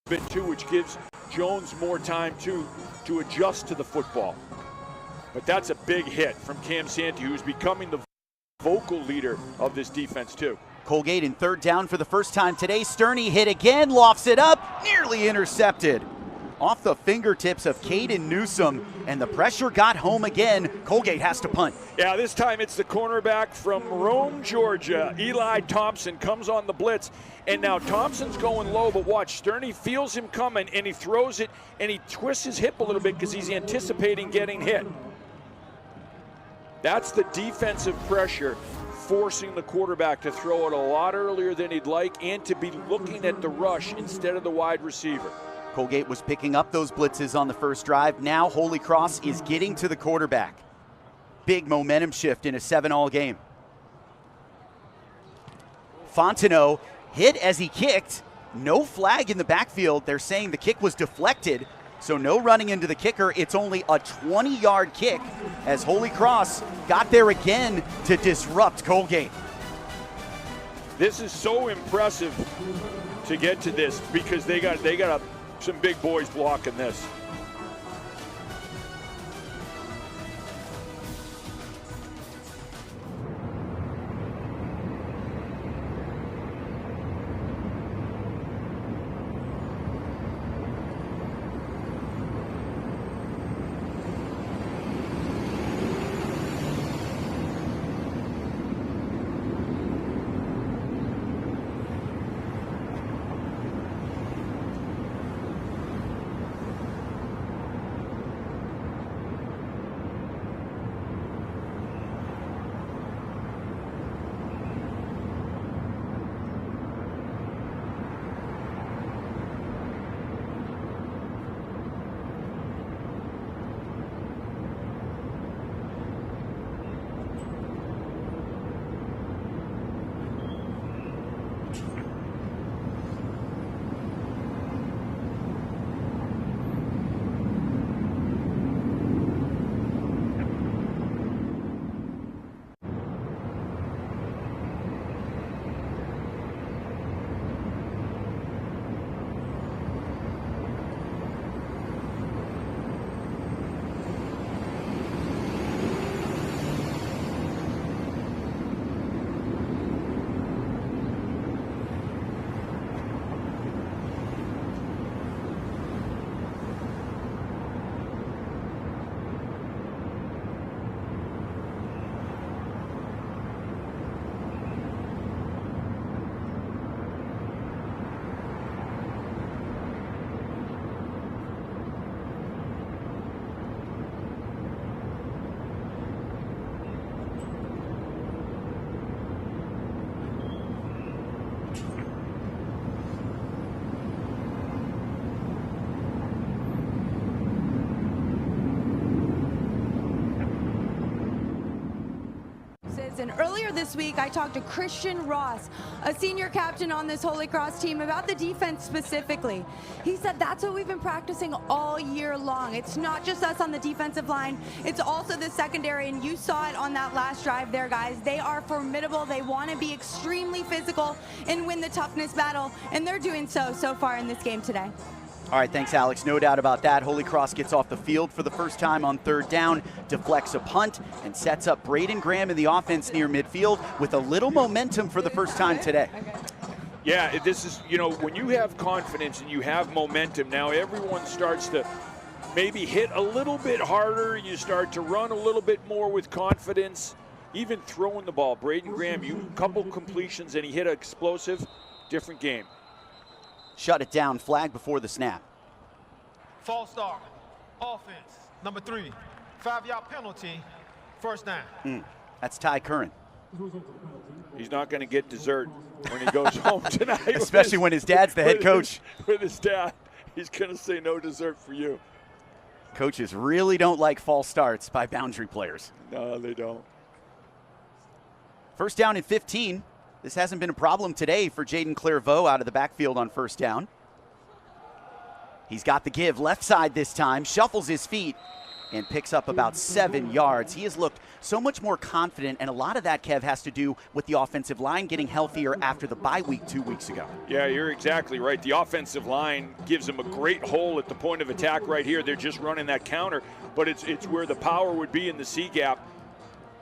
bit too, which gives Jones more time to adjust to the football. But that's a big hit from Cam Santee, who's becoming the vocal leader of this defense too. Colgate in third down for the first time today. Sterney hit again, lofts it up, nearly intercepted. Off the fingertips of Caden Newsome, and the pressure got home again. Colgate has to punt. Yeah, this time it's the cornerback from Rome, Georgia. Eli Thompson comes on the blitz, and now Thompson's going low, but watch, Sterney feels him coming, and he throws it, and he twists his hip a little bit because he's anticipating getting hit. That's the defensive pressure forcing the quarterback to throw it a lot earlier than he'd like and to be looking at the rush instead of the wide receiver. Colgate was picking up those blitzes on the first drive. Now Holy Cross is getting to the quarterback. Big momentum shift in a 7-all game. Fontenot hit as he kicked. No flag in the backfield. They're saying the kick was deflected, so no running into the kicker. It's only a 20-yard kick as Holy Cross got there again to disrupt Colgate. This is so impressive to get to this because they got some big boys blocking this. And earlier this week, I talked to Christian Ross, a senior captain on this Holy Cross team, about the defense specifically. He said that's what we've been practicing all year long. It's not just us on the defensive line, it's also the secondary, and you saw it on that last drive there, guys. They are formidable. They want to be extremely physical and win the toughness battle, and they're doing so far in this game today. All right, thanks, Alex. No doubt about that. Holy Cross gets off the field for the first time on third down, deflects a punt, and sets up Braden Graham in the offense near midfield with a little momentum for the first time today. Yeah, this is, when you have confidence and you have momentum, now everyone starts to maybe hit a little bit harder. You start to run a little bit more with confidence, even throwing the ball. Braden Graham, couple completions, and he hit an explosive, different game. Shut it down, flag before the snap. False start, offense, number 3, 5-yard penalty, first down. That's Ty Curran. He's not going to get dessert when he goes home tonight. Especially when his dad's the head coach. With his dad, he's going to say no dessert for you. Coaches really don't like false starts by boundary players. No, they don't. First down and 15. This hasn't been a problem today for Jaden Clairvaux out of the backfield on first down. He's got the give left side this time, shuffles his feet, and picks up about 7 yards. He has looked so much more confident, and a lot of that, Kev, has to do with the offensive line getting healthier after the bye week 2 weeks ago. Yeah, you're exactly right. The offensive line gives him a great hole at the point of attack right here. They're just running that counter, but it's where the power would be in the C-gap.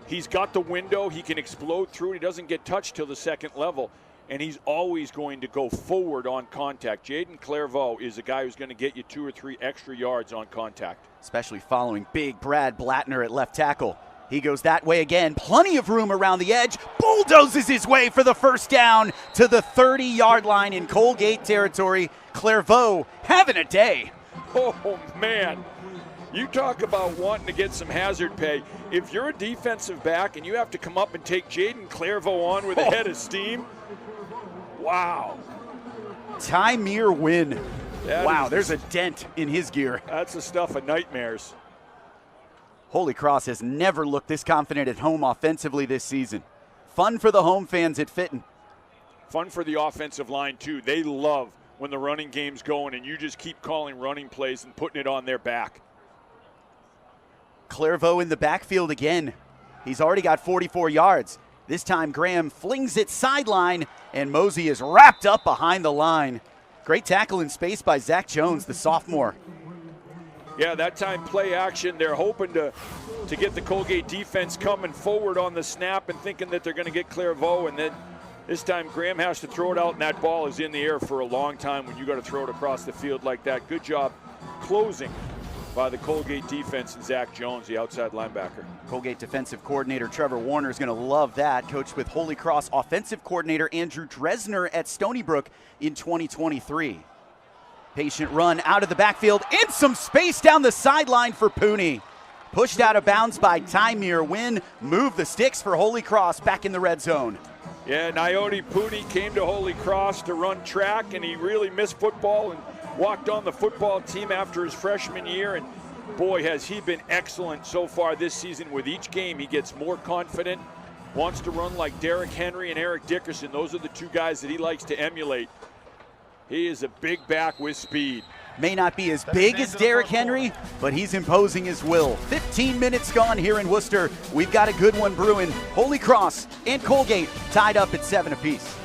He's got the window. He can explode through it. He doesn't get touched till the second level, and he's always going to go forward on contact. Jaden Clairvaux is a guy who's going to get you 2 or 3 extra yards on contact. Especially following big Brad Blattner at left tackle. He goes that way again. Plenty of room around the edge. Bulldozes his way for the first down to the 30-yard line in Colgate territory. Clairvaux having a day. Oh, man. You talk about wanting to get some hazard pay. If you're a defensive back and you have to come up and take Jaden Clairvaux on with a head of steam, wow. Tymir Wynn. Wow, there's a dent in his gear. That's the stuff of nightmares. Holy Cross has never looked this confident at home offensively this season. Fun for the home fans at Fitton. Fun for the offensive line, too. They love when the running game's going and you just keep calling running plays and putting it on their back. Clairvaux in the backfield again. He's already got 44 yards. This time Graham flings it sideline, and Mosey is wrapped up behind the line. Great tackle in space by Zach Jones, the sophomore. Yeah, that time play action. They're hoping to get the Colgate defense coming forward on the snap and thinking that they're going to get Clairvaux, and then this time Graham has to throw it out, and that ball is in the air for a long time when you got to throw it across the field like that. Good job closing by the Colgate defense and Zach Jones, the outside linebacker. Colgate defensive coordinator Trevor Warner is going to love that. Coached with Holy Cross offensive coordinator Andrew Dresner at Stony Brook in 2023. Patient run out of the backfield and some space down the sideline for Pooney. Pushed out of bounds by Tymir Wynn. Move the sticks for Holy Cross back in the red zone. Yeah, Naoti Pooney came to Holy Cross to run track, and he really missed football and walked on the football team after his freshman year. And boy, has he been excellent so far this season. With each game, he gets more confident, wants to run like Derrick Henry and Eric Dickerson. Those are the two guys that he likes to emulate. He is a big back with speed. May not be as big as Derrick Henry, but he's imposing his will. 15 minutes gone here in Worcester. We've got a good one brewing. Holy Cross and Colgate tied up at 7 apiece.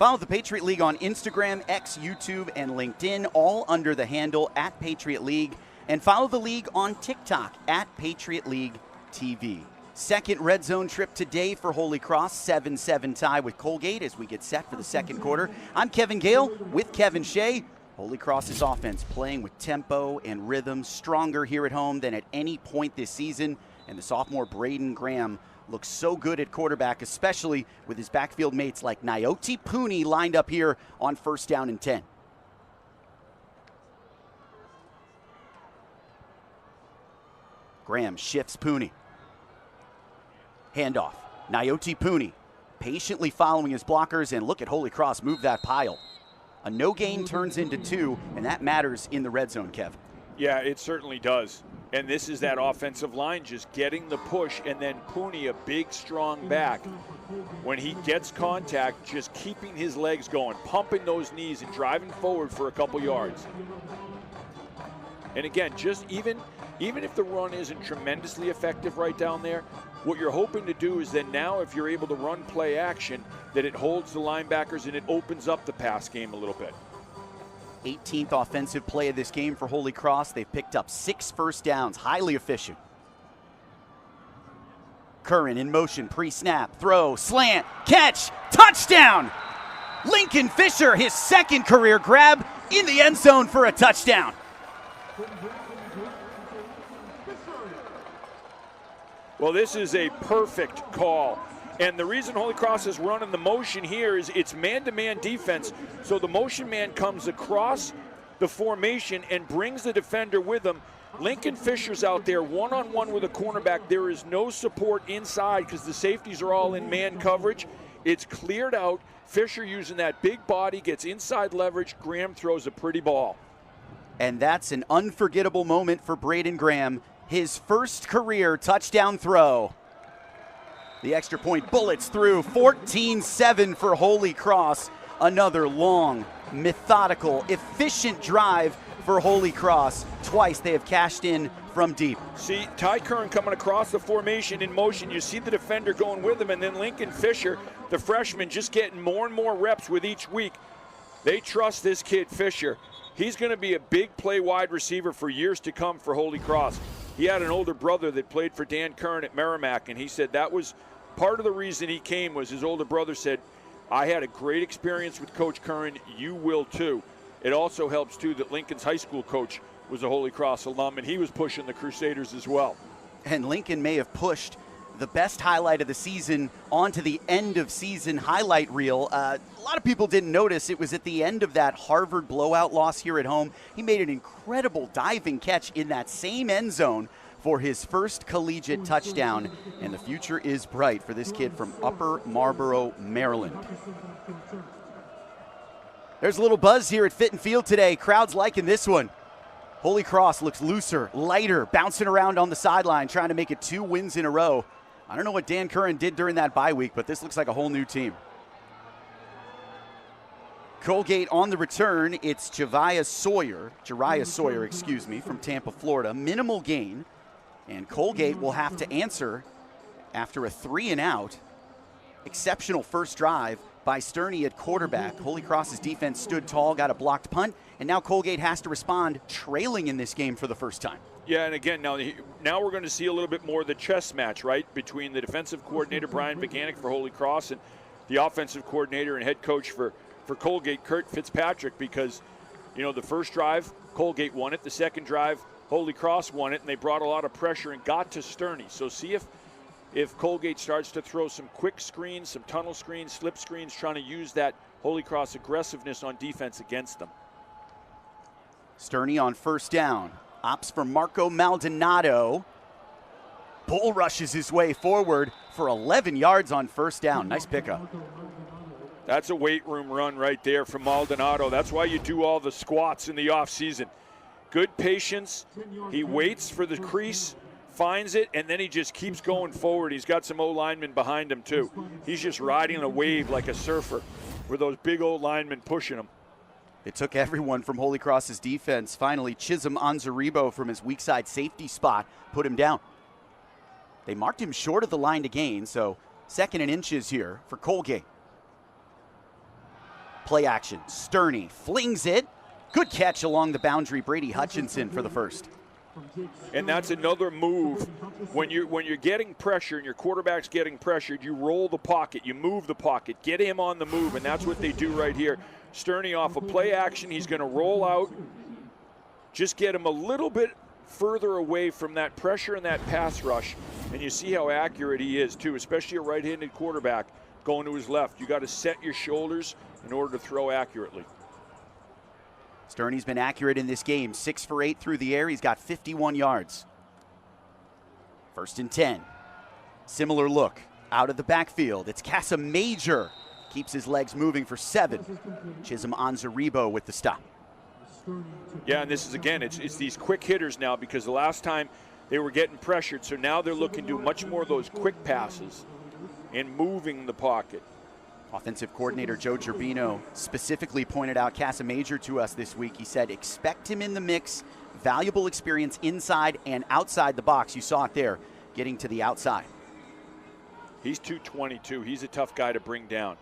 Follow the Patriot League on Instagram, X, YouTube, and LinkedIn, all under the handle @Patriot League. And follow the league on TikTok @Patriot League TV. Second red zone trip today for Holy Cross, 7-7 tie with Colgate as we get set for the second quarter. I'm Kevin Gale with Kevin Shea. Holy Cross's offense playing with tempo and rhythm, stronger here at home than at any point this season. And the sophomore Braden Graham looks so good at quarterback, especially with his backfield mates like Naoti Pooney lined up here on 1st down and 10. Graham shifts Pooney. Handoff. Naoti Pooney patiently following his blockers, and look at Holy Cross move that pile. A no gain turns into 2, and that matters in the red zone, Kev. Yeah, it certainly does. And this is that offensive line just getting the push, and then Pooney, a big, strong back. When he gets contact, just keeping his legs going, pumping those knees and driving forward for a couple yards. And again, just even if the run isn't tremendously effective right down there, what you're hoping to do is then now if you're able to run play action, that it holds the linebackers and it opens up the pass game a little bit. 18th offensive play of this game for Holy Cross. They've picked up 6 first downs, highly efficient. Curran in motion, pre-snap, throw, slant, catch, touchdown! Lincoln Fisher, his second career grab in the end zone for a touchdown. Well, this is a perfect call. And the reason Holy Cross is running the motion here is it's man-to-man defense. So the motion man comes across the formation and brings the defender with him. Lincoln Fisher's out there one-on-one with a cornerback. There is no support inside because the safeties are all in man coverage. It's cleared out. Fisher using that big body, gets inside leverage. Graham throws a pretty ball. And that's an unforgettable moment for Braden Graham. His first career touchdown throw. The extra point bullets through, 14-7 for Holy Cross. Another long, methodical, efficient drive for Holy Cross. Twice they have cashed in from deep. See, Ty Curran coming across the formation in motion. You see the defender going with him, and then Lincoln Fisher, the freshman, just getting more and more reps with each week. They trust this kid, Fisher. He's going to be a big play wide receiver for years to come for Holy Cross. He had an older brother that played for Dan Curran at Merrimack, and he said that was part of the reason he came was his older brother said, I had a great experience with Coach Curran, you will too. It also helps too that Lincoln's high school coach was a Holy Cross alum, and he was pushing the Crusaders as well. And Lincoln may have pushed the best highlight of the season onto the end of season highlight reel. A lot of people didn't notice it was at the end of that Harvard blowout loss here at home. He made an incredible diving catch in that same end zone for his first collegiate touchdown, and the future is bright for this kid from Upper Marlboro, Maryland. There's a little buzz here at Fitton Field today. Crowd's liking this one. Holy Cross looks looser, lighter, bouncing around on the sideline, trying to make it 2 wins in a row. I don't know what Dan Curran did during that bye week, but this looks like a whole new team. Colgate on the return. It's Jariah Sawyer, from Tampa, Florida. Minimal gain, and Colgate will have to answer after a 3-and-out. Exceptional first drive by Sterney at quarterback. Holy Cross's defense stood tall, got a blocked punt, and now Colgate has to respond, trailing in this game for the first time. Yeah, and again, now we're going to see a little bit more of the chess match, right, between the defensive coordinator, Brian Vaganic, for Holy Cross, and the offensive coordinator and head coach for Colgate, Kurt Fitzpatrick, because, you know, the first drive, Colgate won it. The second drive, Holy Cross won it, and they brought a lot of pressure and got to Sterney. So see if Colgate starts to throw some quick screens, some tunnel screens, slip screens, trying to use that Holy Cross aggressiveness on defense against them. Sterney on first down. Opts for Marco Maldonado. Bull rushes his way forward for 11 yards on first down. Nice pickup. That's a weight room run right there from Maldonado. That's why you do all the squats in the offseason. Good patience. He waits for the crease, finds it, and then he just keeps going forward. He's got some O-linemen behind him too. He's just riding a wave like a surfer with those big old linemen pushing him. It took everyone from Holy Cross's defense. Finally, Chisholm Anzaribo from his weak side safety spot put him down. They marked him short of the line to gain, so 2nd and inches here for Colgate. Play action. Sterney flings it. Good catch along the boundary. Brady Hutchinson for the first. And that's another move. When you're getting pressure and your quarterback's getting pressured, you roll the pocket, you move the pocket, get him on the move, and that's what they do right here. Sterney off a play action, he's going to roll out. Just get him a little bit further away from that pressure and that pass rush. And you see how accurate he is too, especially a right-handed quarterback going to his left. You got to set your shoulders in order to throw accurately. Sterney's been accurate in this game, 6 for 8 through the air. He's got 51 yards. 1st and 10. Similar look out of the backfield. It's Casamajor. Keeps his legs moving for 7. Chisholm Anzaribo with the stop. Yeah, and this is, again, it's these quick hitters now, because the last time they were getting pressured, so now they're looking to do much more of those quick passes and moving the pocket. Offensive coordinator Joe Gerbino specifically pointed out Casamajor to us this week. He said, expect him in the mix, valuable experience inside and outside the box. You saw it there, getting to the outside. He's 222. He's a tough guy to bring down.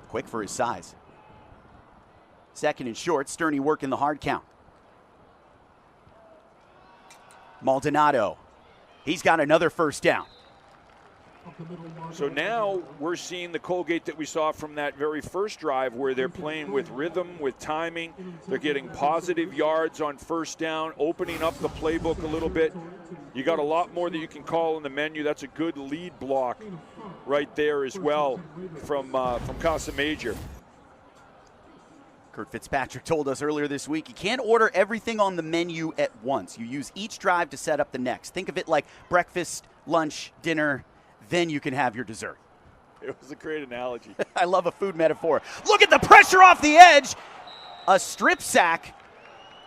Quick for his size. 2nd and short, Sterney working the hard count. Maldonado, he's got another first down. So now we're seeing the Colgate that we saw from that very first drive, where they're playing with rhythm, with timing. They're getting positive yards on first down, opening up the playbook a little bit. You got a lot more that you can call in the menu. That's a good lead block right there as well from Casamajor. Kurt Fitzpatrick told us earlier this week, you can't order everything on the menu at once. You use each drive to set up the next. Think of it like breakfast, lunch, dinner, then you can have your dessert. It was a great analogy. I love a food metaphor. Look at the pressure off the edge. A strip sack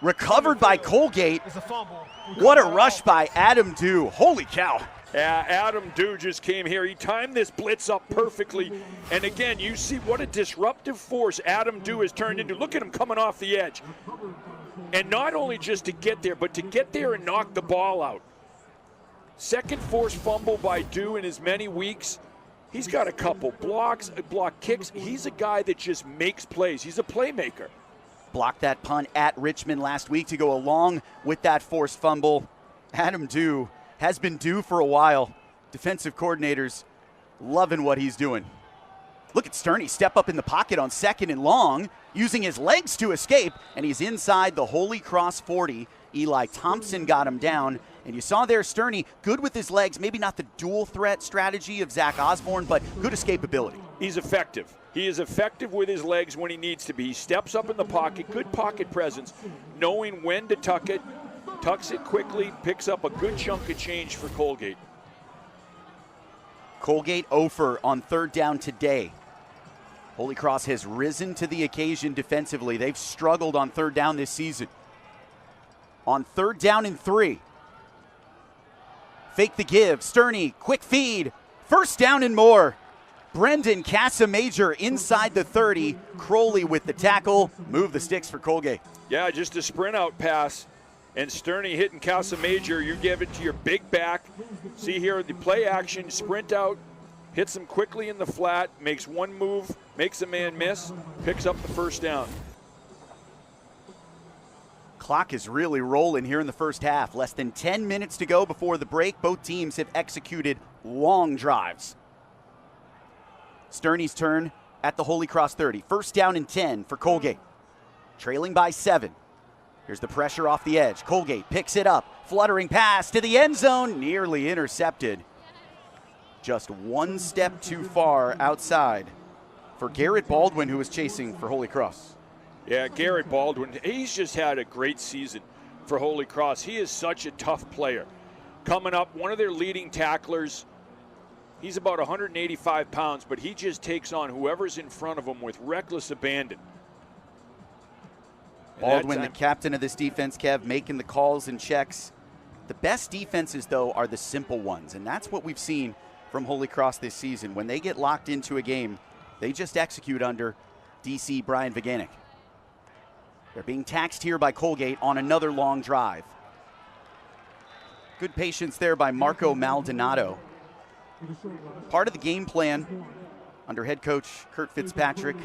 recovered by Colgate. It's a fumble. What a rush by Adam Dew. Holy cow. Yeah, Adam Dew just came here. He timed this blitz up perfectly. And again, you see what a disruptive force Adam Dew has turned into. Look at him coming off the edge. And not only just to get there, but to get there and knock the ball out. Second forced fumble by Dew in as many weeks. He's got a couple blocks, block kicks. He's a guy that just makes plays. He's a playmaker. Blocked that punt at Richmond last week to go along with that forced fumble. Adam Dew has been due for a while. Defensive coordinators loving what he's doing. Look at Sterney step up in the pocket on 2nd and long, using his legs to escape, and he's inside the Holy Cross 40. Eli Thompson got him down, and you saw there Sterney good with his legs, maybe not the dual threat strategy of Zach Osborne, but good escapability. He's effective. He is effective with his legs when he needs to be. He steps up in the pocket, good pocket presence, knowing when to tuck it, tucks it quickly, picks up a good chunk of change for Colgate. Colgate over on 3rd down today. Holy Cross has risen to the occasion defensively. They've struggled on 3rd down this season. On 3rd down and 3. Fake the give. Sterney, quick feed. 1st down and more. Brendan Casamajor inside the 30. Crowley with the tackle. Move the sticks for Colgate. Yeah, just a sprint out pass. And Sterney hitting Casamajor. You give it to your big back. See here the play action, sprint out, hits him quickly in the flat, makes one move, makes a man miss, picks up the 1st down. Clock is really rolling here in the first half. Less than 10 minutes to go before the break. Both teams have executed long drives. Sterney's turn at the Holy Cross 30. 1st down and 10 for Colgate. Trailing by 7. Here's the pressure off the edge. Colgate picks it up. Fluttering pass to the end zone. Nearly intercepted. Just one step too far outside for Garrett Baldwin, who was chasing for Holy Cross. Yeah, Garrett Baldwin, he's just had a great season for Holy Cross. He is such a tough player. Coming up, one of their leading tacklers. He's about 185 pounds, but he just takes on whoever's in front of him with reckless abandon. Baldwin, the captain of this defense, Kev, making the calls and checks. The best defenses, though, are the simple ones, and that's what we've seen from Holy Cross this season. When they get locked into a game, they just execute under DC Brian Viganek. They're being taxed here by Colgate on another long drive. Good patience there by Marco Maldonado. Part of the game plan under head coach Kurt Fitzpatrick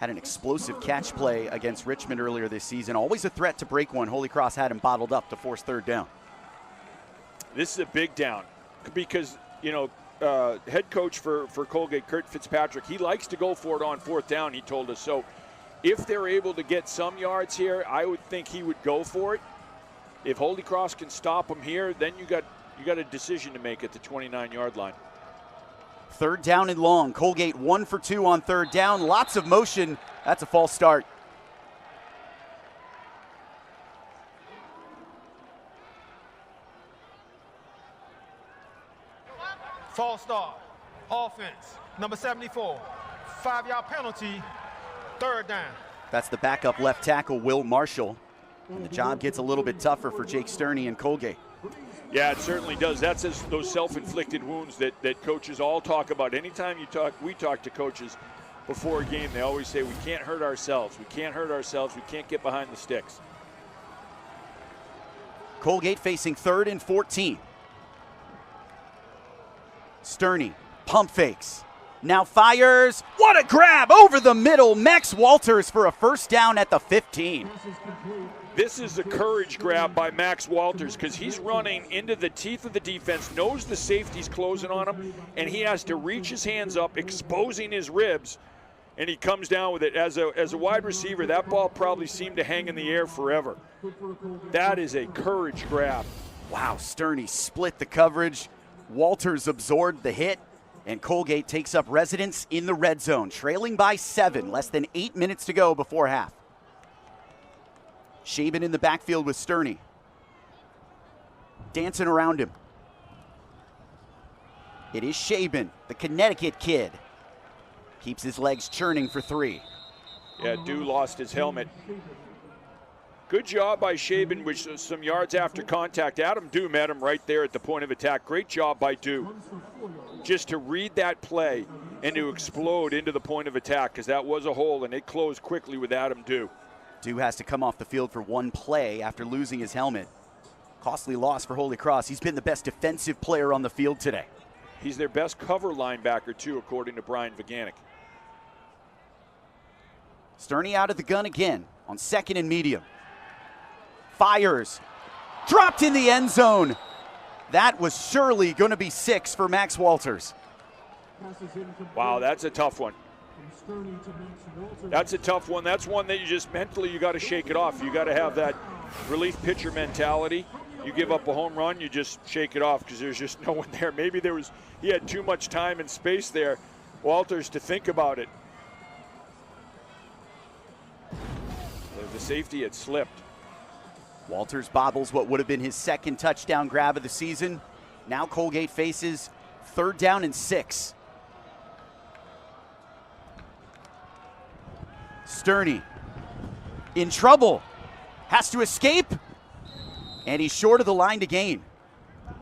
had an explosive catch play against Richmond earlier this season. Always a threat to break one. Holy Cross had him bottled up to force third down. This is a big down because, head coach for Colgate, Kurt Fitzpatrick, he likes to go for it on fourth down, he told us. So if they're able to get some yards here, I would think he would go for it. If Holy Cross can stop him here, then you got a decision to make at the 29-yard line. Third down and long. Colgate 1 for 2 on third down. Lots of motion. That's a false start. False start. Offense. Number 74. 5-yard penalty. Third down. That's the backup left tackle, Will Marshall. And the job gets a little bit tougher for Jake Sterney and Colgate. Yeah, it certainly does. That's those self-inflicted wounds that coaches all talk about. Anytime we talk to coaches before a game, they always say, we can't hurt ourselves. We can't hurt ourselves. We can't get behind the sticks. Colgate facing 3rd and 14. Sterney, pump fakes. Now fires. What a grab over the middle. Max Walters for a first down at the 15. This is a courage grab by Max Walters because he's running into the teeth of the defense, knows the safety's closing on him, and he has to reach his hands up, exposing his ribs, and he comes down with it. As a wide receiver, that ball probably seemed to hang in the air forever. That is a courage grab. Wow, Sterney split the coverage. Walters absorbed the hit, and Colgate takes up residence in the red zone, trailing by 7, less than 8 minutes to go before half. Shaben in the backfield with Sterney. Dancing around him. It is Shaben, the Connecticut kid. Keeps his legs churning for 3. Yeah, Dew lost his helmet. Good job by Shaben with some yards after contact. Adam Dew met him right there at the point of attack. Great job by Dew. Just to read that play and to explode into the point of attack because that was a hole and it closed quickly with Adam Dew. Dew has to come off the field for one play after losing his helmet. Costly loss for Holy Cross. He's been the best defensive player on the field today. He's their best cover linebacker, too, according to Brian Viganic. Sterney out of the gun again on 2nd and medium. Fires. Dropped in the end zone. That was surely going to be 6 for Max Walters. Wow, that's a tough one. That's a tough one. That's one that you just mentally, you got to shake it off. You got to have that relief pitcher mentality. You give up a home run, you just shake it off because there's just no one there. Maybe he had too much time and space there, Walters, to think about it. The safety had slipped. Walters bobbles what would have been his 2nd touchdown grab of the season. Now Colgate faces 3rd down and 6. Sterney in trouble, has to escape, and he's short of the line to gain.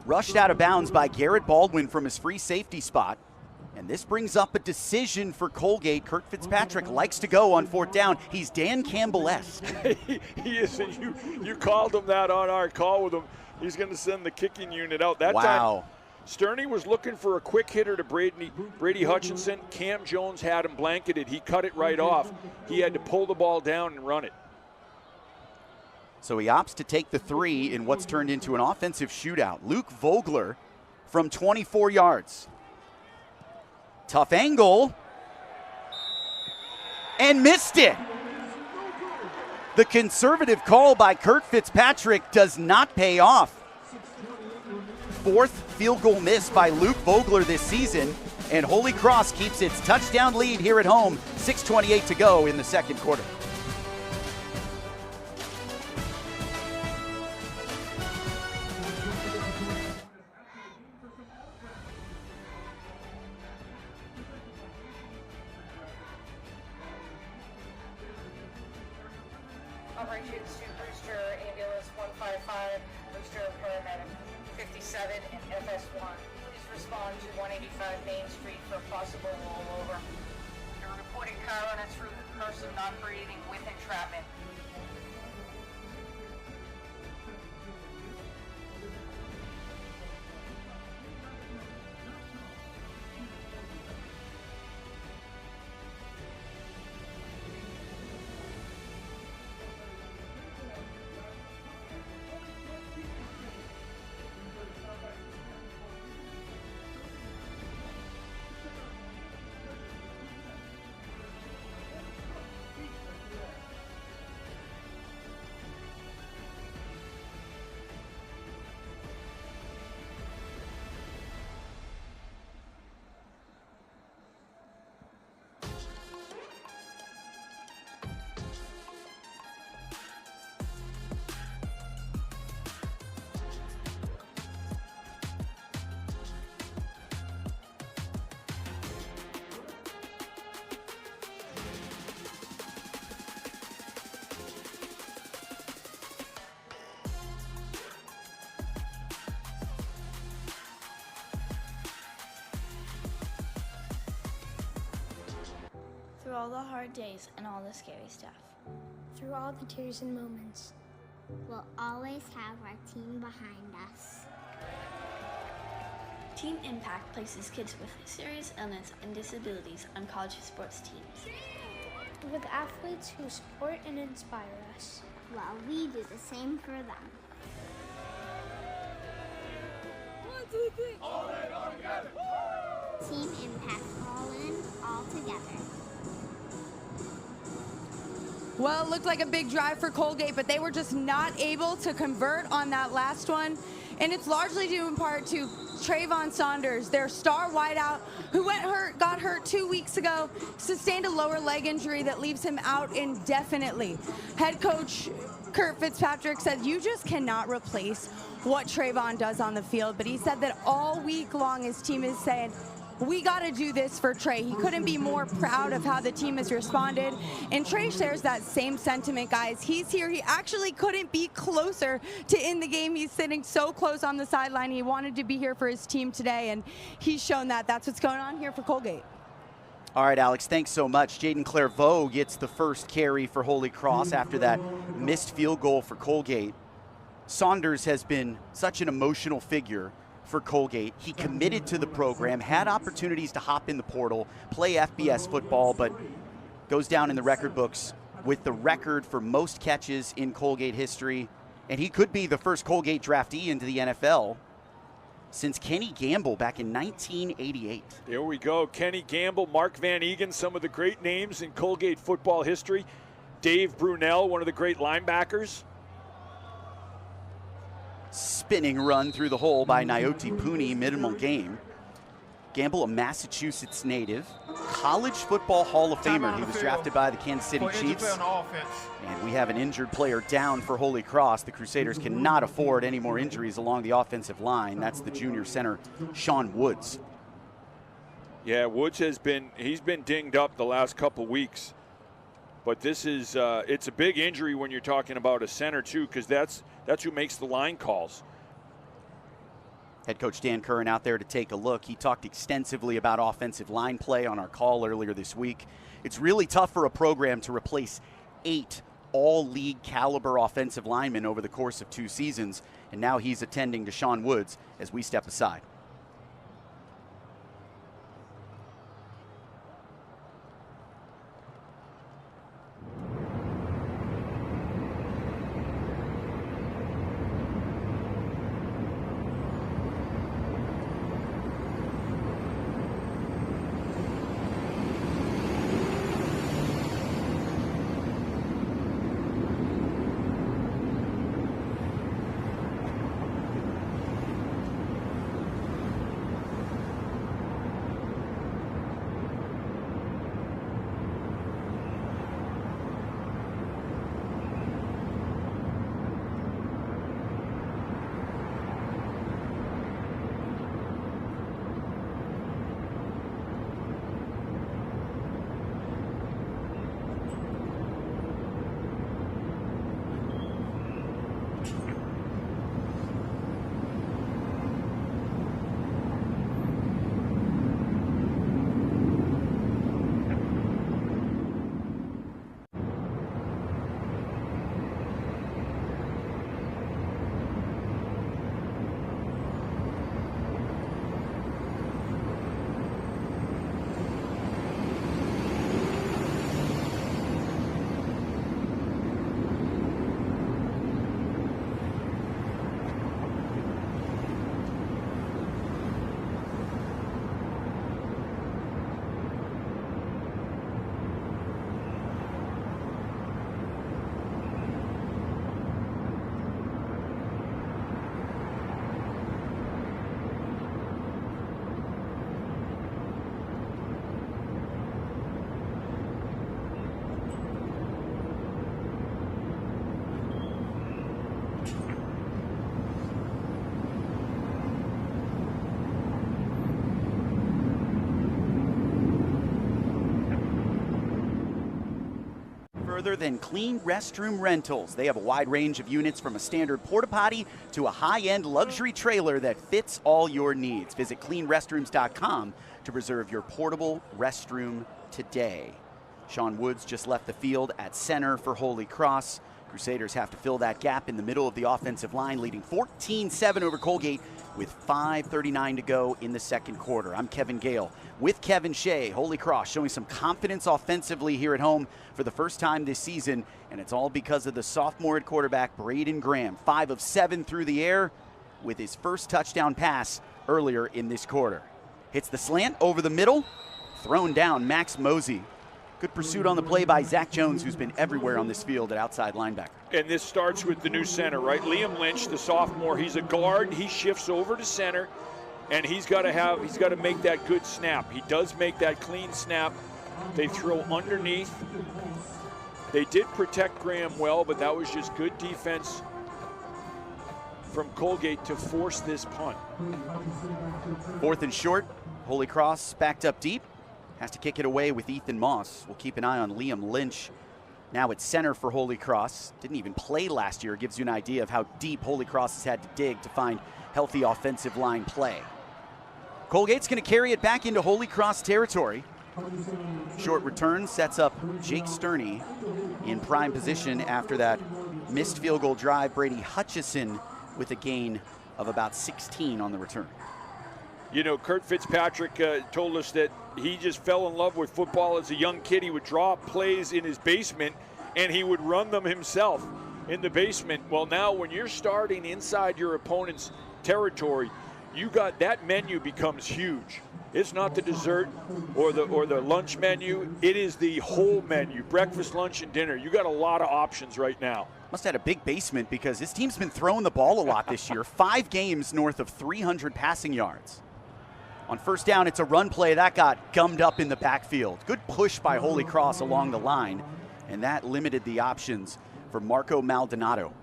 Rushed out of bounds by Garrett Baldwin from his free safety spot. And this brings up a decision for Colgate. Kurt Fitzpatrick likes to go on 4th down. He's Dan Campbell-esque. He is, and you called him that on our call with him. He's going to send the kicking unit out. That time, Sterney was looking for a quick hitter to Brady Hutchinson. Cam Jones had him blanketed. He cut it right off. He had to pull the ball down and run it. So he opts to take the 3 in what's turned into an offensive shootout. Luke Vogler from 24 yards. Tough angle. And missed it. The conservative call by Kurt Fitzpatrick does not pay off. 4th field goal miss by Luke Vogler this season, and Holy Cross keeps its touchdown lead here at home. 6:28 to go in the 2nd quarter. Operations to Brewster, Ambulance 155, Brewster Paramedic 57 and FS1. Please respond to 185 Main Street for possible rollover. You're reporting car on its route, person not breathing with entrapment. all the hard days and all the scary stuff. Through all the tears and moments, we'll always have our team behind us. Team Impact places kids with serious illness and disabilities on college sports teams. With athletes who support and inspire us, while we do the same for them. 1, 2, 3. All in, all together. Team Impact, all in, all together. Well, it looked like a big drive for Colgate, but they were just not able to convert on that last one. And it's largely due in part to Trayvon Saunders, their star wideout, who got hurt 2 weeks ago, sustained a lower leg injury that leaves him out indefinitely. Head coach Kurt Fitzpatrick said, you just cannot replace what Trayvon does on the field. But he said that all week long his team is saying, we got to do this for Trey. He couldn't be more proud of how the team has responded. And Trey shares that same sentiment, guys. He's here. He actually couldn't be closer to in the game. He's sitting so close on the sideline. He wanted to be here for his team today, and he's shown that. That's what's going on here for Colgate. All right, Alex, thanks so much. Jaden Clairvaux gets the first carry for Holy Cross after that missed field goal for Colgate. Saunders has been such an emotional figure for Colgate. He committed to the program, had opportunities to hop in the portal, play FBS football, but goes down in the record books with the record for most catches in Colgate history. And he could be the first Colgate draftee into the NFL since Kenny Gamble back in 1988. There we go. Kenny Gamble, Mark Van Egan, some of the great names in Colgate football history. Dave Brunell, one of the great linebackers. Spinning run through the hole by Nayoti Puni, minimal game. Gamble, a Massachusetts native, college football Hall of Famer. He was drafted by the Kansas City Chiefs. And we have an injured player down for Holy Cross. The Crusaders cannot afford any more injuries along the offensive line. That's the junior center, Sean Woods. Yeah, Woods he's been dinged up the last couple weeks. But this is, it's a big injury when you're talking about a center too, because that's who makes the line calls. Head coach Dan Curran out there to take a look. He talked extensively about offensive line play on our call earlier this week. It's really tough for a program to replace 8 all-league caliber offensive linemen over the course of 2 seasons, and now he's attending to Sean Woods as we step aside. Further than clean restroom rentals. They have a wide range of units from a standard porta potty to a high-end luxury trailer that fits all your needs. Visit cleanrestrooms.com to reserve your portable restroom today. Sean Woods just left the field at center for Holy Cross. Crusaders have to fill that gap in the middle of the offensive line, leading 14-7 over Colgate with 5:39 to go in the second quarter. I'm Kevin Gale with Kevin Shea. Holy Cross showing some confidence offensively here at home for the first time this season, and it's all because of the sophomore at quarterback, Braden Graham. 5 of 7 through the air with his first touchdown pass earlier in this quarter. Hits the slant over the middle, thrown down Max Mosey. Good pursuit on the play by Zach Jones, who's been everywhere on this field at outside linebacker. And this starts with the new center, right? Liam Lynch, the sophomore, he's a guard. He shifts over to center, and he's got to make that good snap. He does make that clean snap. They throw underneath. They did protect Graham well, but that was just good defense from Colgate to force this punt. 4th and short. Holy Cross backed up deep. Has to kick it away with Ethan Moss. We'll keep an eye on Liam Lynch. Now at center for Holy Cross. Didn't even play last year. Gives you an idea of how deep Holy Cross has had to dig to find healthy offensive line play. Colgate's going to carry it back into Holy Cross territory. Short return sets up Jake Sterney in prime position after that missed field goal drive. Brady Hutchison with a gain of about 16 on the return. You know, Kurt Fitzpatrick told us that he just fell in love with football as a young kid. He would draw plays in his basement, and he would run them himself in the basement. Well, now when you're starting inside your opponent's territory, you got that menu becomes huge. It's not the dessert or the lunch menu. It is the whole menu, breakfast, lunch, and dinner. You got a lot of options right now. Must have had a big basement because this team's been throwing the ball a lot this year. 5 games north of 300 passing yards. On first down, it's a run play that got gummed up in the backfield. Good push by Holy Cross along the line, and that limited the options for Marco Maldonado.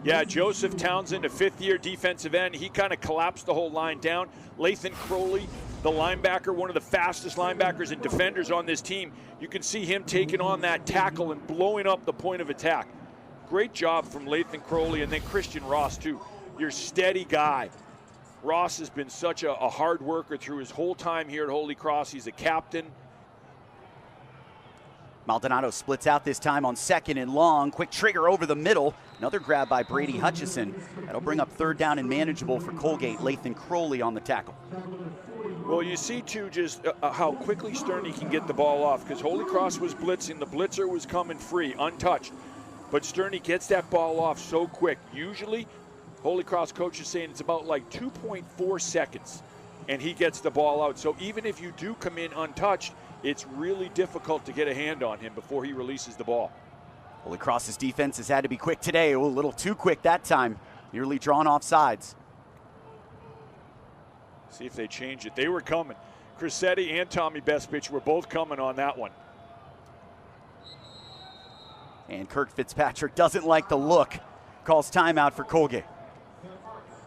Yeah, Joseph Townsend, a 5th-year defensive end. He kind of collapsed the whole line down. Lathan Crowley, the linebacker, one of the fastest linebackers and defenders on this team. You can see him taking on that tackle and blowing up the point of attack. Great job from Lathan Crowley, and then Christian Ross, too. Your steady guy. Ross has been such a hard worker through his whole time here at Holy Cross. He's a captain. Maldonado splits out this time on 2nd and long. Quick trigger over the middle. Another grab by Brady Hutchison. That'll bring up 3rd down and manageable for Colgate. Lathan Crowley on the tackle. Well, you see, too, just how quickly Sterney can get the ball off, because Holy Cross was blitzing. The blitzer was coming free, untouched. But Sterney gets that ball off so quick. Usually, Holy Cross coach is saying it's about like 2.4 seconds, and he gets the ball out. So even if you do come in untouched, it's really difficult to get a hand on him before he releases the ball. Holy Cross's defense has had to be quick today. A little too quick that time. Nearly drawn off sides. See if they change it. They were coming. Crissetti and Tommy Bestpitch were both coming on that one. And Kirk Fitzpatrick doesn't like the look. Calls timeout for Colgate.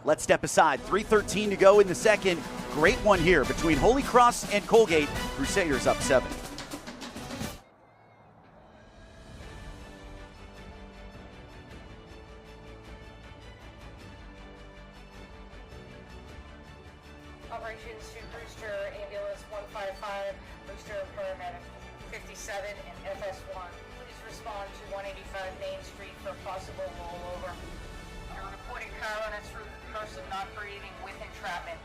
Let's step aside. 3:13 to go in the second. Great one here between Holy Cross and Colgate. Crusaders up 7. Operations to Brewster Ambulance 155, Brewster Paramedic 57 and FS1. Please respond to 185 Main Street for possible rollover. You're reporting coronets for the person not breathing with entrapment.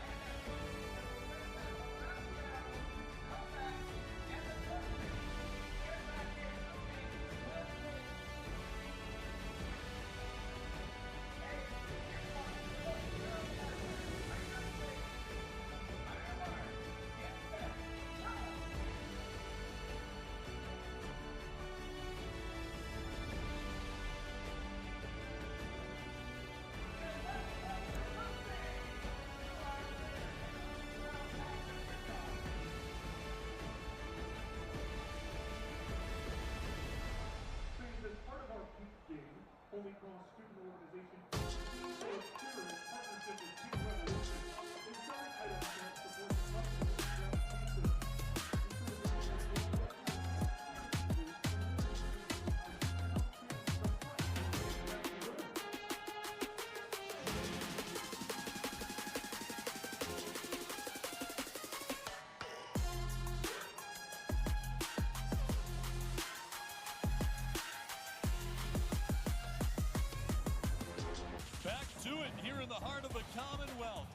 heart of the Commonwealth.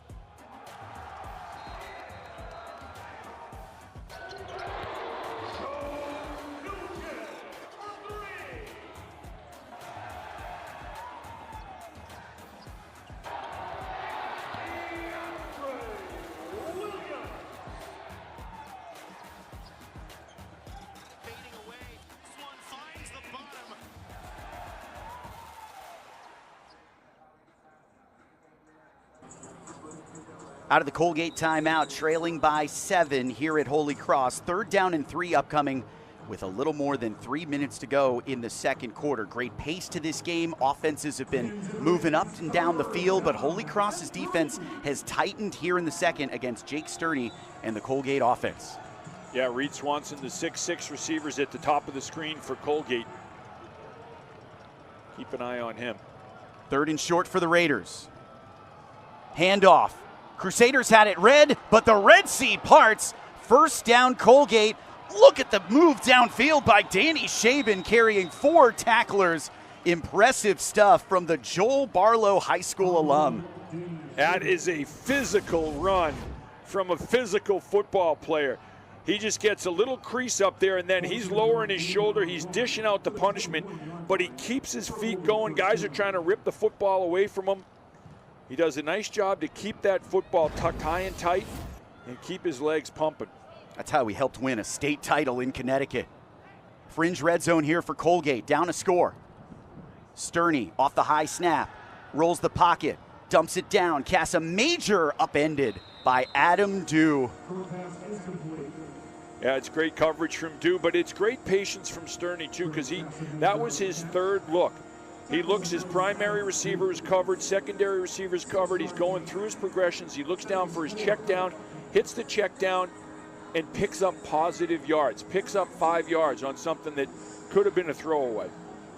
Out of the Colgate timeout, trailing by 7 here at Holy Cross. 3rd down and 3 upcoming with a little more than 3 minutes to go in the second quarter. Great pace to this game. Offenses have been moving up and down the field, but Holy Cross's defense has tightened here in the second against Jake Sterney and the Colgate offense. Yeah, Reed Swanson, the 6'6" receivers at the top of the screen for Colgate. Keep an eye on him. 3rd and short for the Raiders. Handoff. Crusaders had it red, but the Red Sea parts. 1st down Colgate. Look at the move downfield by Danny Shaben carrying 4 tacklers. Impressive stuff from the Joel Barlow High School alum. That is a physical run from a physical football player. He just gets a little crease up there, and then he's lowering his shoulder. He's dishing out the punishment, but he keeps his feet going. Guys are trying to rip the football away from him. He does a nice job to keep that football tucked high and tight and keep his legs pumping. That's how he helped win a state title in Connecticut. Fringe red zone here for Colgate, down a score. Sterney off the high snap, rolls the pocket, dumps it down. Cass, a major upended by Adam Dew. Yeah, it's great coverage from Dew, but it's great patience from Sterney too, because that was his 3rd look. He looks, his primary receiver is covered, secondary receiver is covered. He's going through his progressions. He looks down for his check down, hits the check down, and picks up positive yards. Picks up 5 yards on something that could have been a throwaway.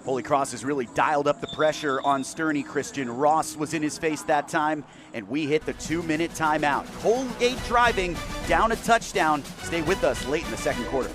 Holy Cross has really dialed up the pressure on Sterney. Christian Ross was in his face that time, and we hit the 2-minute timeout. Colgate driving, down a touchdown. Stay with us late in the second quarter.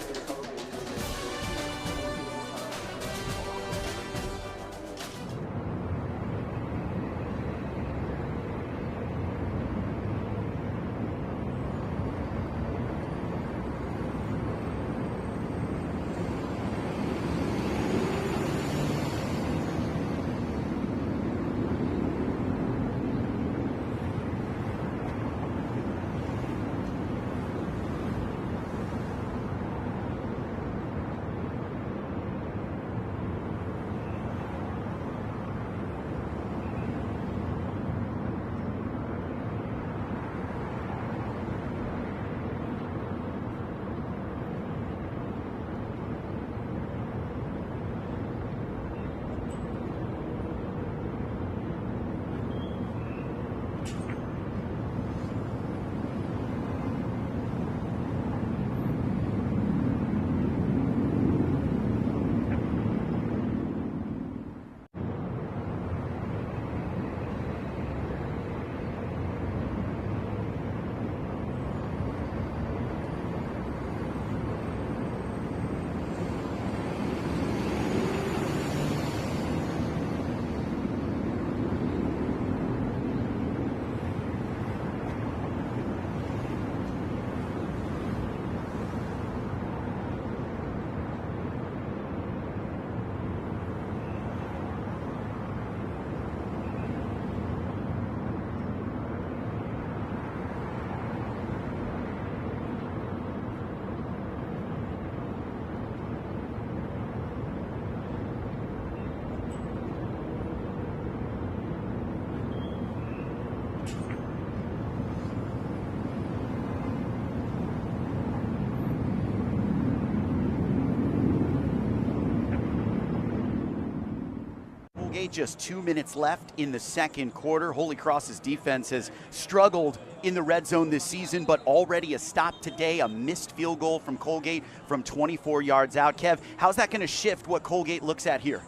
Just 2 minutes left in the second quarter. Holy Cross's defense has struggled in the red zone this season, but already a stop today, a missed field goal from Colgate from 24 yards out. Kev, how's that going to shift what Colgate looks at here?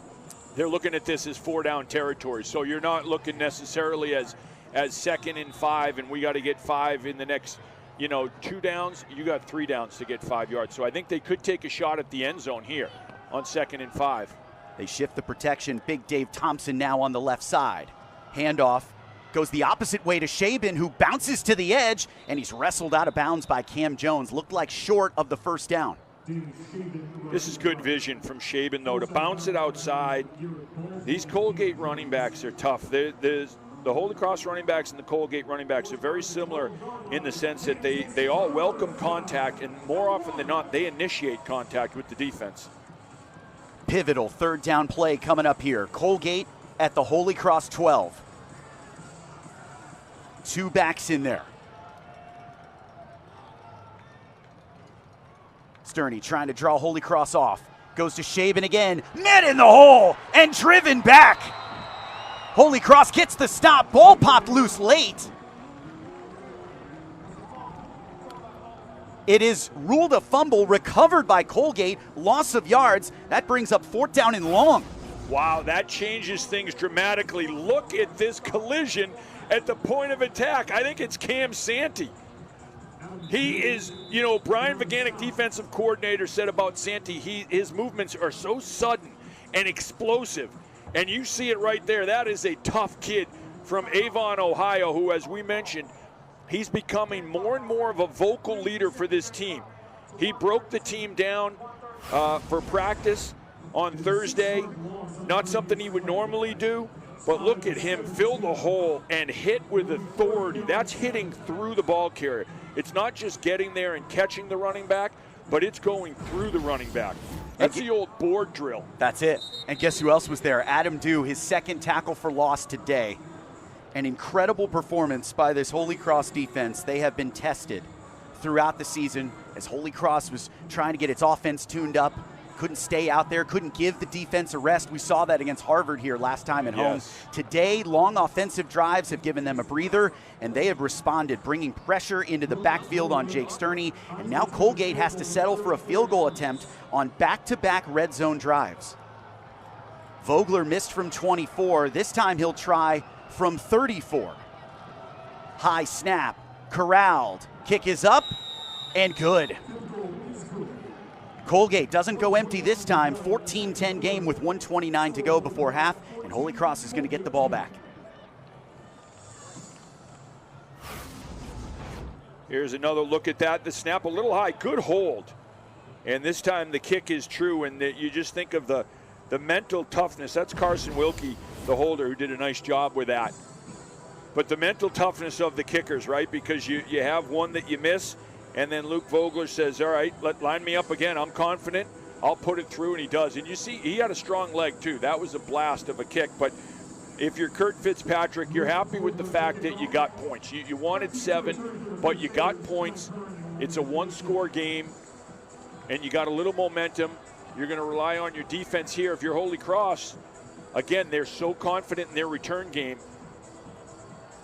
They're looking at this as 4-down territory, so you're not looking necessarily as 2nd and 5, and we got to get 5 in the next, 2 downs. You got 3 downs to get 5 yards. So I think they could take a shot at the end zone here on 2nd and 5. They shift the protection. Big Dave Thompson now on the left side. Handoff. Goes the opposite way to Shaban, who bounces to the edge, and he's wrestled out of bounds by Cam Jones. Looked like short of the first down. This is good vision from Shaban, though, to bounce it outside. These Colgate running backs are tough. The Holy Cross running backs and the Colgate running backs are very similar in the sense that they all welcome contact, and more often than not, they initiate contact with the defense. Pivotal third down play coming up here. Colgate at the Holy Cross 12. 2 backs in there. Sterney trying to draw Holy Cross off. Goes to Shaban again. Met in the hole and driven back. Holy Cross gets the stop. Ball popped loose late. It is ruled a fumble, recovered by Colgate. Loss of yards. That brings up 4th down and long. Wow, that changes things dramatically. Look at this collision at the point of attack. I think it's Cam Santee. He is, Brian Vaganic, defensive coordinator, said about Santee, his movements are so sudden and explosive. And you see it right there. That is a tough kid from Avon, Ohio, who, as we mentioned, he's becoming more and more of a vocal leader for this team. He broke the team down for practice on Thursday. Not something he would normally do. But look at him fill the hole and hit with authority. That's hitting through the ball carrier. It's not just getting there and catching the running back, but it's going through the running back. That's the old board drill. That's it. And guess who else was there? Adam Dew, his 2nd tackle for loss today. An incredible performance by this Holy Cross defense. They have been tested throughout the season as Holy Cross was trying to get its offense tuned up. Couldn't stay out there, couldn't give the defense a rest. We saw that against Harvard here last time at home. Today, long offensive drives have given them a breather, and they have responded, bringing pressure into the backfield on Jake Sterney. And now Colgate has to settle for a field goal attempt on back-to-back red zone drives. Vogler missed from 24. This time he'll try from 34. High snap, corralled. Kick is up, and good. Colgate doesn't go empty this time. 14-10 game with 1:29 to go before half, and Holy Cross is going to get the ball back. Here's another look at that. The snap a little high, good hold. And this time the kick is true, and you just think of the mental toughness. That's Carson Wilkie, the holder, who did a nice job with that. But the mental toughness of the kickers, right? Because you have one that you miss, and then Luke Vogler says, all right, line me up again. I'm confident. I'll put it through, and he does. And you see, he had a strong leg, too. That was a blast of a kick. But if you're Kurt Fitzpatrick, you're happy with the fact that you got points. You wanted 7, but you got points. It's a 1-score game, and you got a little momentum. You're going to rely on your defense here. If you're Holy Cross, again, they're so confident in their return game.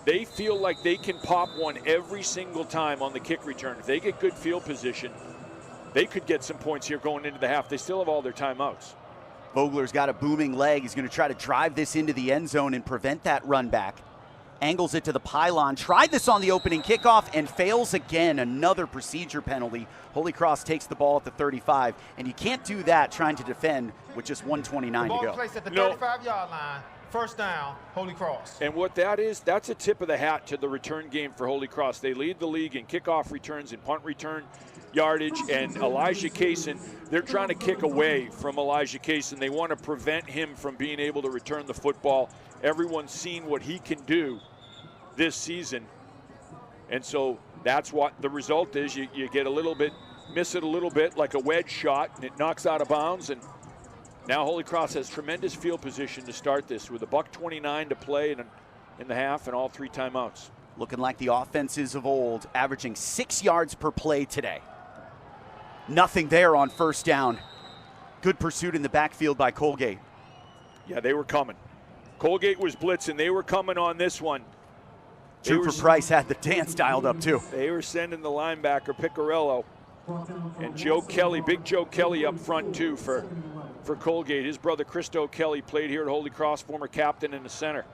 They feel like they can pop one every single time on the kick return. If they get good field position, they could get some points here going into the half. They still have all their timeouts. Vogler's got a booming leg. He's going to try to drive this into the end zone and prevent that run back. Angles it to the pylon. Tried this on the opening kickoff and fails again. Another procedure penalty. Holy Cross takes the ball at the 35, and you can't do that trying to defend with just 1:29 to go. Ball placed at the 35-yard line. First down, Holy Cross. And what that is, that's a tip of the hat to the return game for Holy Cross. They lead the league in kickoff returns and punt return yardage. And Elijah Kaysen, they're trying to kick away from Elijah Kaysen. They want to prevent him from being able to return the football. Everyone's seen what he can do this season. And so that's what the result is. You get a little bit, miss it a little bit like a wedge shot, and it knocks out of bounds. And now Holy Cross has tremendous field position to start this with $1:29 to play in the half and all 3 timeouts. Looking like the offenses of old, averaging 6 yards per play today. Nothing there on first down. Good pursuit in the backfield by Colgate. Yeah, they were coming. Colgate was blitzing. They were coming on this one. Trooper Price had the dance dialed up too. They were sending the linebacker, Piccarello, and Joe Kelly, big Joe Kelly up front too for Colgate. His brother Christo Kelly played here at Holy Cross, former captain in the center.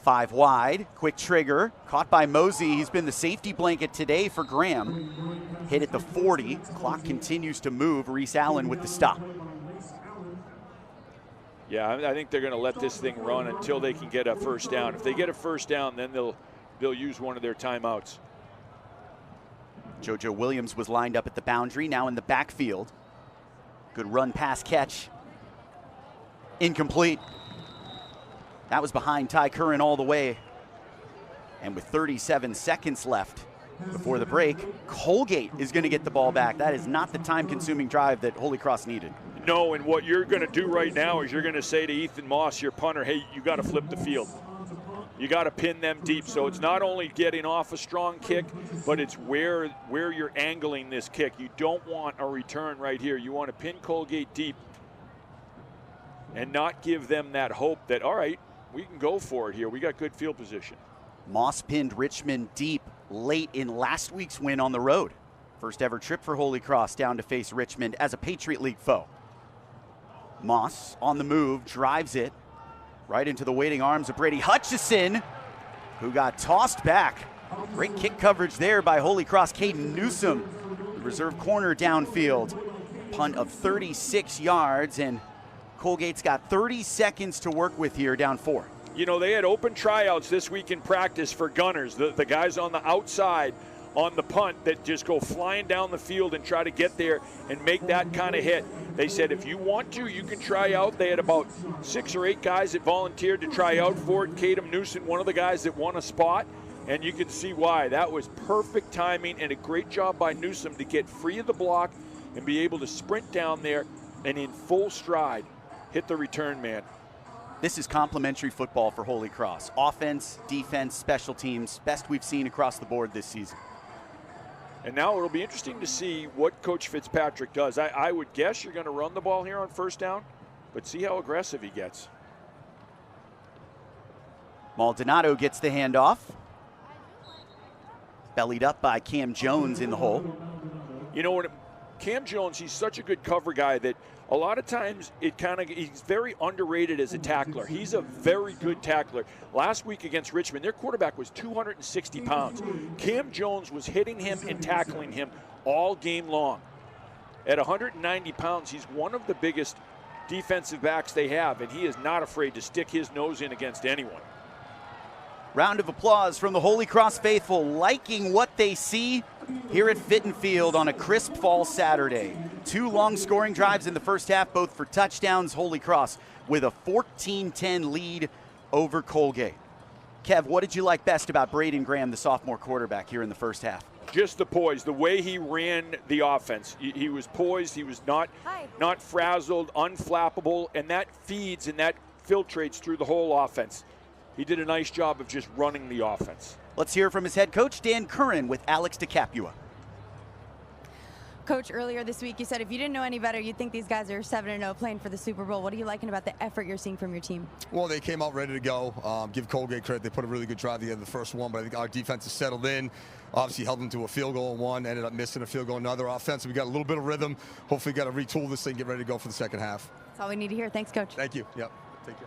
5 wide, quick trigger, caught by Mosey. He's been the safety blanket today for Graham. Hit at the 40, clock continues to move. Reese Allen with the stop. Yeah, I think they're going to let this thing run until they can get a first down. If they get a first down, then they'll use one of their timeouts. JoJo Williams was lined up at the boundary, now in the backfield. Good run, pass, catch. Incomplete. That was behind Ty Curran all the way. And with 37 seconds left before the break, Colgate is going to get the ball back. That is not the time-consuming drive that Holy Cross needed. No, and what you're going to do right now is you're going to say to Ethan Moss, your punter, hey, you got to flip the field. You got to pin them deep. So it's not only getting off a strong kick, but it's where you're angling this kick. You don't want a return right here. You want to pin Colgate deep and not give them that hope that, all right, we can go for it here. We got good field position. Moss pinned Richmond deep late in last week's win on the road. First ever trip for Holy Cross down to face Richmond as a Patriot League foe. Moss on the move, drives it right into the waiting arms of Brady Hutchison, who got tossed back. Great kick coverage there by Holy Cross. Caden Newsom, the reserve corner downfield. Punt of 36 yards, and Colgate's got 30 seconds to work with here, down 4. You know, they had open tryouts this week in practice for gunners, the guys on the outside on the punt that just go flying down the field and try to get there and make that kind of hit. They said if you want to, you can try out. They had about 6 or 8 guys that volunteered to try out for it. Caden Newsom, one of the guys that won a spot, and you can see why. That was perfect timing and a great job by Newsom to get free of the block and be able to sprint down there and in full stride hit the return man. This is complimentary football for Holy Cross. Offense, defense, special teams, best we've seen across the board this season. And now it'll be interesting to see what Coach Fitzpatrick does. I would guess you're going to run the ball here on first down, but see how aggressive he gets. Maldonado gets the handoff. Bellied up by Cam Jones in the hole. You know, when Cam Jones, he's such a good cover guy that a lot of times he's very underrated as a tackler. He's a very good tackler. Last week against Richmond, their quarterback was 260 pounds. Cam Jones was hitting him and tackling him all game long. At 190 pounds, he's one of the biggest defensive backs they have, and he is not afraid to stick his nose in against anyone. Round of applause from the Holy Cross faithful, liking what they see here at Fitton Field on a crisp fall Saturday. 2 long scoring drives in the first half, both for touchdowns. Holy Cross with a 14-10 lead over Colgate. Kev, what did you like best about Braden Graham, the sophomore quarterback, here in the first half? Just the poise, the way he ran the offense. He was poised, he was not frazzled, unflappable, and that feeds and that filtrates through the whole offense. He did a nice job of just running the offense. Let's hear from his head coach, Dan Curran, with Alex DeCapua. Coach, earlier this week you said if you didn't know any better, you'd think these guys are 7-0 playing for the Super Bowl. What are you liking about the effort you're seeing from your team? Well, they came out ready to go. Give Colgate credit. They put a really good drive at the end of the first one, but I think our defense has settled in. Obviously held them to a field goal in one, ended up missing a field goal in another. Offense, we got a little bit of rhythm. Hopefully got to retool this thing, get ready to go for the second half. That's all we need to hear. Thanks, Coach. Thank you. Yep. Take care.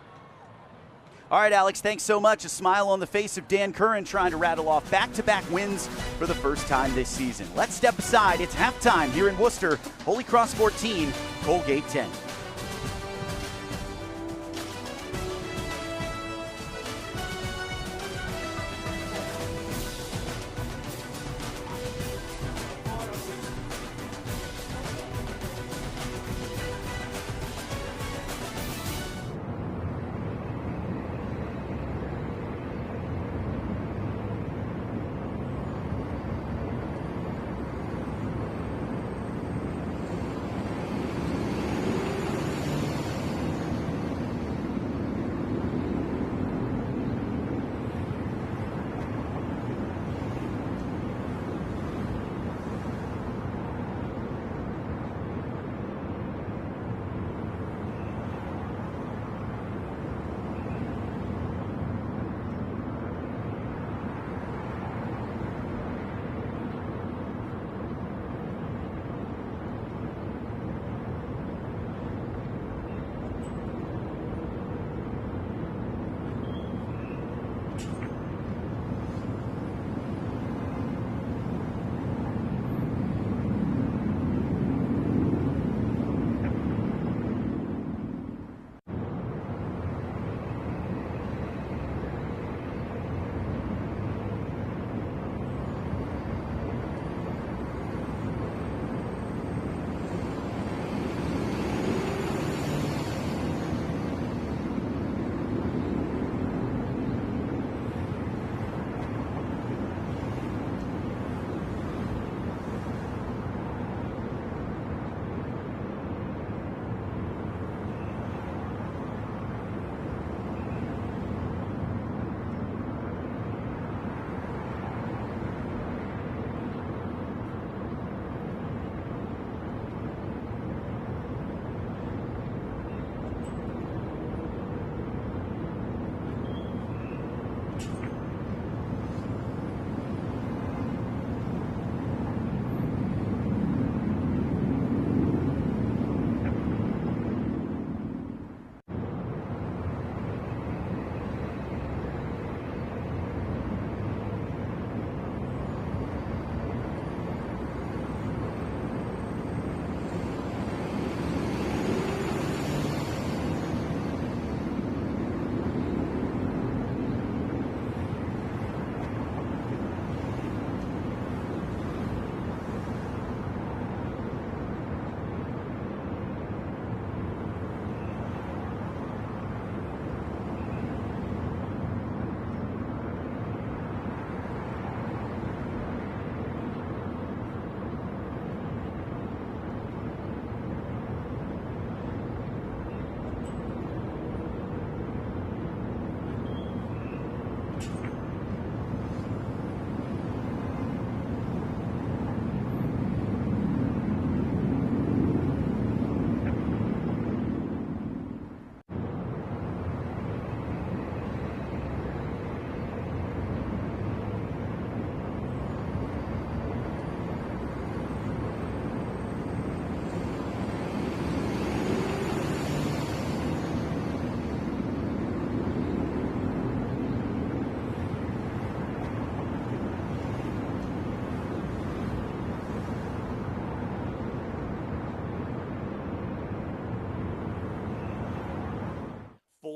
All right, Alex, thanks so much. A smile on the face of Dan Curran trying to rattle off back-to-back wins for the first time this season. Let's step aside. It's halftime here in Worcester. Holy Cross 14, Colgate 10.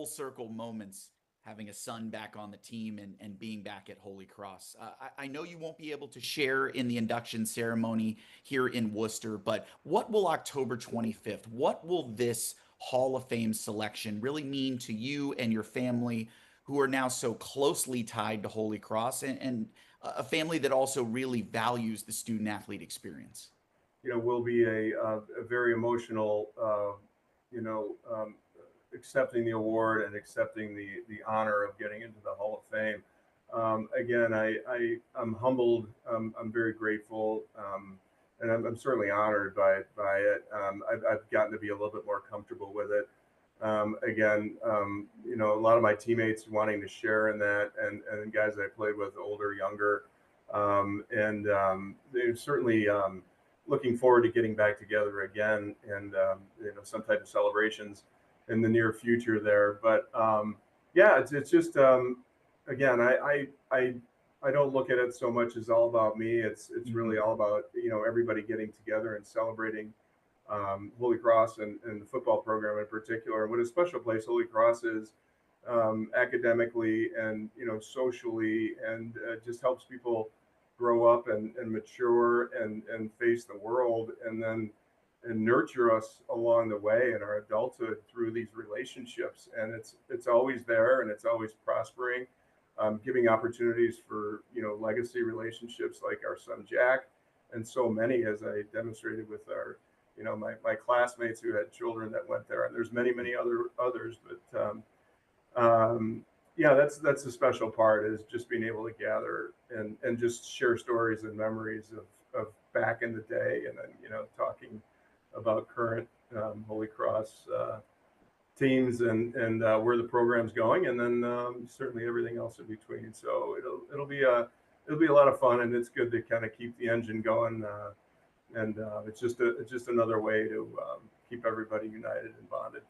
full circle moments having a son back on the team and being back at Holy Cross. I know you won't be able to share in the induction ceremony here in Worcester, but what will October 25th, what will this Hall of Fame selection really mean to you and your family who are now so closely tied to Holy Cross and a family that also really values the student athlete experience? Will be a very emotional, accepting the award and accepting the honor of getting into the Hall of Fame. Again, I'm humbled. I'm very grateful, and I'm certainly honored by it. I've gotten to be a little bit more comfortable with it. Again, a lot of my teammates wanting to share in that, and guys I played with, older, younger, and they're certainly looking forward to getting back together again, and some type of celebrations in the near future there. But yeah, it's just again, I don't look at it so much as all about me. It's really all about everybody getting together and celebrating Holy Cross and the football program in particular. And what a special place Holy Cross is academically and socially, and just helps people grow up and mature and face the world, and nurture us along the way in our adulthood through these relationships. And it's always there, and it's always prospering, giving opportunities for legacy relationships like our son Jack, and so many, as I demonstrated with our my classmates who had children that went there, and there's many others. But yeah, that's the special part, is just being able to gather and just share stories and memories of back in the day, and then talking about current Holy Cross teams and where the program's going, and then certainly everything else in between. So it'll be a lot of fun, and it's good to kind of keep the engine going, and it's just another way to keep everybody united and bonded.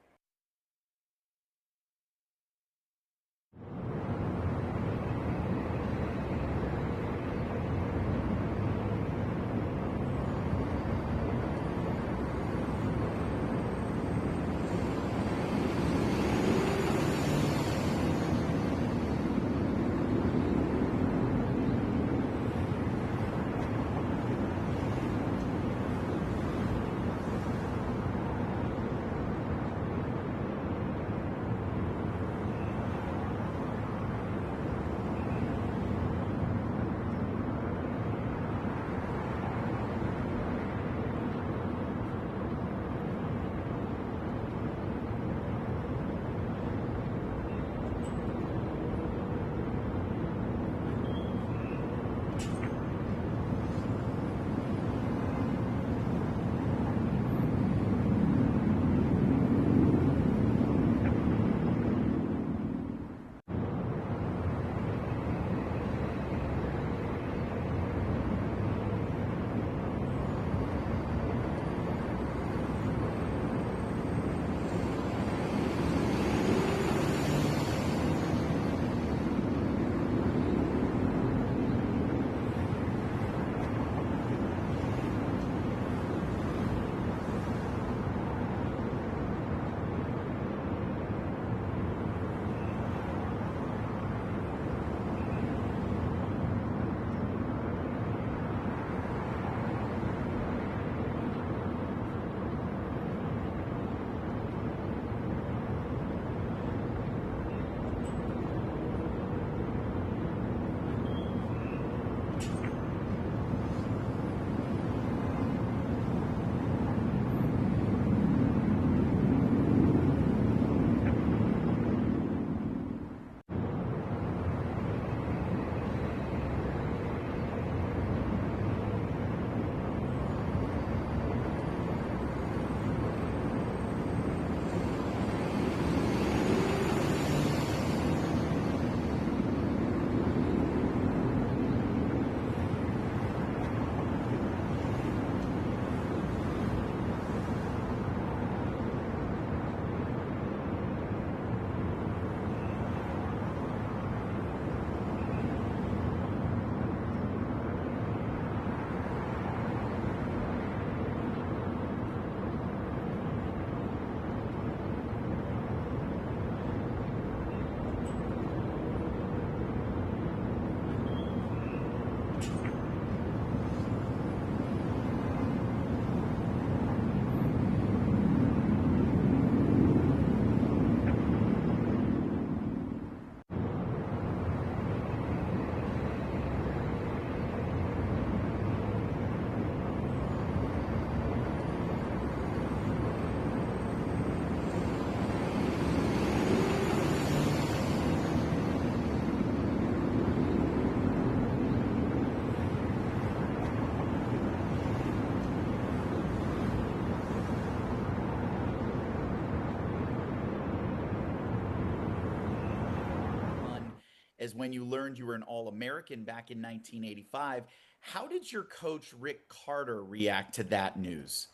as when you learned you were an All-American back in 1985. How did your coach, Rick Carter, react to that news?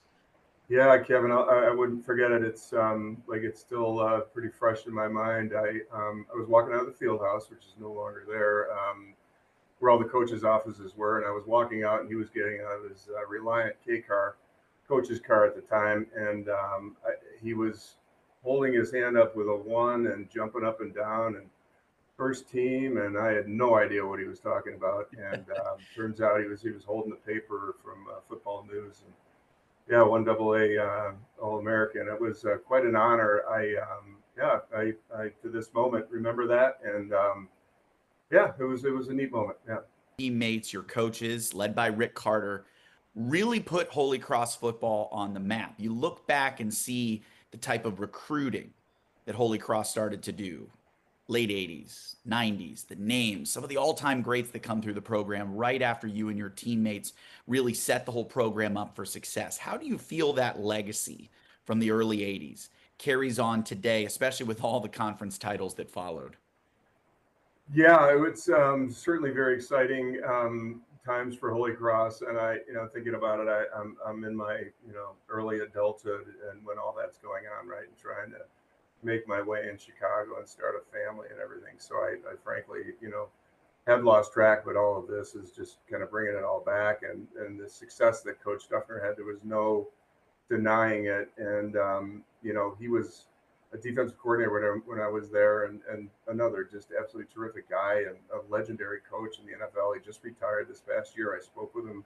Yeah, Kevin, I wouldn't forget it. It's like it's still pretty fresh in my mind. I was walking out of the field house, which is no longer there, where all the coaches' offices were, and I was walking out, and he was getting out of his Reliant K car, coach's car at the time, and he was holding his hand up with a one and jumping up and down and first team, and I had no idea what he was talking about. And turns out he was holding the paper from Football News, and yeah, one double A All American. It was quite an honor. I to this moment remember that, and yeah, it was a neat moment. Yeah. Teammates, your coaches, led by Rick Carter, really put Holy Cross football on the map. You look back and see the type of recruiting that Holy Cross started to do. Late 80s, 90s, the names, some of the all-time greats that come through the program right after you and your teammates really set the whole program up for success. How do you feel that legacy from the early 80s carries on today, especially with all the conference titles that followed? Yeah, it's certainly very exciting times for Holy Cross, and thinking about it, I'm in my early adulthood, and when all that's going on, right, and trying to make my way in Chicago and start a family and everything. So I frankly, have lost track, but all of this is just kind of bringing it all back, and the success that Coach Duffner had, there was no denying it, and he was a defensive coordinator when I was there, and another just absolutely terrific guy and a legendary coach in the NFL. He just retired this past year. I spoke with him,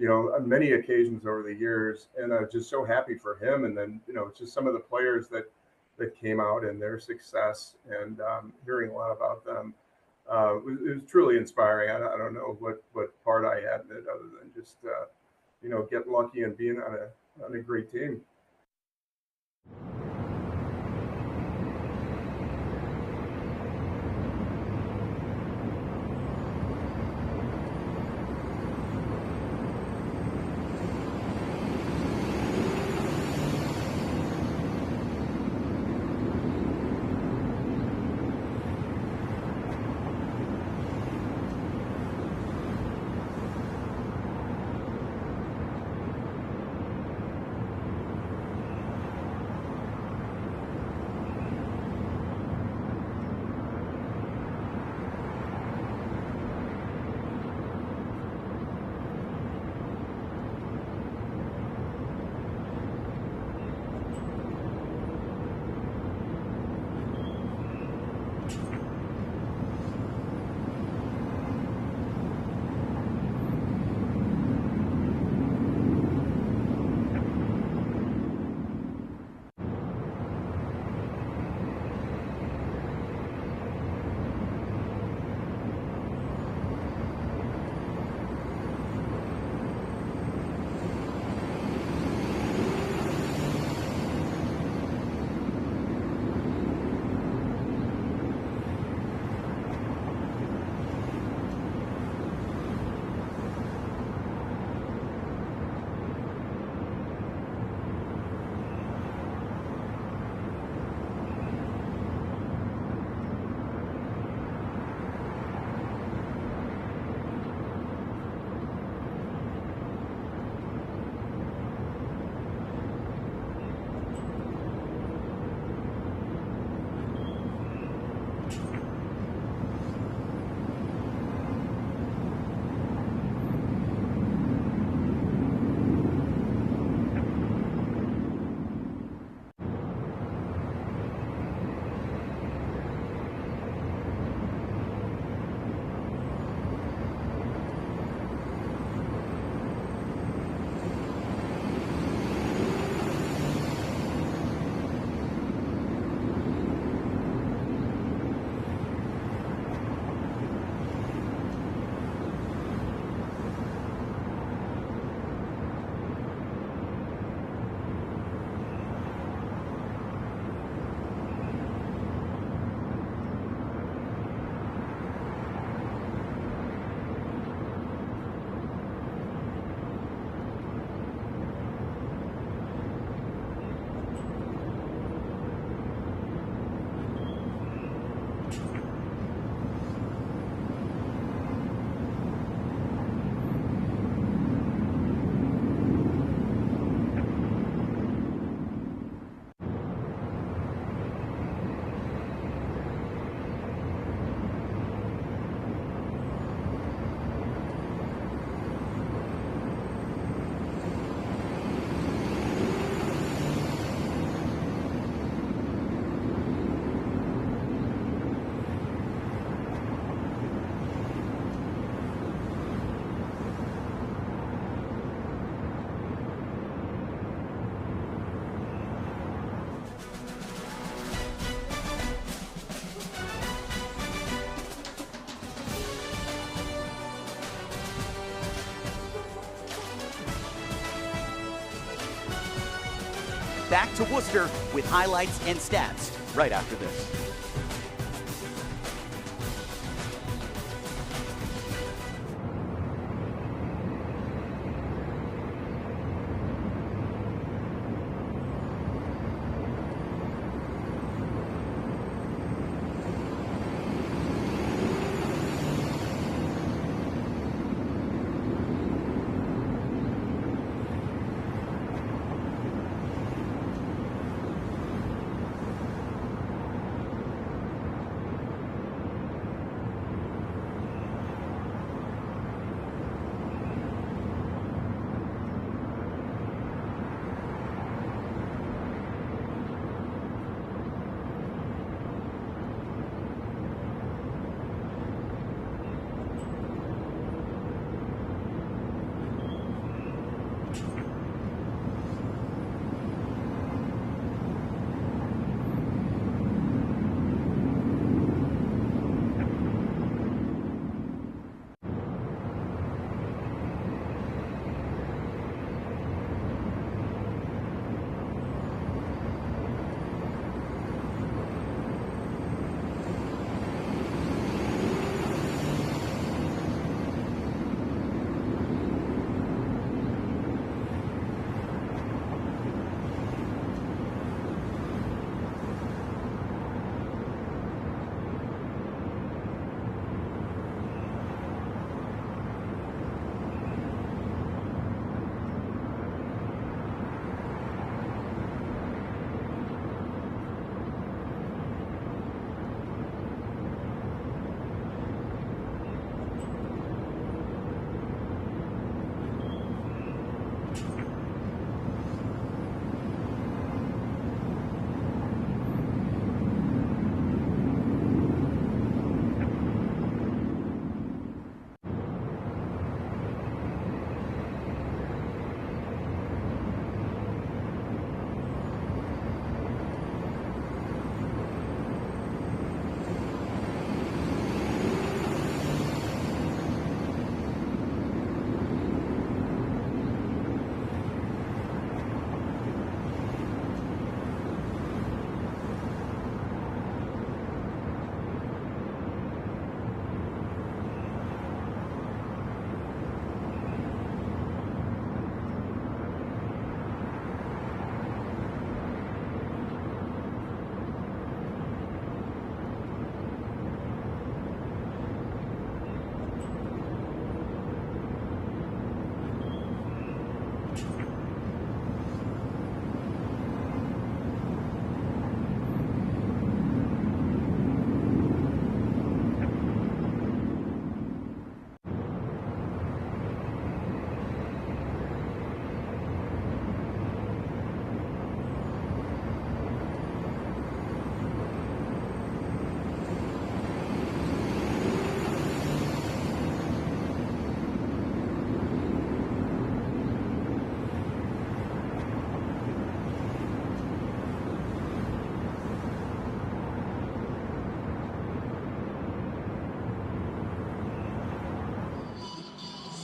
on many occasions over the years, and I was just so happy for him. And then, just some of the players that came out and their success, and hearing a lot about them. It was truly inspiring. I don't know what part I had in it other than just, getting lucky and being on a great team. back to Worcester with highlights and stats right after this.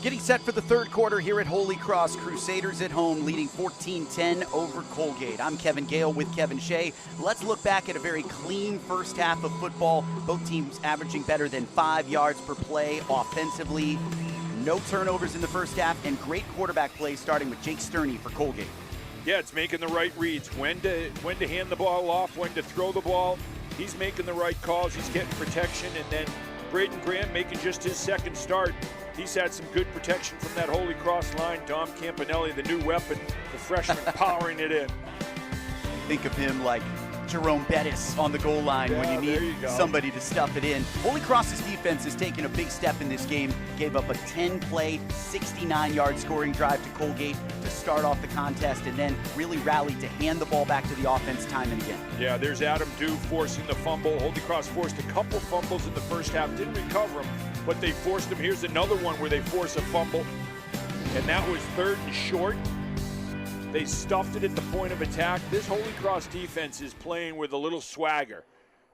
Getting set for the third quarter here at Holy Cross. Crusaders at home leading 14-10 over Colgate. I'm Kevin Gale with Kevin Shea. Let's look back at a very clean first half of football. Both teams averaging better than 5 yards per play offensively. No turnovers in the first half, and great quarterback play starting with Jake Sterney for Colgate. Yeah, it's making the right reads. When to hand the ball off, when to throw the ball. He's making the right calls. He's getting protection. And then Braden Graham making just his second start. He's had some good protection from that Holy Cross line. Dom Campanelli, the new weapon, the freshman, powering it in. Think of him like Jerome Bettis on the goal line when you need somebody to stuff it in. Holy Cross's defense has taken a big step in this game. Gave up a 10-play, 69-yard scoring drive to Colgate to start off the contest, and then really rallied to hand the ball back to the offense time and again. Yeah, there's Adam Dew forcing the fumble. Holy Cross forced a couple fumbles in the first half, didn't recover them, but they forced them. Here's another one where they force a fumble, and that was 3rd and short. They stuffed it at the point of attack. This Holy Cross defense is playing with a little swagger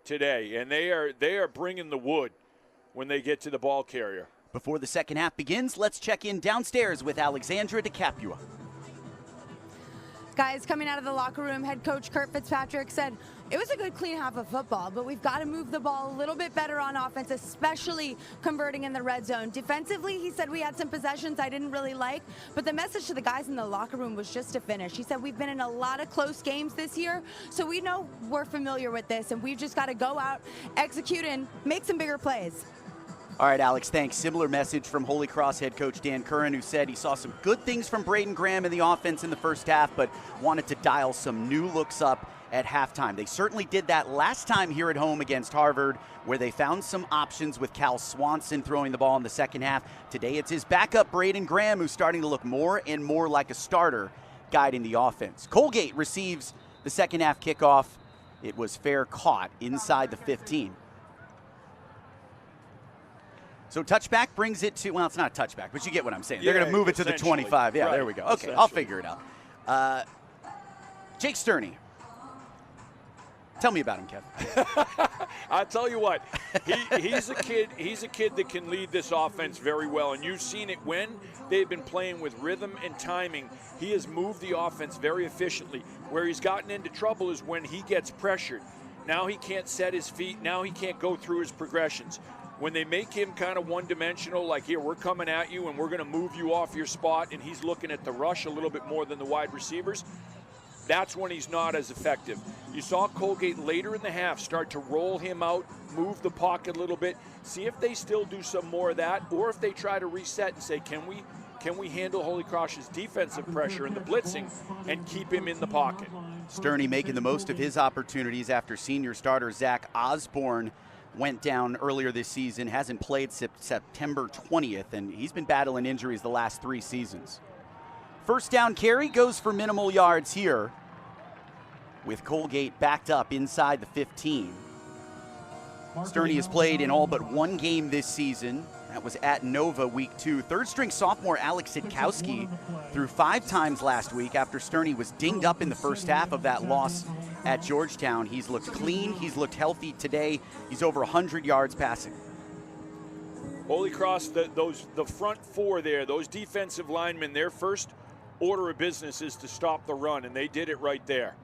today, and they are bringing the wood when they get to the ball carrier. Before the second half begins, let's check in downstairs with Alexandra DeCapua. Guys, coming out of the locker room, head coach Kurt Fitzpatrick said, it was a good clean half of football, but we've got to move the ball a little bit better on offense, especially converting in the red zone. Defensively, he said we had some possessions I didn't really like, but the message to the guys in the locker room was just to finish. He said we've been in a lot of close games this year, so we know we're familiar with this, and we've just got to go out, execute, and make some bigger plays. All right, Alex, thanks. Similar message from Holy Cross head coach Dan Curran, who said he saw some good things from Braden Graham in the offense in the first half, but wanted to dial some new looks up at halftime. They certainly did that last time here at home against Harvard, where they found some options with Cal Swanson throwing the ball in the second half. Today it's his backup, Braden Graham, who's starting to look more and more like a starter guiding the offense. Colgate receives the second half kickoff. It was fair caught inside the 15. So touchback brings it to, well, it's not a touchback, but you get what I'm saying. They're going to move it to the 25. Yeah, right. There we go. Okay, I'll figure it out. Jake Sterney. Tell me about him, Kev. I'll tell you what, he's a kid. He's a kid that can lead this offense very well, and you've seen it when they've been playing with rhythm and timing. He has moved the offense very efficiently. Where he's gotten into trouble is when he gets pressured. Now he can't set his feet. Now he can't go through his progressions. When they make him kind of one-dimensional, like, here, we're coming at you and we're going to move you off your spot, and he's looking at the rush a little bit more than the wide receivers, that's when he's not as effective. You saw Colgate later in the half start to roll him out, move the pocket a little bit, see if they still do some more of that, or if they try to reset and say, can we handle Holy Cross's defensive pressure and the blitzing and keep him in the pocket? Sterney making the most of his opportunities after senior starter Zach Osborne went down earlier this season, hasn't played September 20th, and he's been battling injuries the last 3 seasons. First down carry goes for minimal yards here, with Colgate backed up inside the 15. Sterney has played in all but 1 game this season. That was at Nova week 2. Third-string sophomore Alex Sitkowski threw 5 times last week after Sterney was dinged up in the first half of that loss at Georgetown. He's looked clean. He's looked healthy today. He's over 100 yards passing. Holy Cross, the front 4 there, those defensive linemen, their first order of business is to stop the run, and they did it right there.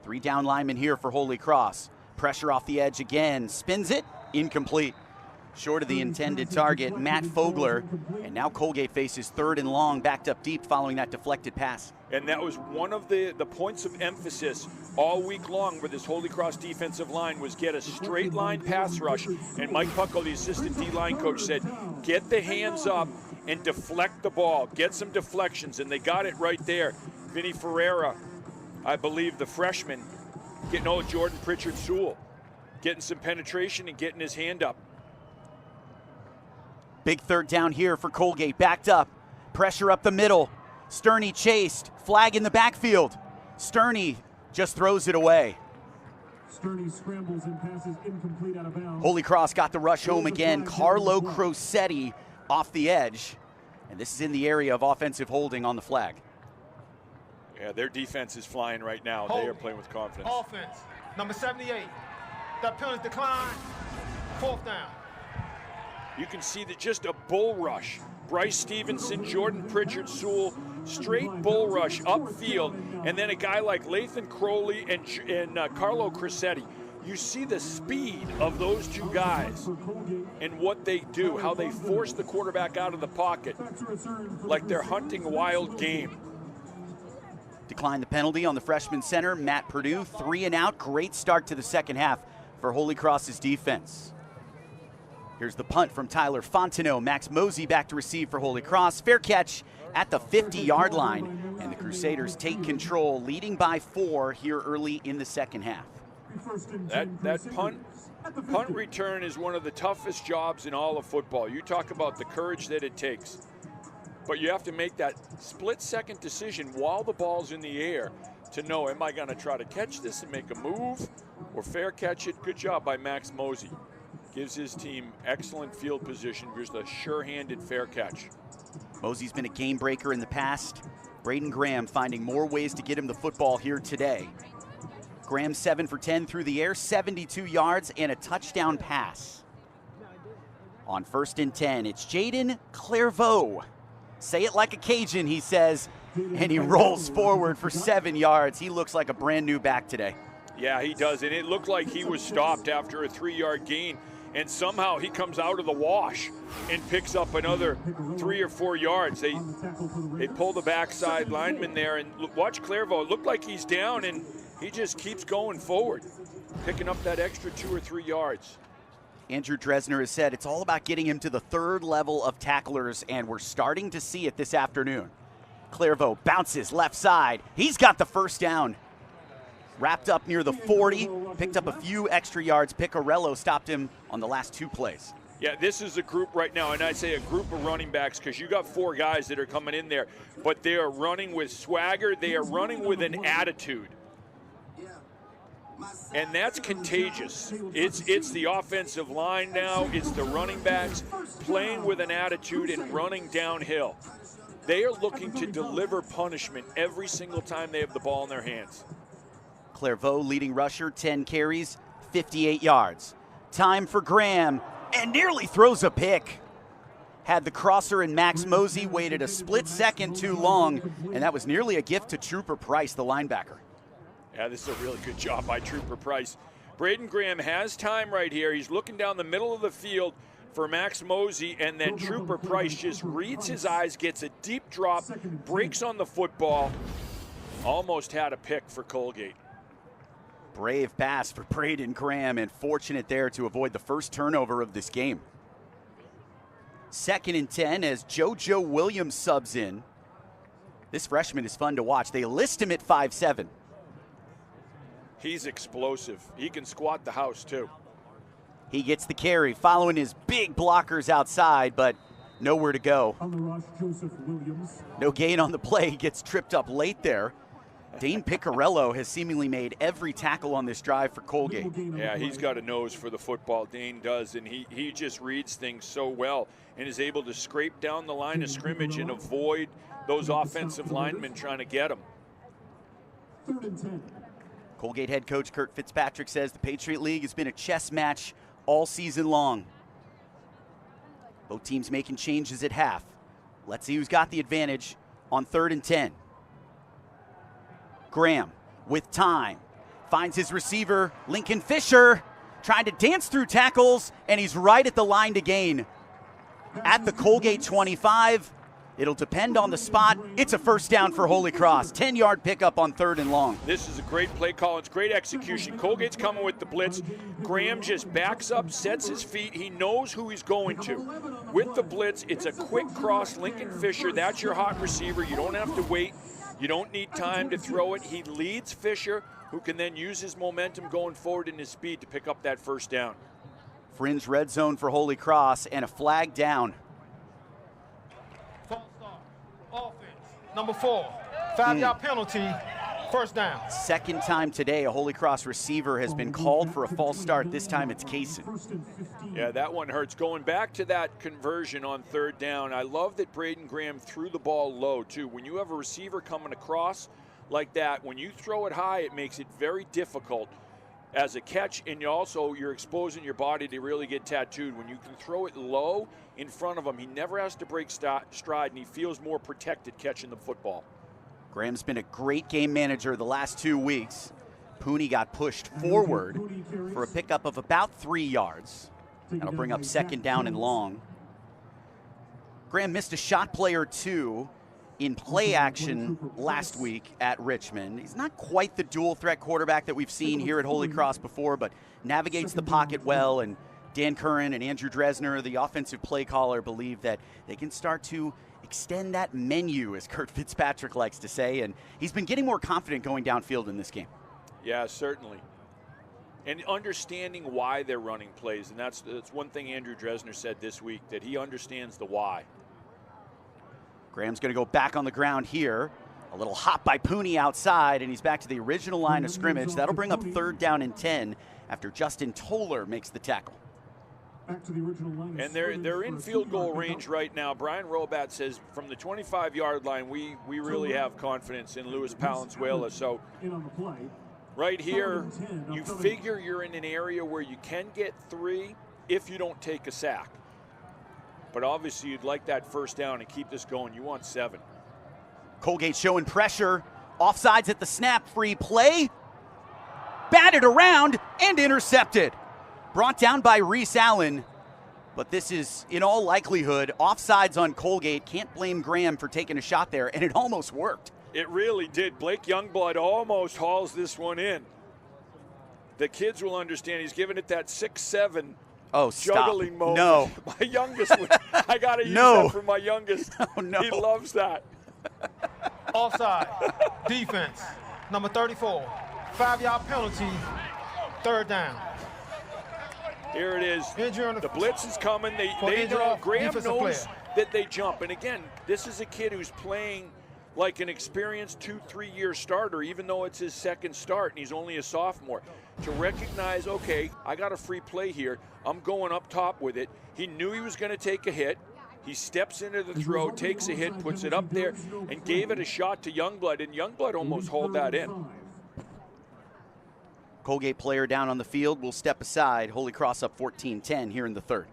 3 down linemen here for Holy Cross. Pressure off the edge again. Spins it. Incomplete. Short of the intended target, Matt Fogler. And now Colgate faces 3rd and long, backed up deep following that deflected pass. And that was one of the points of emphasis all week long for this Holy Cross defensive line was get a straight line pass rush. And Mike Pucko, the assistant D-line coach, said, get the hands up and deflect the ball. Get some deflections, and they got it right there. Vinny Ferreira, I believe the freshman, Jordan Pritchard-Sewell, getting some penetration and getting his hand up. Big 3rd down here for Colgate, backed up. Pressure up the middle. Sterney chased. Flag in the backfield. Sterney just throws it away. Sterney scrambles and passes incomplete out of bounds. Holy Cross got the rush home again. Carlo Crosetti off the edge. And this is in the area of offensive holding on the flag. Yeah, their defense is flying right now. They are playing with confidence. Offense, number 78. That penalty decline. 4th down. You can see that just a bull rush. Bryce Stevenson, Jordan Pritchard-Sewell, straight bull rush upfield, and then a guy like Lathan Crowley and Carlo Crosetti. You see the speed of those 2 guys and what they do, how they force the quarterback out of the pocket like they're hunting wild game. Decline the penalty on the freshman center, Matt Purdue. 3 and out. Great start to the second half for Holy Cross's defense. Here's the punt from Tyler Fontenot. Max Mosey back to receive for Holy Cross. Fair catch at the 50-yard line. And the Crusaders take control, leading by 4 here early in the second half. That punt return is one of the toughest jobs in all of football. You talk about the courage that it takes. But you have to make that split-second decision while the ball's in the air to know, am I going to try to catch this and make a move or fair catch it? Good job by Max Mosey. Gives his team excellent field position. Here's the sure-handed fair catch. Mosey's been a game breaker in the past. Braden Graham finding more ways to get him the football here today. Graham 7 for 10 through the air, 72 yards and a touchdown pass. On 1st and 10, it's Jaden Clairvaux. Say it like a Cajun, he says. and he rolls forward for 7 yards. He looks like a brand new back today. Yeah, he does, and it looked like he was stopped after a 3-yard gain, and somehow he comes out of the wash and picks up another 3 or 4 yards. They pull the backside lineman there, and watch Clairvaux. It looked like he's down, and he just keeps going forward, picking up that extra 2 or 3 yards. Andrew Dresner has said it's all about getting him to the third level of tacklers, and we're starting to see it this afternoon. Clairvaux bounces left side. He's got the first down. Wrapped up near the 40, picked up a few extra yards. Piccarello stopped him on the last 2 plays. Yeah, this is a group right now, and I say a group of running backs because you got 4 guys that are coming in there, but they are running with swagger. They are running with an attitude. And that's contagious. It's the offensive line now. It's the running backs playing with an attitude and running downhill. They are looking to deliver punishment every single time they have the ball in their hands. Clairvaux, leading rusher, 10 carries, 58 yards. Time for Graham, and nearly throws a pick. Had the crosser and Max Mosey, waited a split second too long, and that was nearly a gift to Trooper Price, the linebacker. Yeah, this is a really good job by Trooper Price. Braden Graham has time right here. He's looking down the middle of the field for Max Mosey, and then Trooper Price just reads his eyes, gets a deep drop, breaks on the football. Almost had a pick for Colgate. Brave pass for Braden Graham, and fortunate there to avoid the first turnover of this game. 2nd and 10 as JoJo Williams subs in. This freshman is fun to watch. They list him at 5'7". He's explosive. He can squat the house too. He gets the carry, following his big blockers outside, but nowhere to go. No gain on the play. He gets tripped up late there. Dane Piccarello has seemingly made every tackle on this drive for Colgate. Yeah, he's got a nose for the football, Dane does, and he just reads things so well and is able to scrape down the line of scrimmage and avoid those offensive linemen trying to get him. 3rd and 10. Colgate head coach Kurt Fitzpatrick says the Patriot League has been a chess match all season long. Both teams making changes at half. Let's see who's got the advantage on 3rd and 10. Graham with time finds his receiver, Lincoln Fisher, trying to dance through tackles, and he's right at the line to gain. At the Colgate 25, it'll depend on the spot. It's a first down for Holy Cross. 10-yard pickup on 3rd and long. This is a great play call. It's great execution. Colgate's coming with the blitz. Graham just backs up, sets his feet. He knows who he's going to. With the blitz, it's a quick cross. Lincoln Fisher, that's your hot receiver. You don't have to wait. You don't need time to throw it. He leads Fisher, who can then use his momentum going forward and his speed to pick up that first down. Fringe red zone for Holy Cross and a flag down. False start. Offense. Number 4. 5-yard penalty. First down. Second time today a Holy Cross receiver has been called for a false start. This time it's Kaysen. Yeah, that one hurts. Going back to that conversion on 3rd down, I love that Braden Graham threw the ball low, too. When you have a receiver coming across like that, when you throw it high, it makes it very difficult as a catch, and you're exposing your body to really get tattooed. When you can throw it low in front of him, he never has to break stride, and he feels more protected catching the football. Graham's been a great game manager the last 2 weeks. Pooney got pushed forward for a pickup of about 3 yards. That'll bring up 2nd down and long. Graham missed a shot play or 2 in play action last week at Richmond. He's not quite the dual threat quarterback that we've seen here at Holy Cross before, but navigates the pocket well, and Dan Curran and Andrew Dresner, the offensive play caller, believe that they can start to extend that menu, as Kurt Fitzpatrick likes to say, and he's been getting more confident going downfield in this game. Yeah, certainly. And understanding why they're running plays, and that's one thing Andrew Dresner said this week, that he understands the why. Graham's going to go back on the ground here. A little hop by Pooney outside, and he's back to the original line of scrimmage. That'll bring up 3rd down and 10 after Justin Toller makes the tackle. Back to the original line. And they're in field goal range right now. Brian Robat says from the 25-yard line, we really have confidence in Luis Palenzuela. So right here, you figure you're in an area where you can get 3 if you don't take a sack. But obviously, you'd like that first down and keep this going. You want 7. Colgate showing pressure. Offsides at the snap, free play. Batted around and intercepted. Brought down by Reese Allen. But this is, in all likelihood, offsides on Colgate. Can't blame Graham for taking a shot there, and it almost worked. It really did. Blake Youngblood almost hauls this one in. The kids will understand. He's giving it that 6'7" juggling moment. No. My youngest one. I got to use that for my youngest. Oh, no. He loves that. Offside. Defense. Number 34. 5-yard penalty. 3rd down. Here it is. Injury the blitz is coming. They know. Graham knows that they jump. And again, this is a kid who's playing like an experienced 2-3 year starter, even though it's his second start and he's only a sophomore. To recognize, okay, I got a free play here. I'm going up top with it. He knew he was going to take a hit. He steps into the throw, takes a hit, puts it up there, and gave it a shot to Youngblood, and Youngblood almost hauled that in. Colgate player down on the field will step aside. Holy Cross up 14-10 here in the 3rd.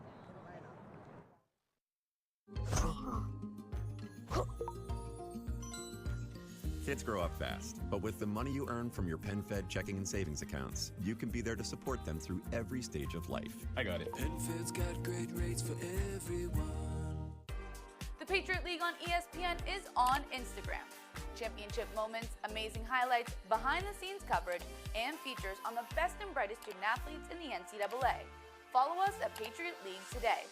Kids grow up fast, but with the money you earn from your PenFed checking and savings accounts, you can be there to support them through every stage of life. I got it. PenFed's got great rates for everyone. The Patriot League on ESPN is on Instagram. Championship moments, amazing highlights, behind-the-scenes coverage, and features on the best and brightest student athletes in the NCAA. Follow us at Patriot League today.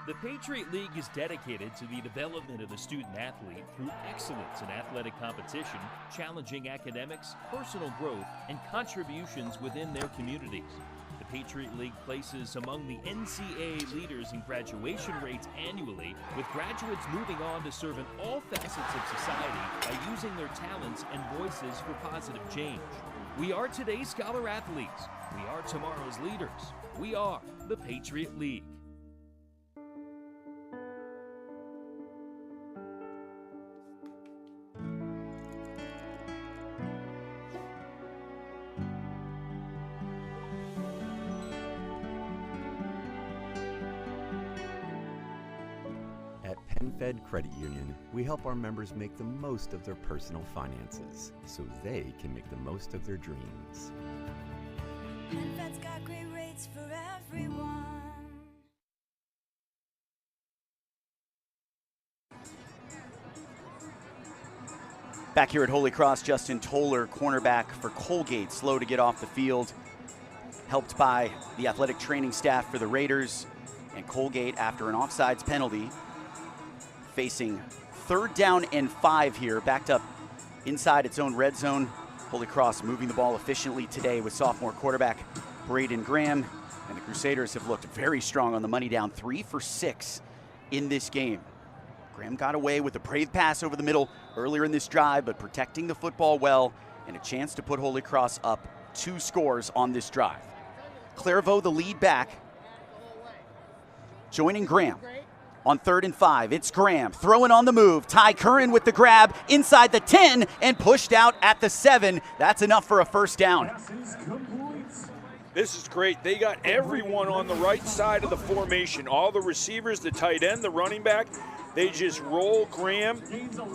The Patriot League is dedicated to the development of the student athlete through excellence in athletic competition, challenging academics, personal growth, and contributions within their communities. The Patriot League places among the NCAA leaders in graduation rates annually, with graduates moving on to serve in all facets of society by using their talents and voices for positive change. We are today's scholar athletes. We are tomorrow's leaders. We are the Patriot League. PenFed Credit Union, we help our members make the most of their personal finances so they can make the most of their dreams. PenFed's got great rates for everyone. Back here at Holy Cross, Justin Toller, cornerback for Colgate, slow to get off the field, helped by the athletic training staff for the Raiders, and Colgate, after an offsides penalty, facing 3rd down and 5 here, backed up inside its own red zone. Holy Cross moving the ball efficiently today with sophomore quarterback Braden Graham, and the Crusaders have looked very strong on the money down, 3 for 6 in this game. Graham got away with a brave pass over the middle earlier in this drive, but protecting the football well, and a chance to put Holy Cross up 2 scores on this drive. Clairvaux the lead back, joining Graham. On 3rd and 5, it's Graham throwing on the move. Ty Curran with the grab inside the 10 and pushed out at the 7. That's enough for a 1st down. This is great. They got everyone on the right side of the formation. All the receivers, the tight end, the running back. They just roll Graham.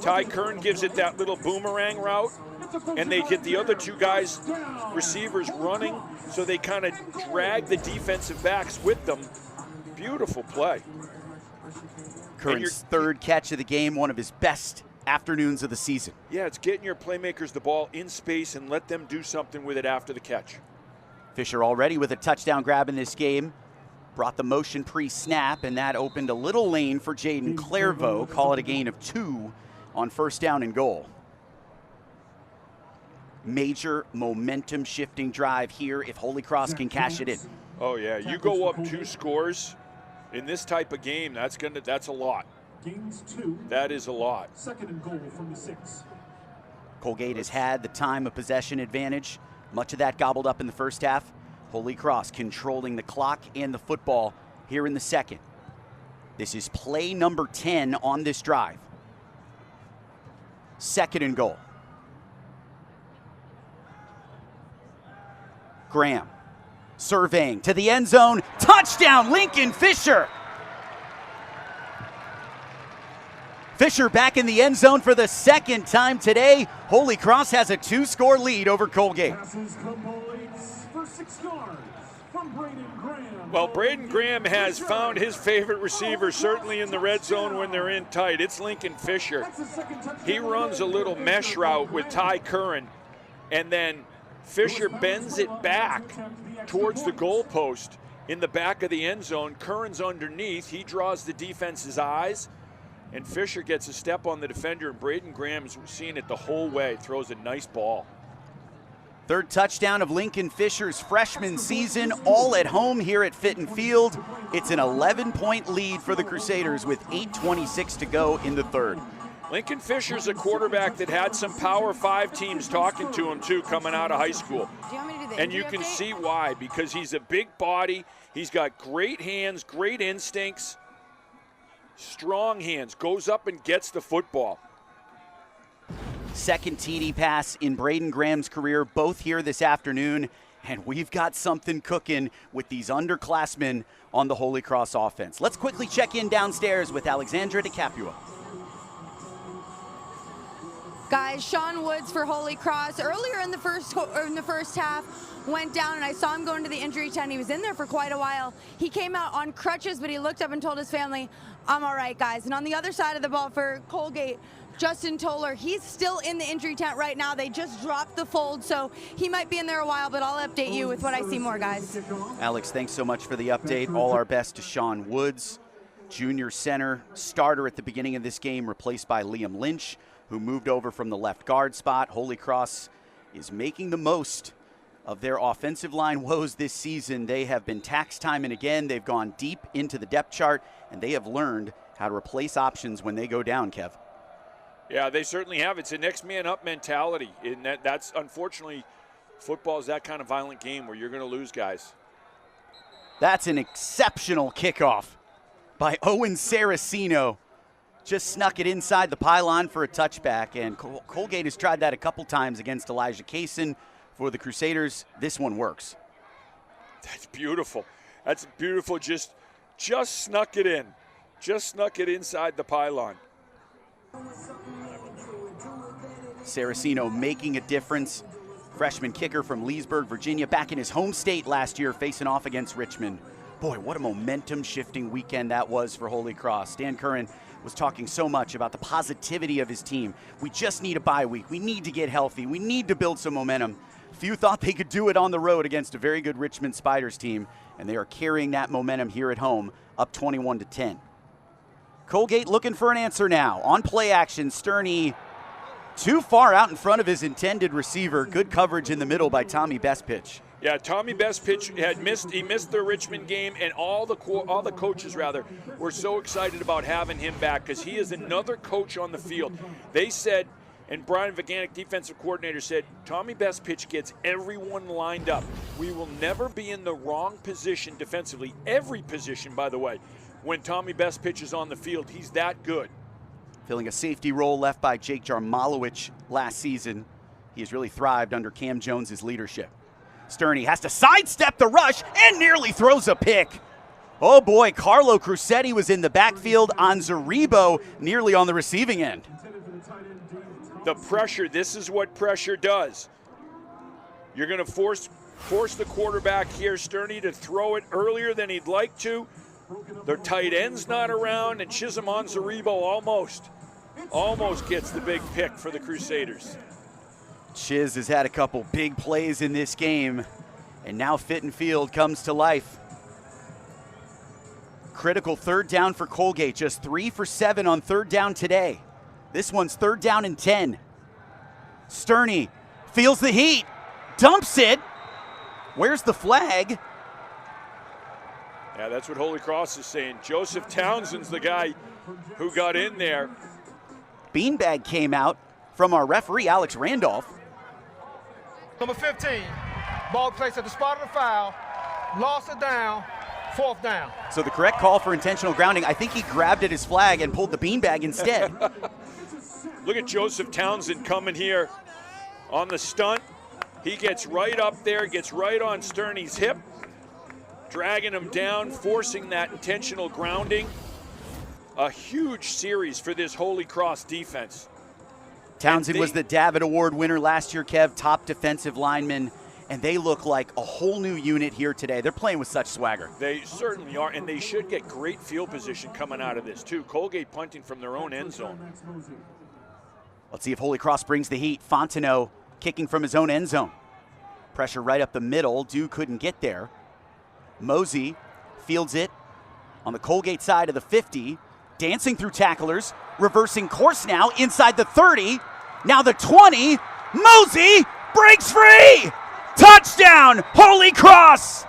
Ty Curran gives it that little boomerang route, and they get the other 2 guys, receivers, running, so they kind of drag the defensive backs with them. Beautiful play. Curran's 3rd catch of the game, one of his best afternoons of the season. Yeah, it's getting your playmakers the ball in space and let them do something with it after the catch. Fisher already with a touchdown grab in this game. Brought the motion pre-snap, and that opened a little lane for Jaden Clairvaux. Call it a gain of 2 on 1st down and goal. Major momentum shifting drive here if Holy Cross can cash it in. Oh yeah, you go up 2 scores in this type of game, that's a lot. Gains 2. That is a lot. Second and goal from the 6. Colgate has had the time of possession advantage. Much of that gobbled up in the first half. Holy Cross controlling the clock and the football here in the second. This is play number 10 on this drive. Second and goal. Graham surveying to the end zone. Touchdown, Lincoln Fisher. Fisher back in the end zone for the second time today. Holy Cross has a 2-score lead over Colgate. Passes completes for 6 yards from Braden Graham. Well, Braden Graham has found his favorite receiver, certainly in the red zone when they're in tight. It's Lincoln Fisher. He runs a little mesh route with Ty Curran, and then Fisher bends it back towards the goalpost in the back of the end zone. Curran's underneath. He draws the defense's eyes, and Fisher gets a step on the defender, and Braden Graham's seeing it the whole way. Throws a nice ball. Third touchdown of Lincoln Fisher's freshman season, all at home here at Fitton Field. It's an 11-point lead for the Crusaders with 8:26 to go in the third. Lincoln Fisher's a quarterback that had some Power 5 teams talking to him, too, coming out of high school. And you can see why, because he's a big body. He's got great hands, great instincts, strong hands, goes up and gets the football. Second TD pass in Braden Graham's career, both here this afternoon. And we've got something cooking with these underclassmen on the Holy Cross offense. Let's quickly check in downstairs with Alexandra DeCapua. Guys, Sean Woods for Holy Cross earlier in the first half went down, and I saw him go into the injury tent. He was in there for quite a while. He came out on crutches, but he looked up and told his family, "I'm all right, guys." And on the other side of the ball for Colgate, Justin Toller, he's still in the injury tent right now. They just dropped the fold, so he might be in there a while, but I'll update you with what I see more, guys. Alex, thanks so much for the update. All our best to Sean Woods, junior center, starter at the beginning of this game, replaced by Liam Lynch, who moved over from the left guard spot. Holy Cross is making the most of their offensive line woes this season. They have been taxed time and again. They've gone deep into the depth chart, and they have learned how to replace options when they go down, Kev. Yeah, they certainly have. It's a next man up mentality. And that's unfortunately, football is that kind of violent game where you're going to lose guys. That's an exceptional kickoff by Owen Saraceno. Just snuck it inside the pylon for a touchback, and Colgate has tried that a couple times against Elijah Kaysen. For the Crusaders, this one works. That's beautiful. That's beautiful. Just snuck it in. Just snuck it inside the pylon. Saraceno making a difference. Freshman kicker from Leesburg, Virginia, back in his home state last year, facing off against Richmond. Boy, what a momentum-shifting weekend that was for Holy Cross. Stan Curran was talking so much about the positivity of his team. We just need a bye week. We need to get healthy. We need to build some momentum. Few thought they could do it on the road against a very good Richmond Spiders team, and they are carrying that momentum here at home, up 21-10. Colgate looking for an answer now. On play action, Sterney too far out in front of his intended receiver. Good coverage in the middle by Tommy Bestpitch. Yeah, Tommy Bestpitch had missed. He missed the Richmond game, and all the coaches were so excited about having him back because he is another coach on the field. They said, and Brian Vaganic, defensive coordinator, said, Tommy Bestpitch gets everyone lined up. We will never be in the wrong position defensively. Every position, by the way, when Tommy Bestpitch is on the field. He's that good. Filling a safety role left by Jake Jarmalowicz last season. He has really thrived under Cam Jones's leadership. Sterney has to sidestep the rush and nearly throws a pick. Oh boy, Carlo Crucetti was in the backfield on Zaribo, nearly on the receiving end. The pressure, this is what pressure does. You're going to force the quarterback here, Sterney, to throw it earlier than he'd like to. Their tight end's not around, and Chisholm on Zaribo almost gets the big pick for the Crusaders. Chiz has had a couple big plays in this game, and now Fitton Field comes to life. Critical third down for Colgate, just 3 for 7 on third down today. This one's 3rd down and 10. Sterney feels the heat, dumps it. Where's the flag? Yeah, that's what Holy Cross is saying. Joseph Townsend's the guy who got in there. Beanbag came out from our referee, Alex Randolph. Number 15, ball placed at the spot of the foul, lost it down, 4th down. So the correct call for intentional grounding, I think he grabbed at his flag and pulled the beanbag instead. Look at Joseph Townsend coming here on the stunt. He gets right up there, gets right on Sterney's hip, dragging him down, forcing that intentional grounding. A huge series for this Holy Cross defense. Townsend was the David Award winner last year, Kev, top defensive lineman, and they look like a whole new unit here today. They're playing with such swagger. They certainly are, and they should get great field position coming out of this, too. Colgate punting from their own end zone. Let's see if Holy Cross brings the heat. Fontenot kicking from his own end zone. Pressure right up the middle. Dew couldn't get there. Mosey fields it on the Colgate side of the 50, dancing through tacklers, reversing course now inside the 30, now the 20. Mosey breaks free! Touchdown, Holy Cross!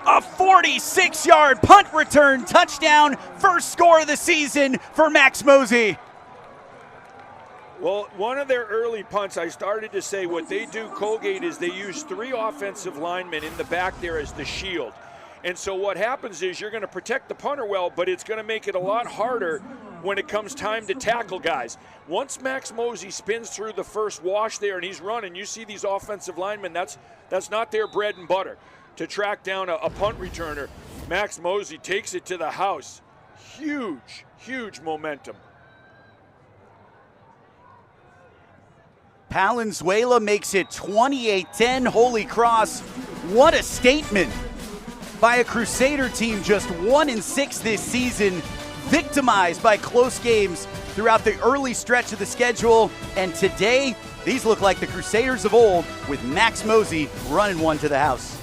A 46-yard punt return touchdown, first score of the season for Max Mosey. Well, one of their early punts, I started to say what they do, Colgate, is they use 3 offensive linemen in the back there as the shield. And so what happens is you're going to protect the punter well, but it's going to make it a lot harder when it comes time to tackle guys. Once Max Mosey spins through the first wash there and he's running, you see these offensive linemen, that's not their bread and butter to track down a punt returner. Max Mosey takes it to the house. Huge, huge momentum. Palenzuela makes it 28-10, Holy Cross. What a statement by a Crusader team just 1-6 this season, victimized by close games throughout the early stretch of the schedule. And today, these look like the Crusaders of old with Max Mosey running one to the house.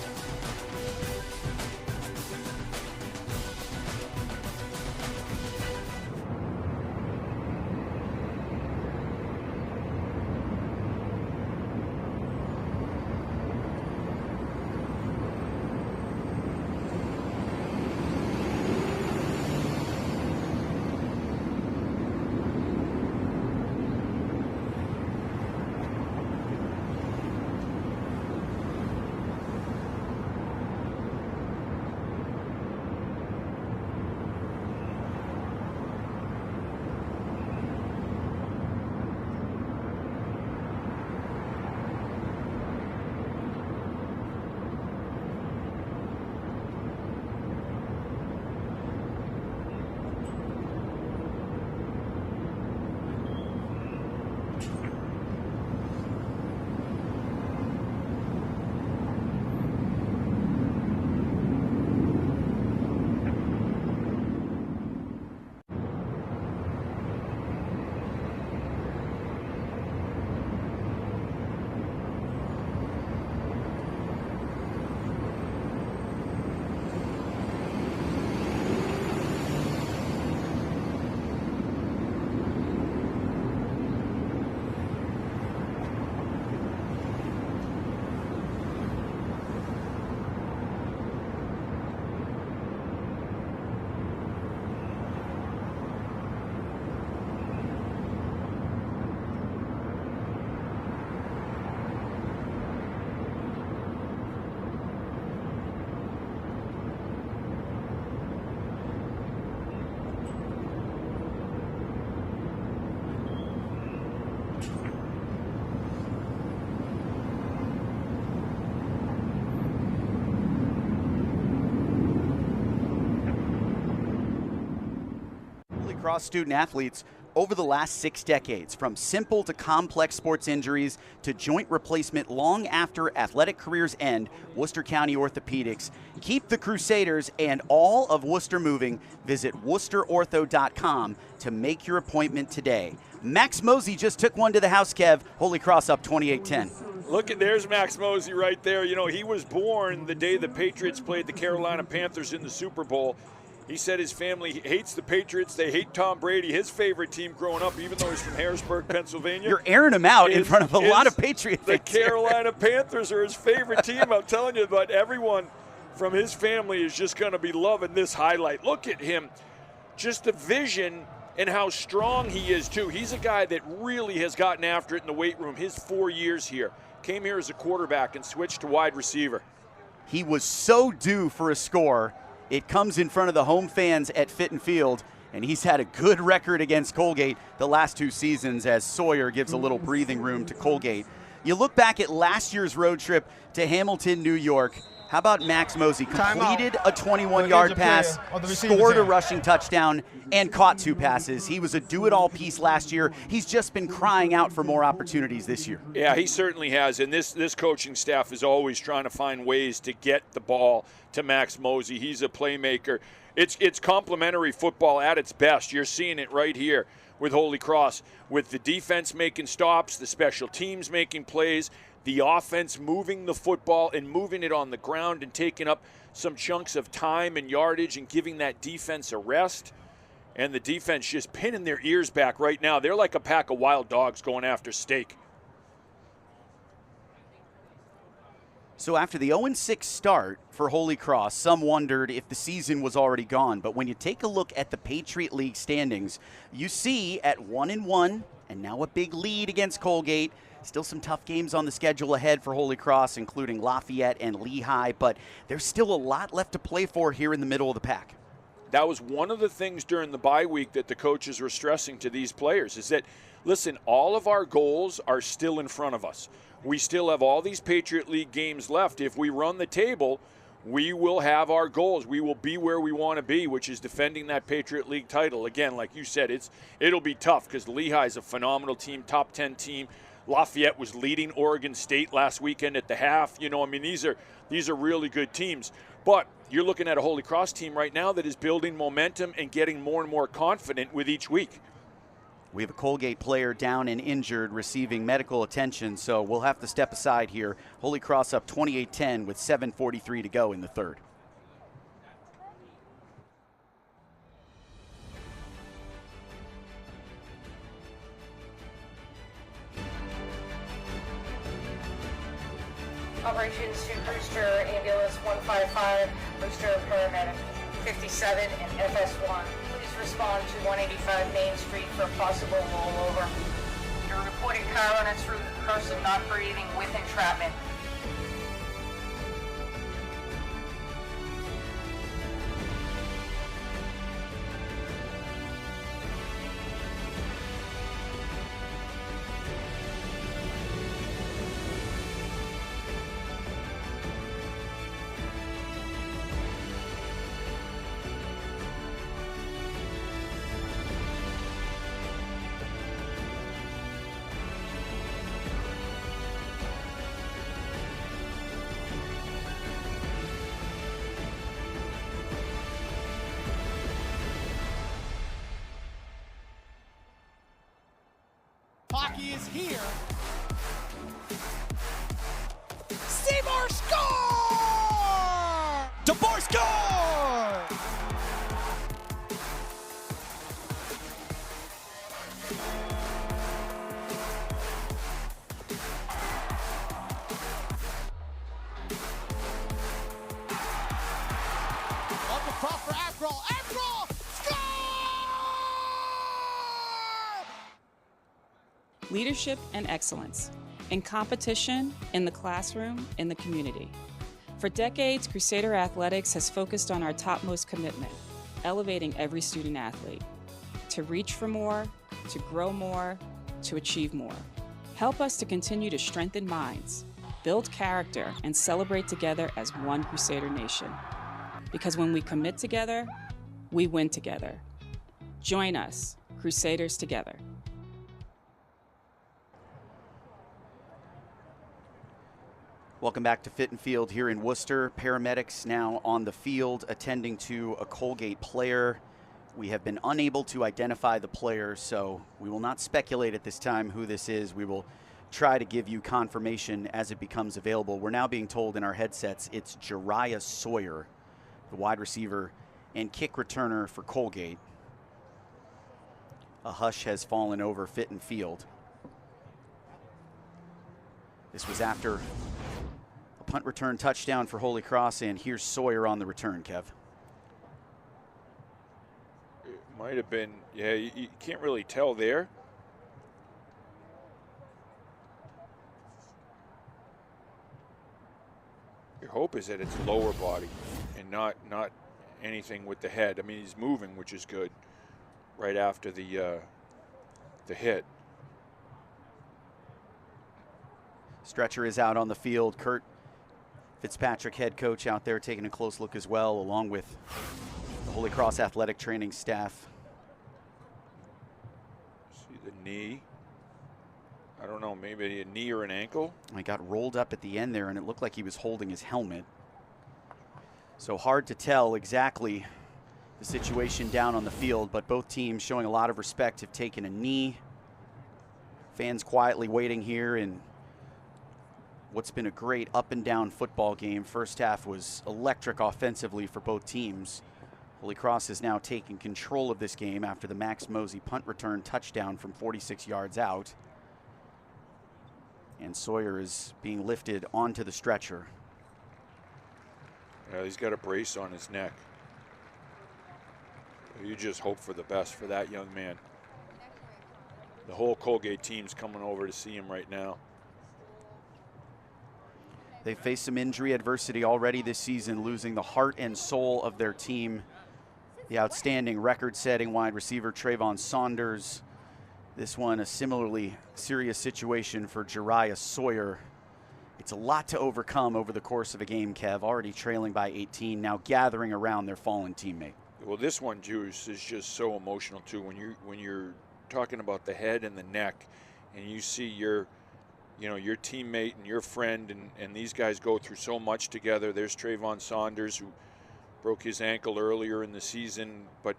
Cross student athletes over the last 6 decades, from simple to complex sports injuries to joint replacement long after athletic careers end. Worcester County Orthopedics keep the Crusaders and all of Worcester moving. Visit worcesterortho.com to make your appointment today. Max Mosey just took one to the house, Kev. Holy Cross up 28-10. Look at, there's Max Mosey right there. You know, he was born the day the Patriots played the Carolina Panthers in the Super Bowl. He said his family hates the Patriots. They hate Tom Brady. His favorite team growing up, even though he's from Harrisburg, Pennsylvania. You're airing him out in front of a lot of Patriots. The Carolina Panthers are his favorite team, I'm telling you, but everyone from his family is just going to be loving this highlight. Look at him. Just the vision and how strong he is, too. He's a guy that really has gotten after it in the weight room his 4 years here. Came here as a quarterback and switched to wide receiver. He was so due for a score. It comes in front of the home fans at Fitton Field, and he's had a good record against Colgate the last 2 seasons as Sawyer gives a little breathing room to Colgate. You look back at last year's road trip to Hamilton, New York. How about Max Mosey? Completed a 21-yard pass, scored a rushing touchdown, and caught 2 passes. He was a do-it-all piece last year. He's just been crying out for more opportunities this year. Yeah, he certainly has, and this coaching staff is always trying to find ways to get the ball to Max Mosey. He's a playmaker. It's complementary football at its best. You're seeing it right here with Holy Cross, with the defense making stops, the special teams making plays, the offense moving the football and moving it on the ground and taking up some chunks of time and yardage and giving that defense a rest. And the defense just pinning their ears back right now. They're like a pack of wild dogs going after steak. So after the 0-6 start for Holy Cross, some wondered if the season was already gone. But when you take a look at the Patriot League standings, you see at 1-1 and now a big lead against Colgate. Still some tough games on the schedule ahead for Holy Cross, including Lafayette and Lehigh, but there's still a lot left to play for here in the middle of the pack. That was one of the things during the bye week that the coaches were stressing to these players is that, listen, all of our goals are still in front of us. We still have all these Patriot League games left. If we run the table, we will have our goals. We will be where we want to be, which is defending that Patriot League title. Again, like you said, it'll be tough because Lehigh is a phenomenal team, top 10 team. Lafayette was leading Oregon State last weekend at the half. You know, I mean, these are really good teams. But you're looking at a Holy Cross team right now that is building momentum and getting more and more confident with each week. We have a Colgate player down and injured receiving medical attention, so we'll have to step aside here. Holy Cross up 28-10 with 7:43 to go in the third. Operations to Brewster Ambulance 155, Brewster Paramedic 57 and FS1. Please respond to 185 Main Street for possible rollover. You're reporting car on its route, person not breathing with entrapment. Hockey is here. Seymour score! DeBoer score! Up across for Avril. Avril! Leadership and excellence, in competition, in the classroom, in the community. For decades, Crusader Athletics has focused on our topmost commitment, elevating every student athlete, to reach for more, to grow more, to achieve more. Help us to continue to strengthen minds, build character, and celebrate together as one Crusader nation. Because when we commit together, we win together. Join us, Crusaders together. Welcome back to Fitton Field here in Worcester. Paramedics now on the field attending to a Colgate player. We have been unable to identify the player, so we will not speculate at this time who this is. We will try to give you confirmation as it becomes available. We're now being told in our headsets it's Jariah Sawyer, the wide receiver and kick returner for Colgate. A hush has fallen over Fitton Field. This was after a punt return touchdown for Holy Cross, and here's Sawyer on the return, Kev. It might have been, yeah, you can't really tell there. Your hope is that it's lower body and not anything with the head. I mean, he's moving, which is good, right after the hit. Stretcher is out on the field. Kurt Fitzpatrick, head coach, out there taking a close look as well, along with the Holy Cross athletic training staff. See the knee. I don't know, maybe a knee or an ankle. He got rolled up at the end there, and it looked like he was holding his helmet. So hard to tell exactly the situation down on the field, but both teams showing a lot of respect have taken a knee. Fans quietly waiting here in what's been a great up and down football game. First half was electric offensively for both teams. Holy Cross is now taking control of this game after the Max Mosey punt return touchdown from 46 yards out. And Sawyer is being lifted onto the stretcher. Yeah, he's got a brace on his neck. You just hope for the best for that young man. The whole Colgate team's coming over to see him right now. They faced some injury adversity already this season, losing the heart and soul of their team. The outstanding record-setting wide receiver Trayvon Saunders. This one, a similarly serious situation for Jariah Sawyer. It's a lot to overcome over the course of a game, Kev. Already trailing by 18, now gathering around their fallen teammate. Well, this one, Juice, is just so emotional too. When you're talking about the head and the neck, and you see your teammate and your friend, and these guys go through so much together. There's Trayvon Saunders, who broke his ankle earlier in the season, but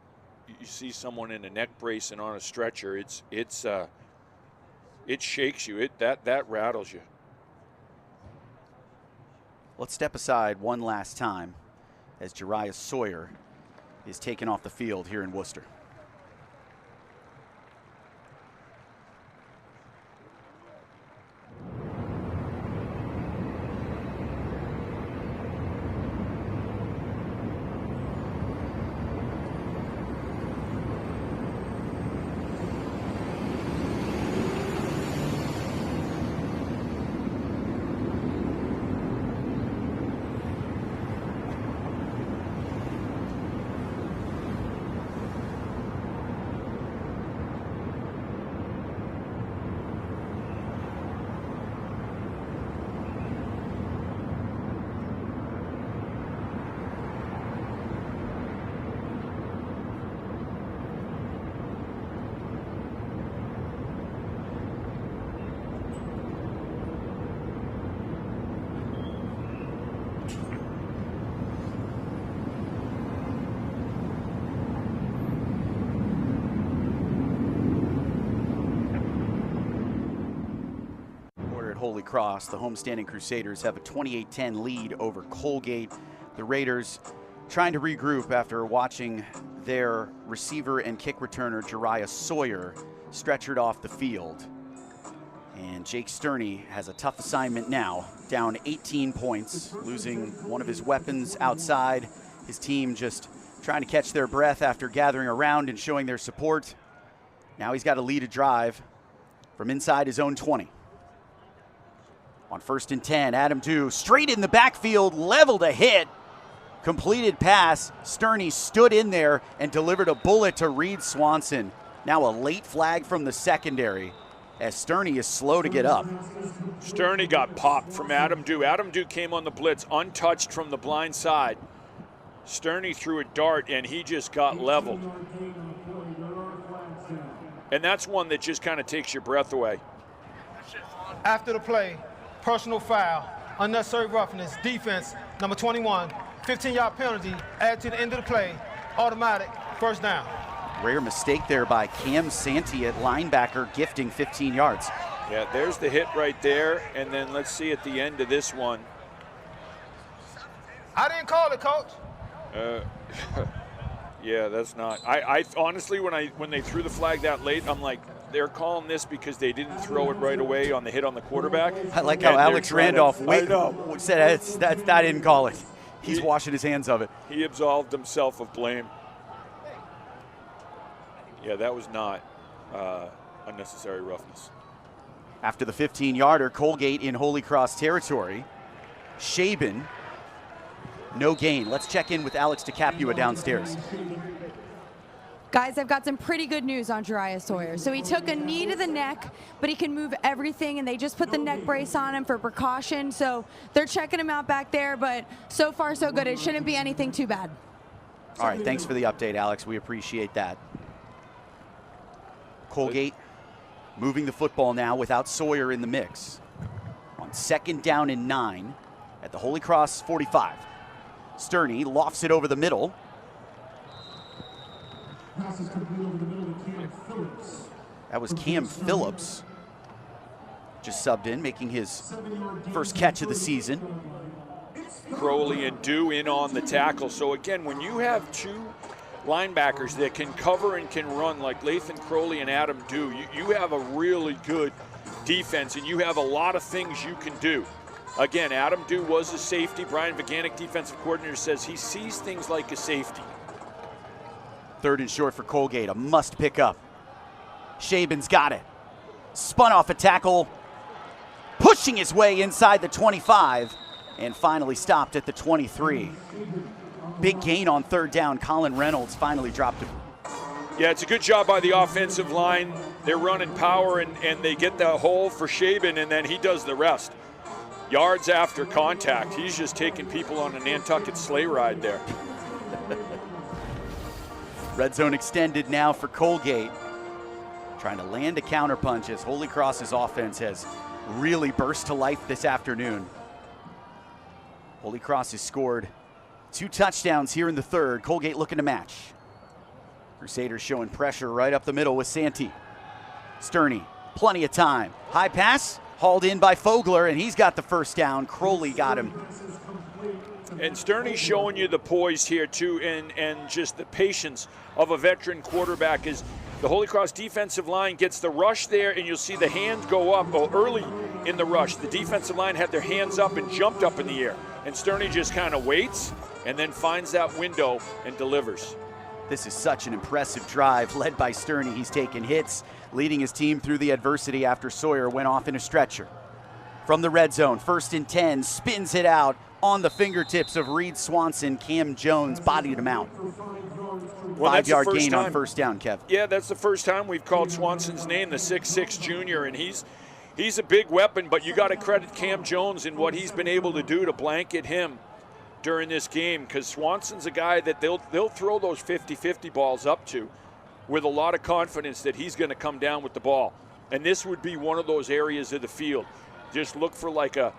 you see someone in a neck brace and on a stretcher, it shakes you. That rattles you. Let's step aside one last time as Jariah Sawyer is taken off the field here in Worcester. Holy Cross, the homestanding Crusaders have a 28-10 lead over Colgate. The Raiders trying to regroup after watching their receiver and kick returner Jariah Sawyer stretchered off the field. And Jake Sterney has a tough assignment now, down 18 points, losing one of his weapons outside. His team just trying to catch their breath after gathering around and showing their support. Now he's got to lead a drive from inside his own 20. On 1st and 10, Adam Dew straight in the backfield, leveled a hit. Completed pass. Sterney stood in there and delivered a bullet to Reed Swanson. Now a late flag from the secondary as Sterney is slow to get up. Sterney got popped from Adam Dew. Adam Dew came on the blitz untouched from the blind side. Sterney threw a dart and he just got leveled. And that's one that just kind of takes your breath away. After the play, personal foul, unnecessary roughness, defense, number 21, 15-yard penalty, add to the end of the play, automatic, first down. Rare mistake there by Cam Santee at linebacker, gifting 15 yards. Yeah, there's the hit right there, and then let's see at the end of this one. I didn't call it, Coach. Yeah, that's not. I honestly, when they threw the flag that late, I'm like, they're calling this because they didn't throw it right away on the hit on the quarterback. I like how Alex Randolph said that I didn't call it. He's washing his hands of it. He absolved himself of blame. Yeah, that was not unnecessary roughness. After the 15-yarder, Colgate in Holy Cross territory. Shaben, no gain. Let's check in with Alex DeCapua downstairs. Guys, I've got some pretty good news on Jariah Sawyer. So he took a knee to the neck, but he can move everything, and they just put the neck brace on him for precaution. So they're checking him out back there, but so far so good. It shouldn't be anything too bad. All right, thanks for the update, Alex. We appreciate that. Colgate moving the football now without Sawyer in the mix. On 2nd down and 9 at the Holy Cross 45. Sterney lofts it over the middle. Passes complete over the middle to Cam Phillips. That was Cam Phillips. Just subbed in, making his first catch of the season. Crowley and Dew in on the tackle. So again, when you have two linebackers that can cover and can run like Lathan Crowley and Adam Dew, you have a really good defense, and you have a lot of things you can do. Again, Adam Dew was a safety. Brian Vaganic, defensive coordinator, says he sees things like a safety. 3rd and short for Colgate, a must pick up. Shaben's got it. Spun off a tackle, pushing his way inside the 25, and finally stopped at the 23. Big gain on 3rd down. Colin Reynolds finally dropped him. Yeah, it's a good job by the offensive line. They're running power, and they get the hole for Shaben, and then he does the rest. Yards after contact. He's just taking people on a Nantucket sleigh ride there. Red zone extended now for Colgate. Trying to land a counterpunch as Holy Cross's offense has really burst to life this afternoon. Holy Cross has scored 2 touchdowns here in the 3rd. Colgate looking to match. Crusaders showing pressure right up the middle with Santee. Sterney, plenty of time. High pass, hauled in by Fogler, and he's got the 1st down. Crowley got him. And Sterney's showing you the poise here too, and just the patience of a veteran quarterback. Is the Holy Cross defensive line gets the rush there, and you'll see the hands go up. Well, early in the rush, the defensive line had their hands up and jumped up in the air. And Sterney just kind of waits and then finds that window and delivers. This is such an impressive drive led by Sterney. He's taken hits, leading his team through the adversity after Sawyer went off in a stretcher. From the red zone, 1st and 10, spins it out on the fingertips of Reed Swanson. Cam Jones bodied him out. Well, 5-yard gain on 1st down, Kev. Yeah, that's the first time we've called Swanson's name, the 6'6 junior, and he's a big weapon, but you got to credit Cam Jones in what he's been able to do to blanket him during this game, because Swanson's a guy that they'll throw those 50-50 balls up to with a lot of confidence that he's going to come down with the ball. And this would be one of those areas of the field. Just look for like a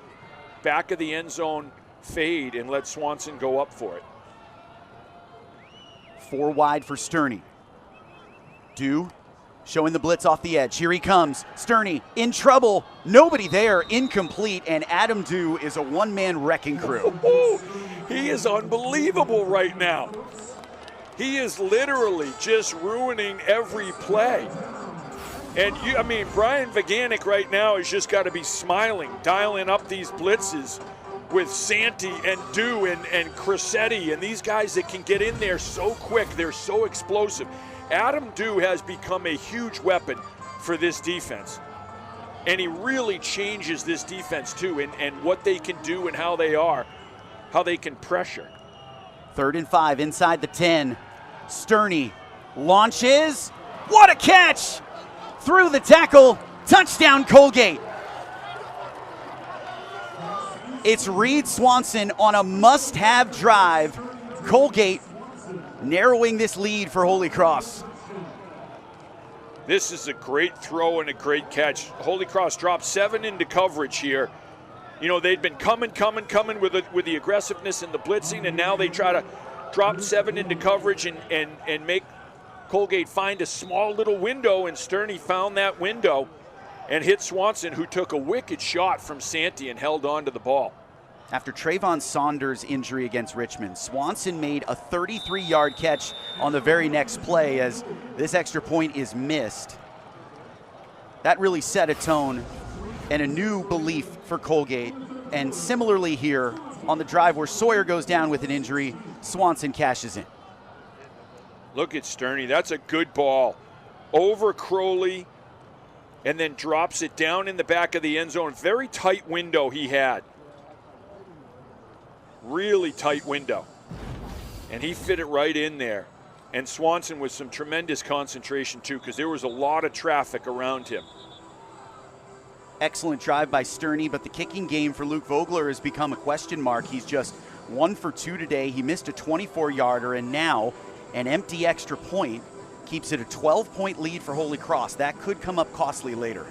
back of the end zone fade and let Swanson go up for it. 4 wide for Sterney. Dew showing the blitz off the edge. Here he comes. Sterney in trouble. Nobody there. Incomplete. And Adam Dew is a one-man wrecking crew. He is unbelievable right now. He is literally just ruining every play. And Brian Vaganic right now has just got to be smiling, dialing up these blitzes with Santee and Dew and Crissetti and these guys that can get in there so quick. They're so explosive. Adam Dew has become a huge weapon for this defense. And he really changes this defense too, and what they can do and how they can pressure. 3rd and 5 inside the 10. Sterney launches. What a catch! Through the tackle. Touchdown, Colgate. It's Reed Swanson on a must-have drive. Colgate narrowing this lead for Holy Cross. This is a great throw and a great catch. Holy Cross dropped 7 into coverage here. You know, they'd been coming with the aggressiveness and the blitzing, and now they try to drop 7 into coverage and make Colgate find a small little window, and Sterney found that window and hit Swanson, who took a wicked shot from Santee and held on to the ball. After Trayvon Saunders' injury against Richmond, Swanson made a 33-yard catch on the very next play as this extra point is missed. That really set a tone and a new belief for Colgate. And similarly here, on the drive where Sawyer goes down with an injury, Swanson cashes in. Look at Sterney. That's a good ball. Over Crowley, and then drops it down in the back of the end zone. Very tight window he had. Really tight window. And he fit it right in there. And Swanson with some tremendous concentration too, because there was a lot of traffic around him. Excellent drive by Sterney, but the kicking game for Luke Vogler has become a question mark. He's just 1 for 2 today. He missed a 24-yarder, and now an empty extra point keeps it a 12-point lead for Holy Cross. That could come up costly later.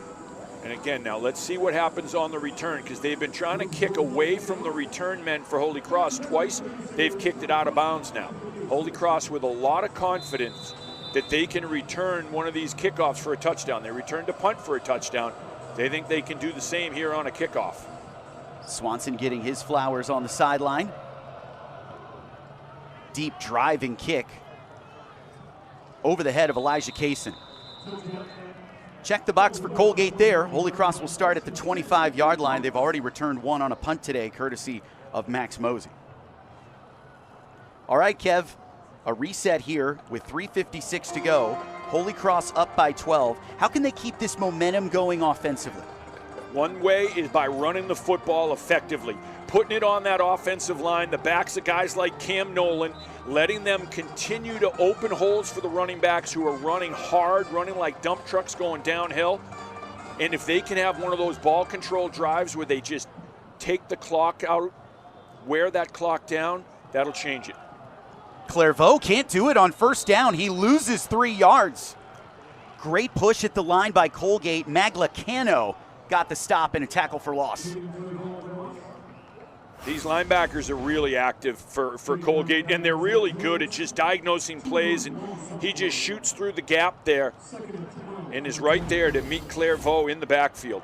And again, now let's see what happens on the return, because they've been trying to kick away from the return men for Holy Cross. Twice they've kicked it out of bounds now. Holy Cross with a lot of confidence that they can return one of these kickoffs for a touchdown. They returned a punt for a touchdown. They think they can do the same here on a kickoff. Swanson getting his flowers on the sideline. Deep driving kick over the head of Elijah Kaysen. Check the box for Colgate there. Holy Cross will start at the 25-yard line. They've already returned one on a punt today, courtesy of Max Mosey. All right, Kev, a reset here with 3:56 to go. Holy Cross up by 12. How can they keep this momentum going offensively? One way is by running the football effectively, putting it on that offensive line, the backs of guys like Cam Nolan, letting them continue to open holes for the running backs who are running hard, running like dump trucks going downhill. And if they can have one of those ball control drives where they just take the clock out, wear that clock down, that'll change it. Clairvaux can't do it on first down. He loses 3 yards. Great push at the line by Colgate. Maglicano got the stop and a tackle for loss. These linebackers are really active for Colgate, and they're really good at just diagnosing plays, and he just shoots through the gap there and is right there to meet Clairvaux in the backfield.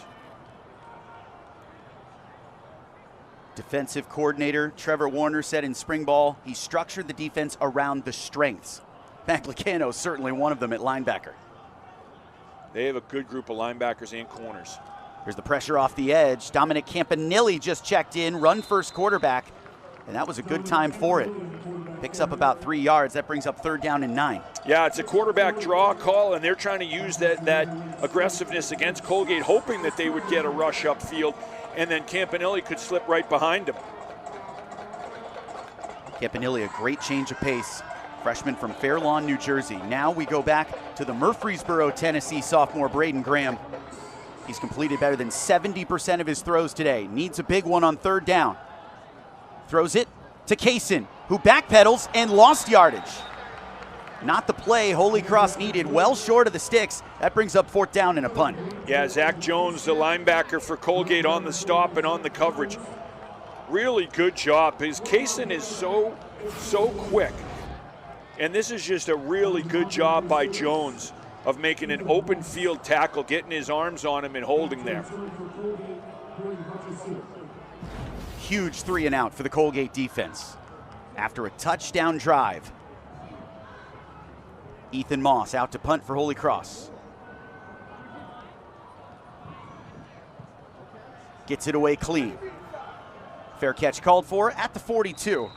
Defensive coordinator Trevor Warner said in spring ball he structured the defense around the strengths. Maglicano is certainly one of them at linebacker. They have a good group of linebackers and corners. There's the pressure off the edge. Dominic Campanile just checked in, run first quarterback, and that was a good time for it. Picks up about 3 yards. That brings up 3rd down and 9. Yeah, it's a quarterback draw call, and they're trying to use that aggressiveness against Colgate, hoping that they would get a rush upfield, and then Campanile could slip right behind him. Campanile, a great change of pace. Freshman from Fair Lawn, New Jersey. Now we go back to the Murfreesboro, Tennessee sophomore Braden Graham. He's completed better than 70% of his throws today. Needs a big one on 3rd down. Throws it to Kaysen, who backpedals and lost yardage. Not the play Holy Cross needed, well short of the sticks. That brings up 4th down and a punt. Yeah, Zach Jones, the linebacker for Colgate, on the stop and on the coverage. Really good job, because Kaysen is so quick. And this is just a really good job by Jones of making an open field tackle, getting his arms on him and holding there. Huge 3 and out for the Colgate defense. After a touchdown drive, Ethan Moss out to punt for Holy Cross. Gets it away clean. Fair catch called for at the 42.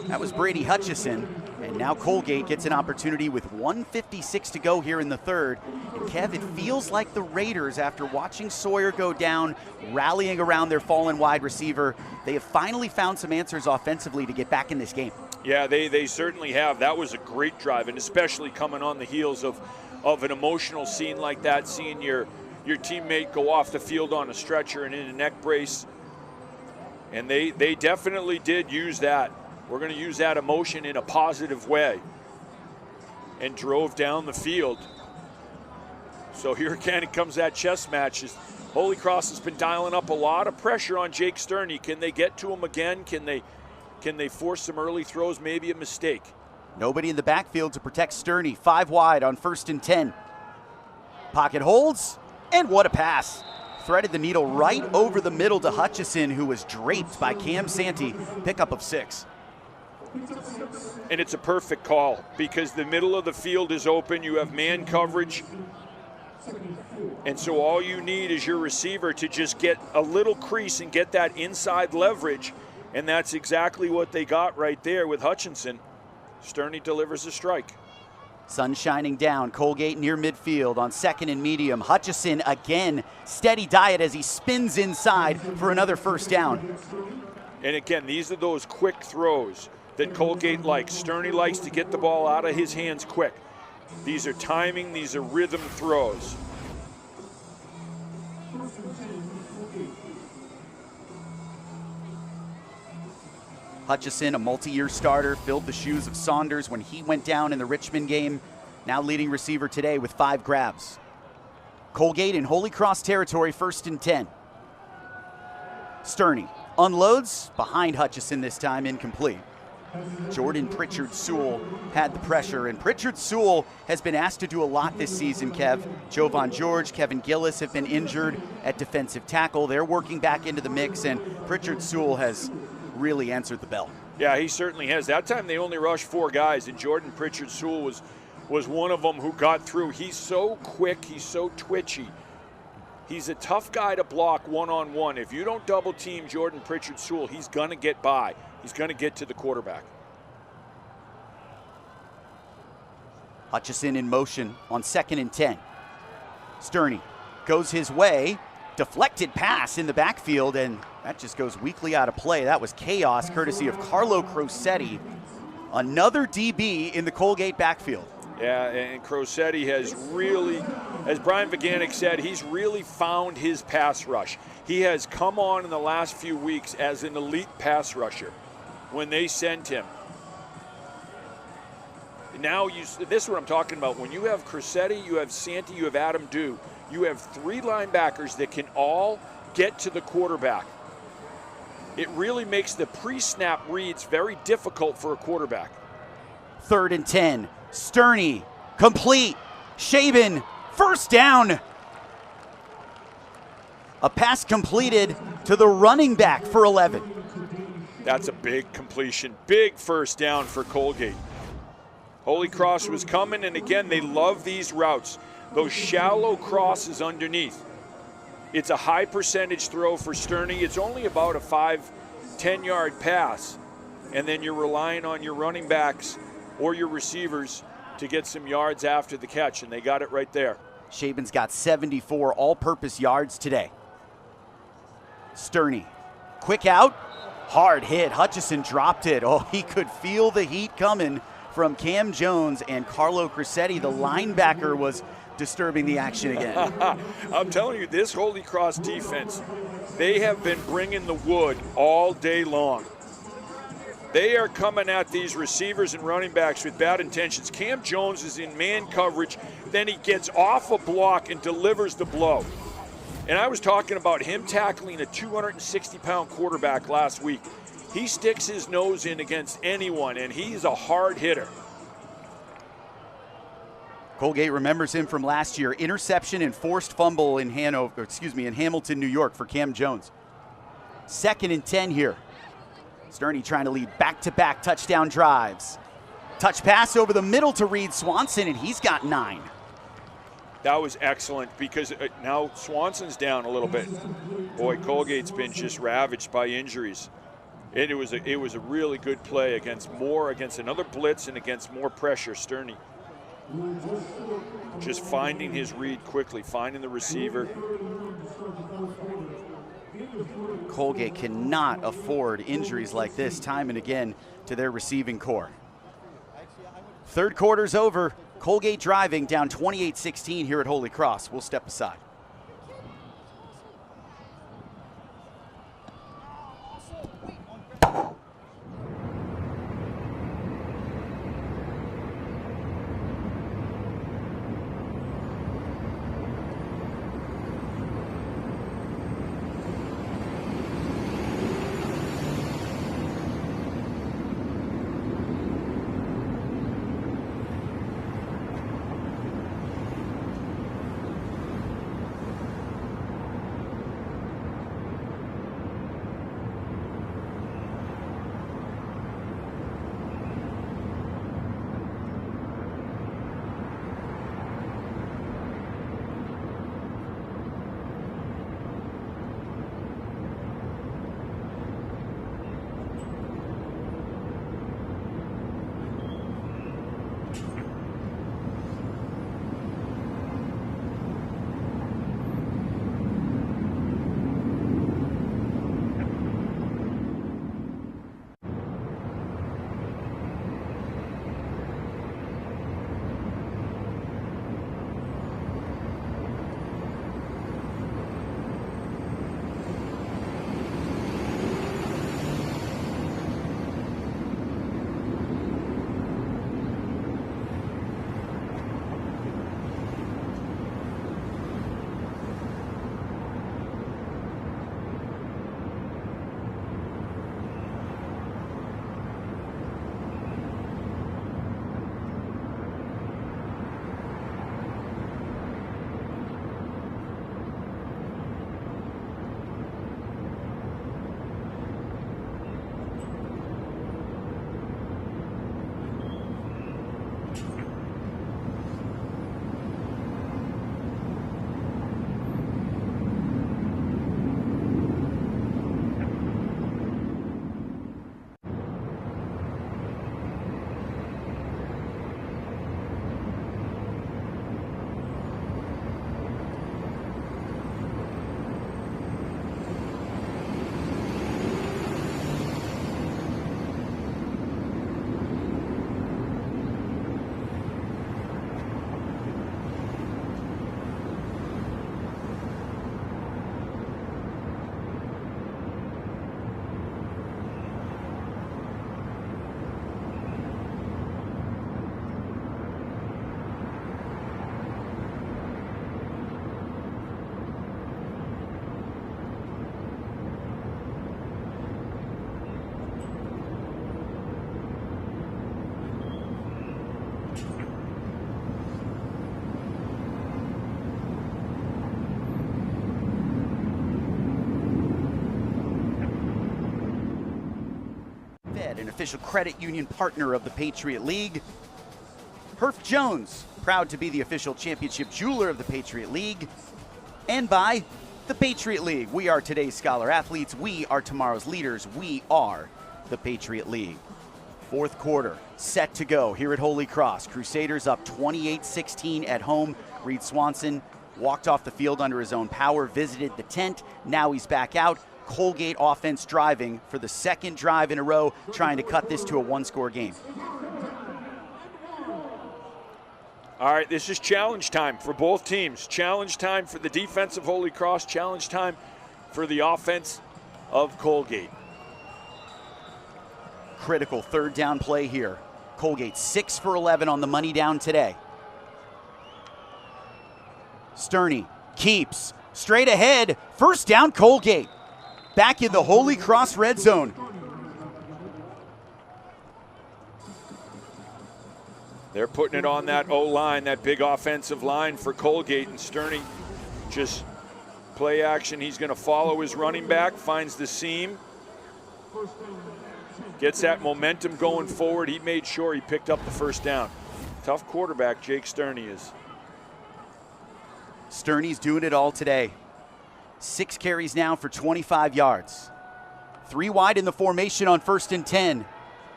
That was Brady Hutchison, and now Colgate gets an opportunity with 1:56 to go here in the 3rd. And Kev, it feels like the Raiders, after watching Sawyer go down, rallying around their fallen wide receiver, they have finally found some answers offensively to get back in this game. Yeah, they certainly have. That was a great drive, and especially coming on the heels of an emotional scene like that, seeing your teammate go off the field on a stretcher and in a neck brace. And they definitely did use that. We're going to use that emotion in a positive way, and drove down the field. So here again, it comes that chess match. Holy Cross has been dialing up a lot of pressure on Jake Sterney. Can they get to him again? Can they force some early throws, maybe a mistake? Nobody in the backfield to protect Sterney. 5 wide on 1st and 10. Pocket holds, and what a pass. threaded the needle right over the middle to Hutchison, who was draped by Cam Santee. Pickup of 6. And it's a perfect call because the middle of the field is open. You have man coverage. And so all you need is your receiver to just get a little crease and get that inside leverage. And that's exactly what they got right there with Hutchinson. Sterney delivers a strike. Sun shining down, Colgate near midfield on 2nd and medium. Hutchison again, steady diet as he spins inside for another first down. And again, these are those quick throws that Colgate likes. Sterney likes to get the ball out of his hands quick. These are timing, these are rhythm throws. Hutchison, a multi-year starter, filled the shoes of Saunders when he went down in the Richmond game. Now leading receiver today with 5 grabs. Colgate in Holy Cross territory, 1st and 10. Sterney unloads behind Hutchison this time, incomplete. Jordan Pritchard Sewell had the pressure, and Pritchard Sewell has been asked to do a lot this season, Kev. Jovan George, Kevin Gillis have been injured at defensive tackle. They're working back into the mix, and Pritchard Sewell has really answered the bell. Yeah, he certainly has. That time they only rushed 4 guys, and Jordan Pritchard Sewell was one of them who got through. He's so quick, he's so twitchy. He's a tough guy to block one-on-one. If you don't double team Jordan Pritchard Sewell, he's going to get by. He's going to get to the quarterback. Hutchison in motion on 2nd and 10. Sterney goes his way. Deflected pass in the backfield, and that just goes weakly out of play. That was chaos, courtesy of Carlo Crosetti. Another DB in the Colgate backfield. Yeah, and Crosetti has really, as Brian Viganic said, he's really found his pass rush. He has come on in the last few weeks as an elite pass rusher when they sent him. Now, this is what I'm talking about. When you have Crosetti, you have Santee, you have Adam Dew, you have 3 linebackers that can all get to the quarterback. It really makes the pre-snap reads very difficult for a quarterback. 3rd and 10. Sterney, complete. Shaban, first down. A pass completed to the running back for 11. That's a big completion. Big first down for Colgate. Holy Cross was coming, and again, they love these routes. Those shallow crosses underneath. It's a high percentage throw for Sterney. It's only about a 5-10 yard pass, and then you're relying on your running backs or your receivers to get some yards after the catch, and they got it right there. Shaban's got 74 all-purpose yards today. Sterney, quick out, hard hit. Hutchison dropped it. Oh, he could feel the heat coming from Cam Jones, and Carlo Crosetti, the linebacker, was disturbing the action again. I'm telling you, this Holy Cross defense, they have been bringing the wood all day long. They are coming at these receivers and running backs with bad intentions. Cam Jones is in man coverage, then he gets off a block and delivers the blow. And I was talking about him tackling a 260-pound quarterback last week. He sticks his nose in against anyone, and he's a hard hitter. Colgate remembers him from last year. Interception and forced fumble in Hamilton, New York for Cam Jones. 2nd and 10 here. Sterney trying to lead back-to-back touchdown drives. Touch pass over the middle to Reed Swanson, and he's got 9. That was excellent because now Swanson's down a little bit. Boy, Colgate's been just ravaged by injuries. It was a really good play against another blitz and against more pressure. Sterney just finding his read quickly, finding the receiver. Colgate cannot afford injuries like this time and again to their receiving core. 3rd quarter's over. Colgate driving down 28-16 here at Holy Cross. We'll step aside. Fed, an official credit union partner of the Patriot League. Herff Jones, proud to be the official championship jeweler of the Patriot League. And by the Patriot League. We are today's scholar athletes. We are tomorrow's leaders. We are the Patriot League. Fourth quarter, set to go here at Holy Cross. Crusaders up 28-16 at home. Reed Swanson walked off the field under his own power, visited the tent. Now he's back out. Colgate offense driving for the second drive in a row, trying to cut this to a one-score game. All right, this is challenge time for both teams. Challenge time for the defense of Holy Cross, challenge time for the offense of Colgate. Critical third down play here. Colgate 6 for 11 on the money down today. Sterney keeps straight ahead. First down, Colgate. Back in the Holy Cross red zone. They're putting it on that O-line, that big offensive line for Colgate, and Sterney just play action. He's going to follow his running back, finds the seam, gets that momentum going forward. He made sure he picked up the first down. Tough quarterback, Jake Sterney is. Sterney's doing it all today. 6 carries now for 25 yards. 3 wide in the formation on 1st and 10.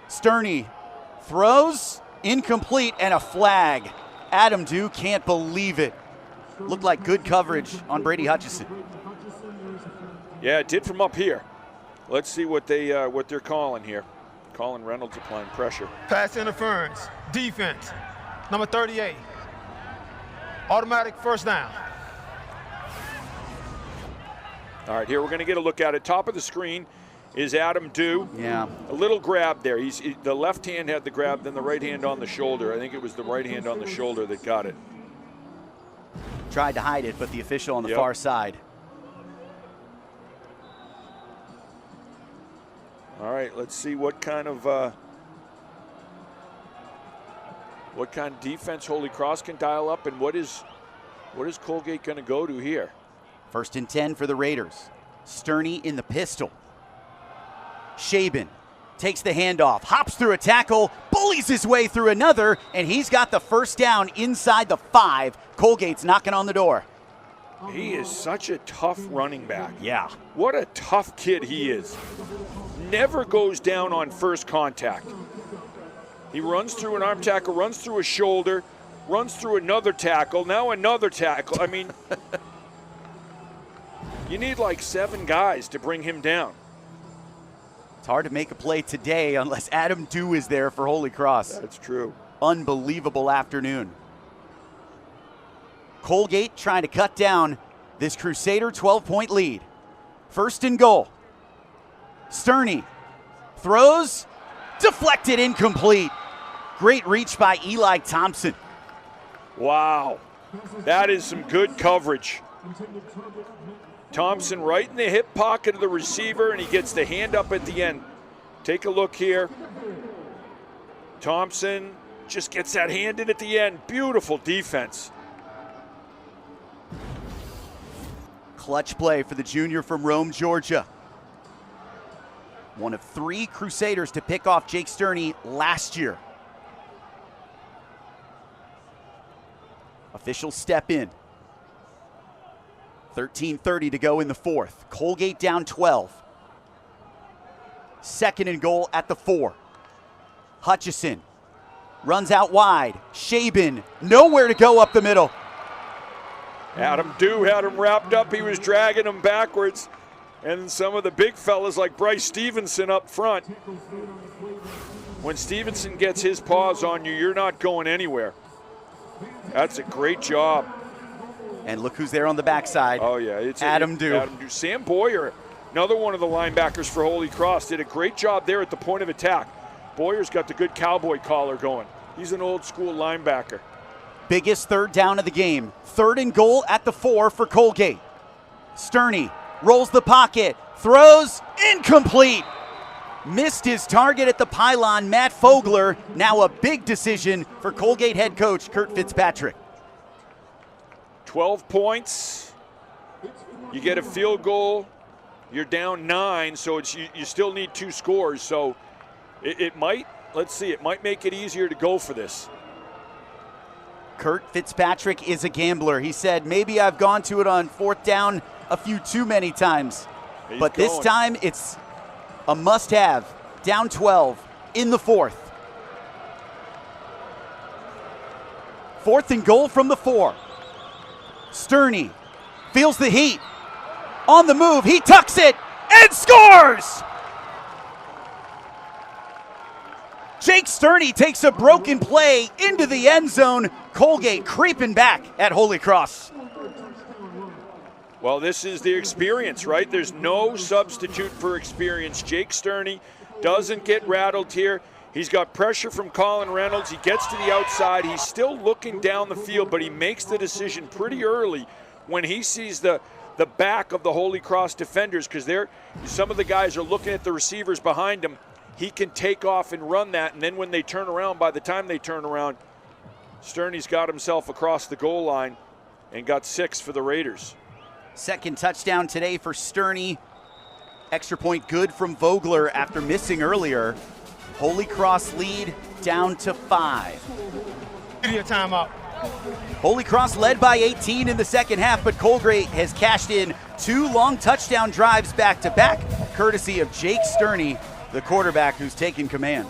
Sterney throws, incomplete, and a flag. Adam Dew can't believe it. Looked like good coverage on Brady Hutchison. Yeah, it did from up here. Let's see what they're calling here. Colin Reynolds applying pressure. Pass interference, defense, number 38. Automatic first down. All right, here we're going to get a look at it. Top of the screen is Adam Dew. Yeah. A little grab there. The left hand had the grab, then the right hand on the shoulder. I think it was the right hand on the shoulder that got it. Tried to hide it, but the official on the far side. All right, let's see what kind of defense Holy Cross can dial up, and what is Colgate going to go to here? 1st and 10 for the Raiders. Sterney in the pistol. Shaben takes the handoff, hops through a tackle, bullies his way through another, and he's got the first down inside the 5. Colgate's knocking on the door. He is such a tough running back. Yeah. What a tough kid he is. Never goes down on first contact. He runs through an arm tackle, runs through a shoulder, runs through another tackle, now another tackle. I mean, you need like 7 guys to bring him down. It's hard to make a play today unless Adam Dew is there for Holy Cross. That's true. Unbelievable afternoon. Colgate trying to cut down this Crusader 12-point lead. 1st and goal. Sterney throws, deflected, incomplete. Great reach by Eli Thompson. Wow, that is some good coverage. Thompson right in the hip pocket of the receiver, and he gets the hand up at the end. Take a look here. Thompson just gets that hand in at the end. Beautiful defense. Clutch play for the junior from Rome, Georgia. One of 3 Crusaders to pick off Jake Sterney last year. Officials step in. 13:30 to go in the 4th. Colgate down 12. 2nd and goal at the 4. Hutchison runs out wide. Shaben, nowhere to go up the middle. Adam Dew had him wrapped up. He was dragging him backwards. And some of the big fellas like Bryce Stevenson up front. When Stevenson gets his paws on you, you're not going anywhere. That's a great job. And look who's there on the backside. Oh, yeah. It's Adam Dew. Adam Dew. Sam Boyer, another one of the linebackers for Holy Cross, did a great job there at the point of attack. Boyer's got the good cowboy collar going. He's an old school linebacker. Biggest third down of the game. 3rd and goal at the 4 for Colgate. Sterney rolls the pocket, throws, incomplete. Missed his target at the pylon, Matt Fogler. Now a big decision for Colgate head coach Kurt Fitzpatrick. 12 points. You get a field goal. You're down 9, so you still need 2 scores. So It might. Let's see. It might make it easier to go for this. Kurt Fitzpatrick is a gambler. He said, maybe I've gone to it on 4th down a few too many times. But this time, it's a must-have. Down 12 in the 4th. 4th and goal from the 4. Sterney feels the heat. On the move, he tucks it and scores! Jake Sterney takes a broken play into the end zone. Colgate creeping back at Holy Cross. Well, this is the experience, right? There's no substitute for experience. Jake Sterney doesn't get rattled here. He's got pressure from Colin Reynolds. He gets to the outside. He's still looking down the field, but he makes the decision pretty early when he sees the back of the Holy Cross defenders, because some of the guys are looking at the receivers behind him. He can take off and run that, and then when they turn around, by the time they turn around, Sterney's got himself across the goal line and got 6 for the Raiders. Second touchdown today for Sterney. Extra point good from Vogler after missing earlier. Holy Cross lead down to 5. Media timeout. Holy Cross led by 18 in the second half, but Colgate has cashed in 2 long touchdown drives back-to-back, courtesy of Jake Sterney, the quarterback who's taken command.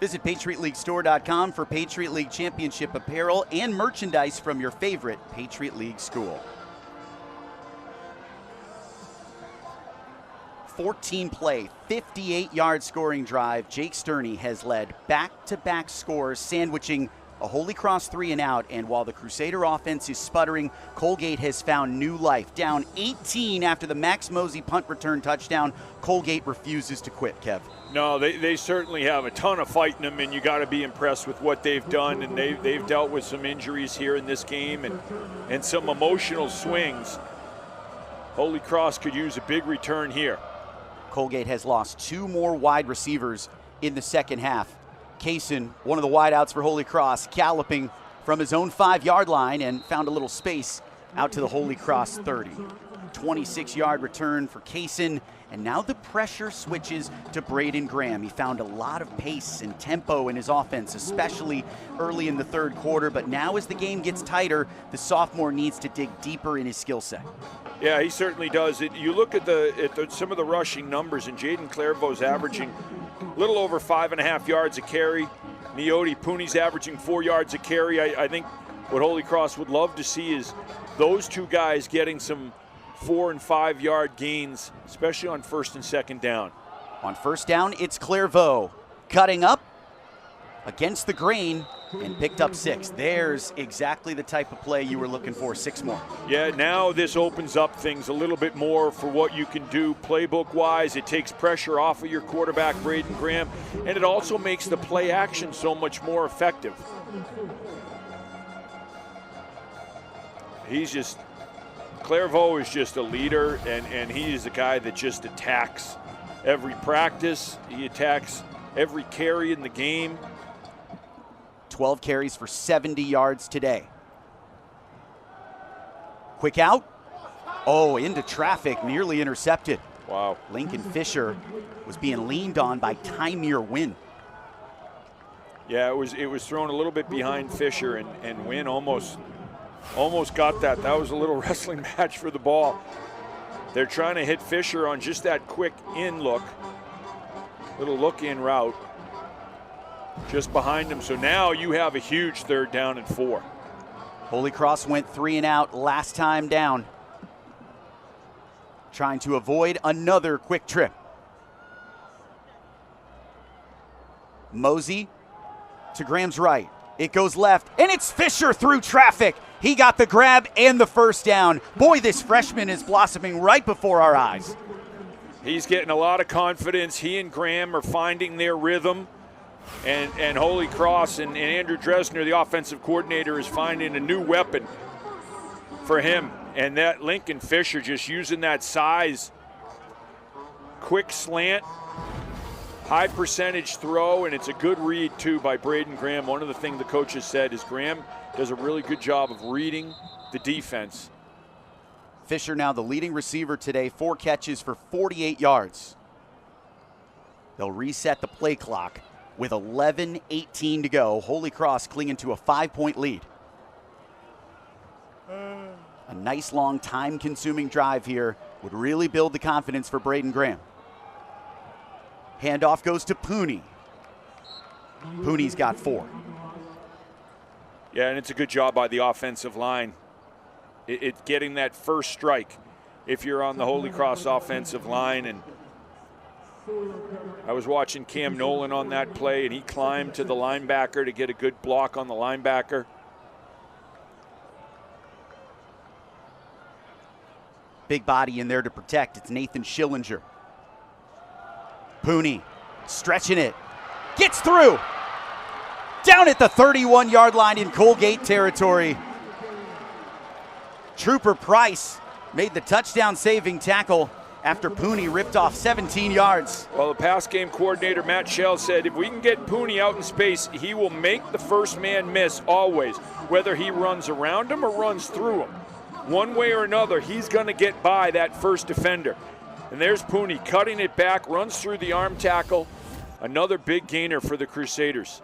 Visit PatriotLeagueStore.com for Patriot League Championship apparel and merchandise from your favorite Patriot League school. 14-play, 58-yard scoring drive. Jake Sterney has led back-to-back scores, sandwiching a Holy Cross 3 and out. And while the Crusader offense is sputtering, Colgate has found new life. Down 18 after the Max Mosey punt return touchdown, Colgate refuses to quit, Kev. No, they certainly have a ton of fight in them, and you got to be impressed with what they've done. And they've dealt with some injuries here in this game and some emotional swings. Holy Cross could use a big return here. Colgate has lost 2 more wide receivers in the second half. Kaysen, one of the wideouts for Holy Cross, galloping from his own 5-yard line and found a little space out to the Holy Cross 30. 26-yard return for Kaysen, and now the pressure switches to Braden Graham. He found a lot of pace and tempo in his offense, especially early in the third quarter, but now as the game gets tighter, the sophomore needs to dig deeper in his skill set. Yeah, he certainly does. You look at some of the rushing numbers, and Jaden Clairvaux's averaging a little over 5.5 yards a carry. Nioti Pooney's averaging 4 yards a carry. I think what Holy Cross would love to see is those two guys getting some 4 and 5 yard gains, especially on first and second down. On first down, it's Clairvaux cutting up against the grain and picked up 6. There's exactly the type of play you were looking for, 6 more. Yeah, now this opens up things a little bit more for what you can do playbook-wise. It takes pressure off of your quarterback, Braden Graham, and it also makes the play action so much more effective. Clairvaux is just a leader, and he is a guy that just attacks every practice. He attacks every carry in the game. 12 carries for 70 yards today. Quick out. Oh, into traffic, nearly intercepted. Wow. Lincoln Fisher was being leaned on by Tymir Wynn. Yeah, it was thrown a little bit behind Fisher, and Wynn almost got that. That was a little wrestling match for the ball. They're trying to hit Fisher on just that quick in look. Little look in route. Just behind him. So now you have a huge 3rd down and 4. Holy Cross went 3 and out last time down. Trying to avoid another quick trip. Mosey to Graham's right. It goes left, and it's Fisher through traffic. He got the grab and the first down. Boy, this freshman is blossoming right before our eyes. He's getting a lot of confidence. He and Graham are finding their rhythm. And Holy Cross and Andrew Dresner, the offensive coordinator, is finding a new weapon for him. And that Lincoln Fisher just using that size, quick slant, high percentage throw, and it's a good read too by Braden Graham. One of the things the coaches said is Graham does a really good job of reading the defense. Fisher now the leading receiver today, 4 catches for 48 yards. They'll reset the play clock with 11:18 to go. Holy Cross clinging to a 5-point lead. A nice long time-consuming drive here would really build the confidence for Braden Graham. Handoff goes to Pooney. Pooney's got 4. Yeah, and it's a good job by the offensive line. It's getting that first strike if you're on the Holy Cross offensive line. And I was watching Cam Nolan on that play, and he climbed to the linebacker to get a good block on the linebacker. Big body in there to protect. It's Nathan Schillinger. Pooney stretching it. Gets through. Down at the 31-yard line in Colgate territory. Trooper Price made the touchdown-saving tackle after Pooney ripped off 17 yards. Well, the pass game coordinator, Matt Shell, said if we can get Pooney out in space, he will make the first man miss always, whether he runs around him or runs through him. One way or another, he's going to get by that first defender. And there's Pooney cutting it back, runs through the arm tackle. Another big gainer for the Crusaders.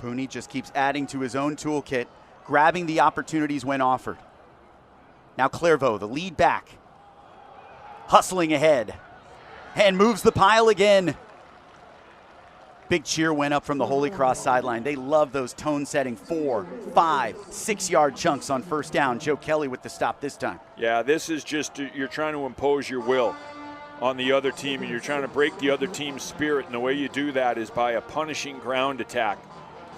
Pooney just keeps adding to his own toolkit, grabbing the opportunities when offered. Now Clairvaux, the lead back, hustling ahead and moves the pile again. Big cheer went up from the Holy Cross sideline. They love those tone-setting 4, 5, 6-yard chunks on first down. Joe Kelly with the stop this time. Yeah, this is just, you're trying to impose your will on the other team, and you're trying to break the other team's spirit, and the way you do that is by a punishing ground attack.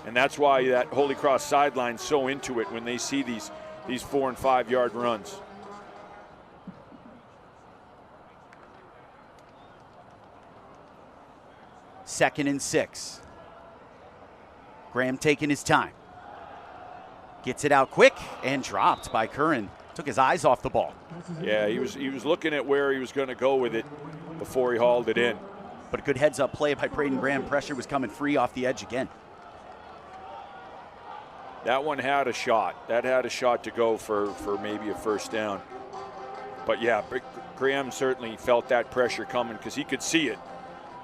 And that's why that Holy Cross sideline's so into it when they see these 4 and 5 yard runs. Second and 6. Graham taking his time. Gets it out quick and dropped by Curran. Took his eyes off the ball. Yeah, he was looking at where he was going to go with it before he hauled it in. But a good heads-up play by Braden Graham. Pressure was coming free off the edge again. That one had a shot. That had a shot to go for maybe a first down. But yeah, Graham certainly felt that pressure coming because he could see it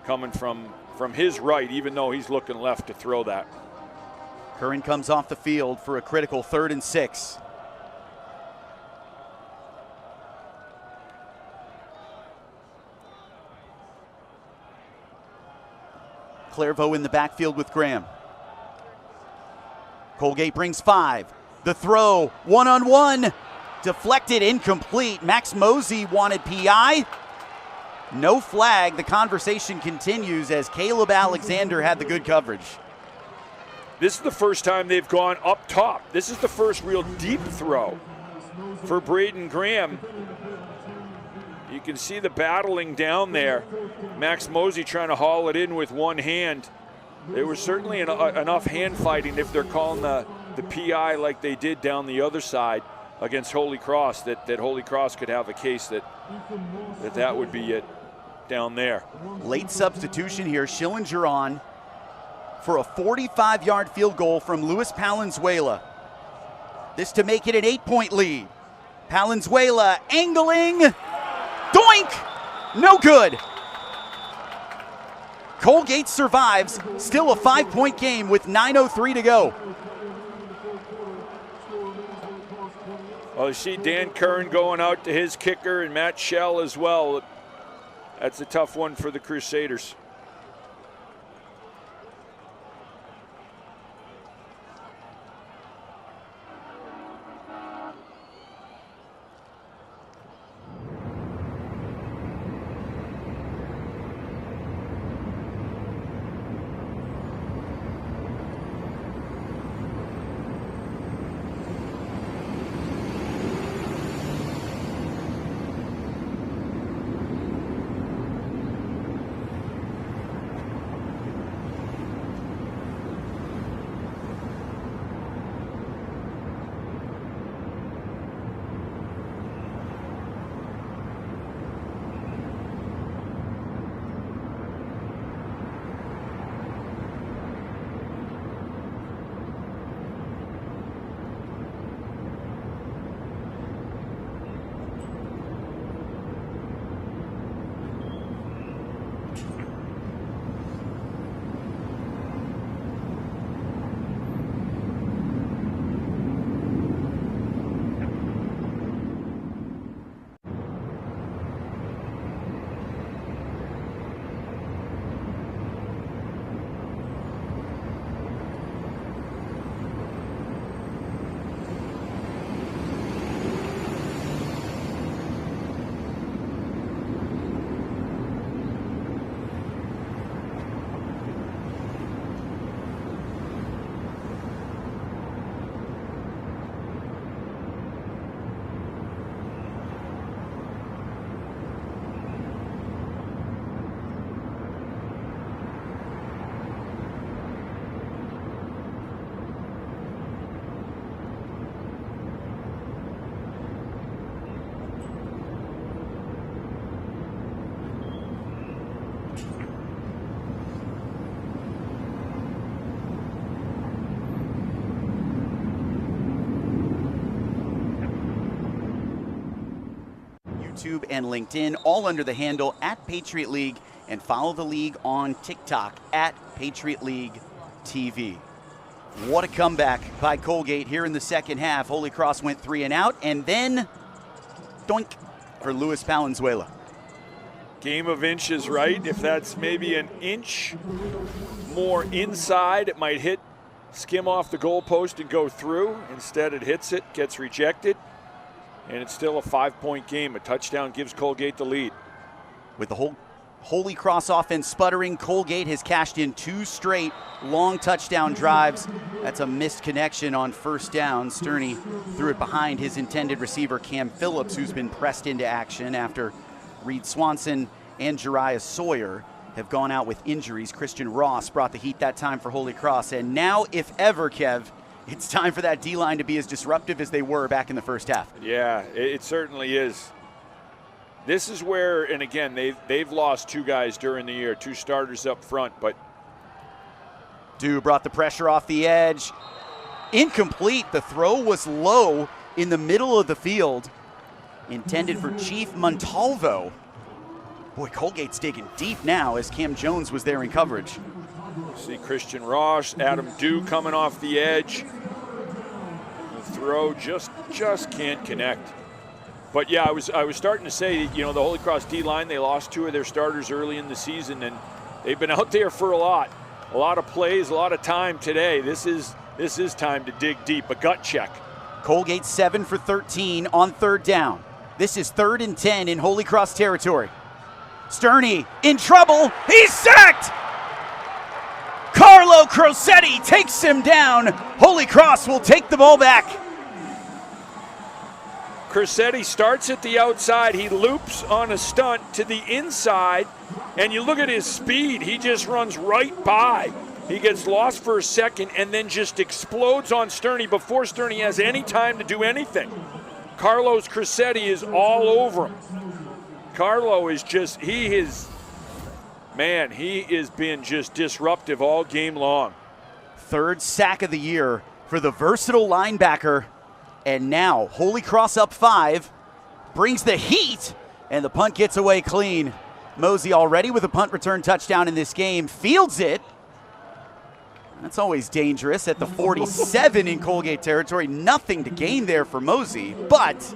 coming from his right, even though he's looking left to throw that. Curran comes off the field for a critical 3rd and 6. Clairvaux in the backfield with Graham. Colgate brings 5. The throw, one-on-one. Deflected, incomplete. Max Mosey wanted PI. No flag. The conversation continues as Caleb Alexander had the good coverage. This is the first time they've gone up top. This is the first real deep throw for Braden Graham. You can see the battling down there. Max Mosey trying to haul it in with one hand. There was certainly enough hand fighting, if they're calling the PI like they did down the other side against Holy Cross, that Holy Cross could have a case that would be it down there. Late substitution here. Schillinger on for a 45-yard field goal from Luis Palenzuela. This to make it an 8-point lead. Palenzuela angling. Doink! No good. Colgate survives. Still a 5-point game with 9:03 to go. Well, you see Dan Curran going out to his kicker and Matt Schell as well. That's a tough one for the Crusaders. YouTube and LinkedIn, all under the handle @Patriot League, and follow the league on TikTok @Patriot League TV. What a comeback by Colgate here in the second half. Holy Cross went 3 and out, and then doink for Luis Palenzuela. Game of inches, right? If that's maybe an inch more inside, it might skim off the goalpost and go through. Instead, it hits it, gets rejected, and it's still a 5-point game. A touchdown gives Colgate the lead. With the whole Holy Cross offense sputtering, Colgate has cashed in 2 straight long touchdown drives. That's a missed connection on first down. Sterney threw it behind his intended receiver, Cam Phillips, who's been pressed into action after Reed Swanson and Jariah Sawyer have gone out with injuries. Christian Ross brought the heat that time for Holy Cross. And now, if ever, Kev, it's time for that D-line to be as disruptive as they were back in the first half. Yeah, it certainly is. This is where, and again, they've lost 2 guys during the year, 2 starters up front, but Dew brought the pressure off the edge. Incomplete. The throw was low in the middle of the field. Intended for Chief Montalvo. Boy, Colgate's digging deep now as Cam Jones was there in coverage. See Christian Ross, Adam Dew coming off the edge. The throw just can't connect. But yeah, I was starting to say, you know, the Holy Cross D-line, they lost 2 of their starters early in the season, and they've been out there for a lot of plays, a lot of time today. This is time to dig deep. A gut check Colgate 7 for 13 on third down. This is 3rd and 10 in Holy Cross territory. Sterney in trouble. He's sacked. Carlo Crosetti takes him down. Holy Cross will take the ball back. Crosetti starts at the outside. He loops on a stunt to the inside, and you look at his speed. He just runs right by. He gets lost for a second and then just explodes on Sterney before Sterney has any time to do anything. Carlos Crosetti is all over him. Carlo is just, he has been just disruptive all game long. 3rd sack of the year for the versatile linebacker. And now Holy Cross up 5, brings the heat, and the punt gets away clean. Mosey already with a punt return touchdown in this game, fields it. That's always dangerous at the 47 in Colgate territory. Nothing to gain there for Mosey, but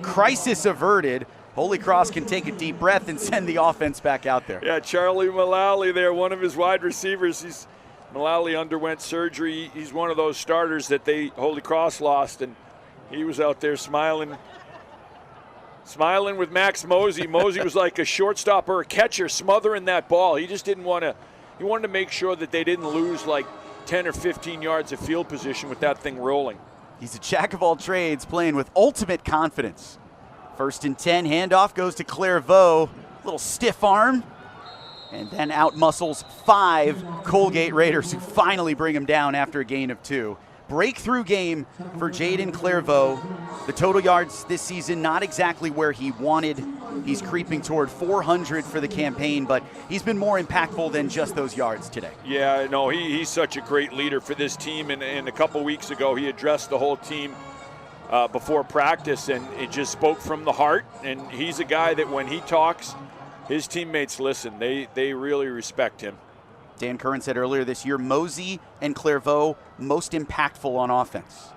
crisis averted. Holy Cross can take a deep breath and send the offense back out there. Yeah, Charlie Mullally there, one of his wide receivers. Mullally underwent surgery. He's one of those starters that Holy Cross lost, and he was out there smiling with Max Mosey. Mosey was like a shortstop or a catcher smothering that ball. He just didn't want to. He wanted to make sure that they didn't lose like 10 or 15 yards of field position with that thing rolling. He's a jack of all trades, playing with ultimate confidence. 1st and 10, handoff goes to Clairvaux. Little stiff arm, and then out muscles 5 Colgate Raiders, who finally bring him down after a gain of 2. Breakthrough game for Jaden Clairvaux. The total yards this season not exactly where he wanted. He's creeping toward 400 for the campaign, but he's been more impactful than just those yards today. Yeah, no, he's such a great leader for this team, and a couple weeks ago he addressed the whole team before practice, and it just spoke from the heart. And he's a guy that when he talks, his teammates listen. They really respect him. Dan Curran said earlier this year, Mosey and Clairvaux most impactful on offense.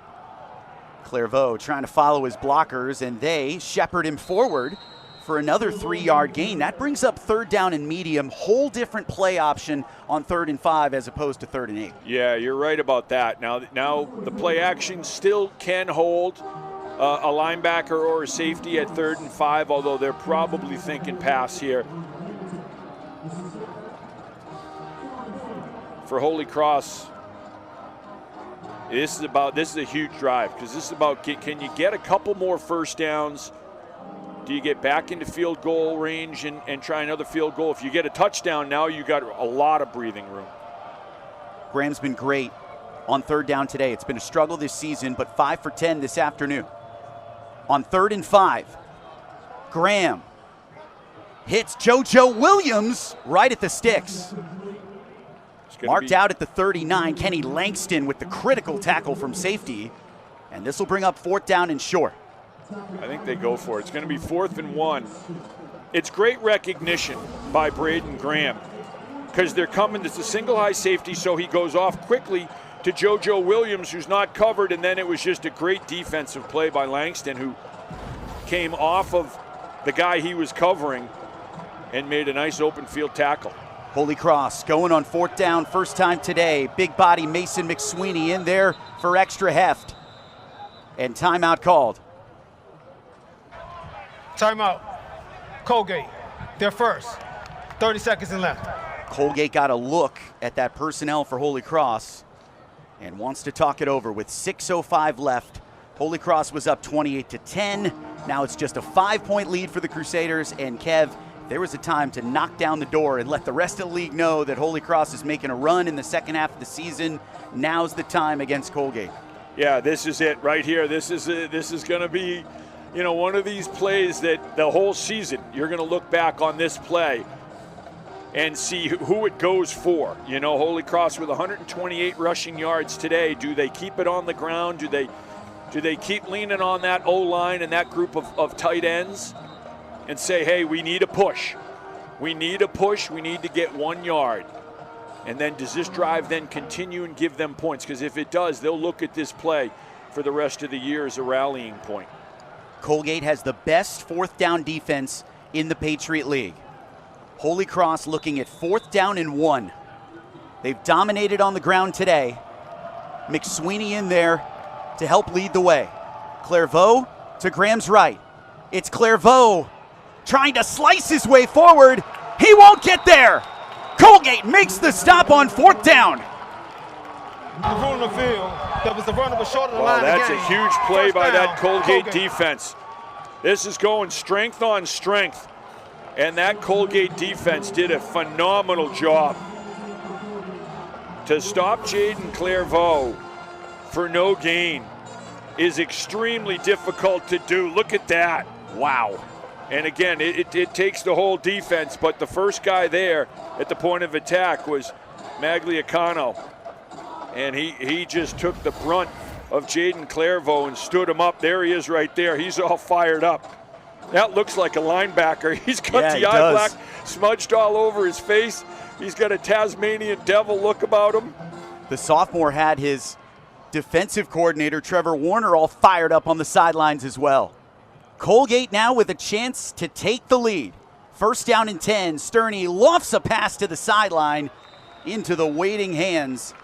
Clairvaux trying to follow his blockers, and they shepherd him forward for another 3-yard gain. That brings up 3rd down and medium, whole different play option on 3rd and 5 as opposed to 3rd and 8. Yeah, you're right about that. Now the play action still can hold a linebacker or a safety at 3rd and 5, although they're probably thinking pass here. For Holy Cross, this is a huge drive, because this is about, can you get a couple more first downs? Do you get back into field goal range and try another field goal? If you get a touchdown, now you got a lot of breathing room. Graham's been great on 3rd down today. It's been a struggle this season, but 5 for 10 this afternoon. On 3rd and 5, Graham hits JoJo Williams right at the sticks. Marked out at the 39, Kenny Langston with the critical tackle from safety. And this will bring up 4th down and short. I think they go for it. It's going to be 4th and 1. It's great recognition by Braden Graham, because they're coming. It's a single high safety, so he goes off quickly to JoJo Williams, who's not covered, and then it was just a great defensive play by Langston, who came off of the guy he was covering and made a nice open field tackle. Holy Cross going on 4th down, first time today. Big body Mason McSweeney in there for extra heft. And timeout called. Timeout. Colgate, they're first. 30 seconds and left. Colgate got a look at that personnel for Holy Cross and wants to talk it over with 6:05 left. Holy Cross was up 28-10. Now it's just a 5-point lead for the Crusaders. And Kev, there was a time to knock down the door and let the rest of the league know that Holy Cross is making a run in the second half of the season. Now's the time against Colgate. Yeah, this is it right here. This is going to be, one of these plays that the whole season you're going to look back on this play and see who it goes for. Holy Cross with 128 rushing yards today. Do they keep it on the ground? Do they keep leaning on that O-line and that group of tight ends and say, hey, we need a push. We need a push. We need to get 1 yard. And then does this drive then continue and give them points? Because if it does, they'll look at this play for the rest of the year as a rallying point. Colgate has the best 4th down defense in the Patriot League. Holy Cross looking at 4th down and 1. They've dominated on the ground today. McSweeney in there to help lead the way. Clairvaux to Graham's right. It's Clairvaux trying to slice his way forward. He won't get there. Colgate makes the stop on 4th down. The rule in the field, that was the runner was short of the line. That's again. a huge play by that Colgate Colgate defense. This is going strength on strength. And that Colgate defense did a phenomenal job to stop Jaden Clairvaux for no gain is extremely difficult to do. Look at that. Wow. And again, it takes the whole defense, but the first guy there at the point of attack was Magliacano. And he just took the brunt of Jaden Clairvaux and stood him up. There he is right there. He's all fired up. That looks like a linebacker. He's got the eye black smudged all over his face. He's got a Tasmanian devil look about him. The sophomore had his defensive coordinator, Trevor Warner, all fired up on the sidelines as well. Colgate now with a chance to take the lead. 1st down and 10. Sterney lofts a pass to the sideline into the waiting hands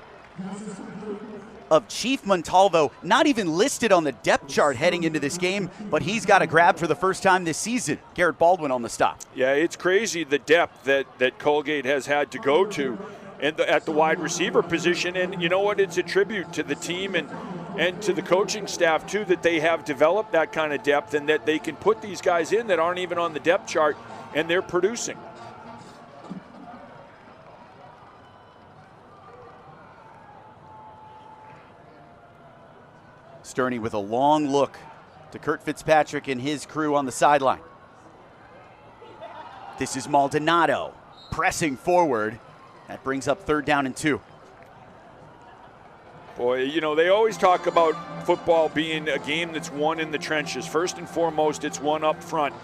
of Chief Montalvo, not even listed on the depth chart heading into this game, but he's got a grab for the first time this season. Garrett Baldwin on the stop. Yeah, it's crazy the depth that Colgate has had to go to at the wide receiver position. And you know what? It's a tribute to the team and to the coaching staff, too, that they have developed that kind of depth and that they can put these guys in that aren't even on the depth chart, and they're producing. Sterney with a long look to Kurt Fitzpatrick and his crew on the sideline. This is Maldonado pressing forward. That brings up 3rd down and 2. Boy, you know, they always talk about football being a game that's won in the trenches. First and foremost, it's won up front.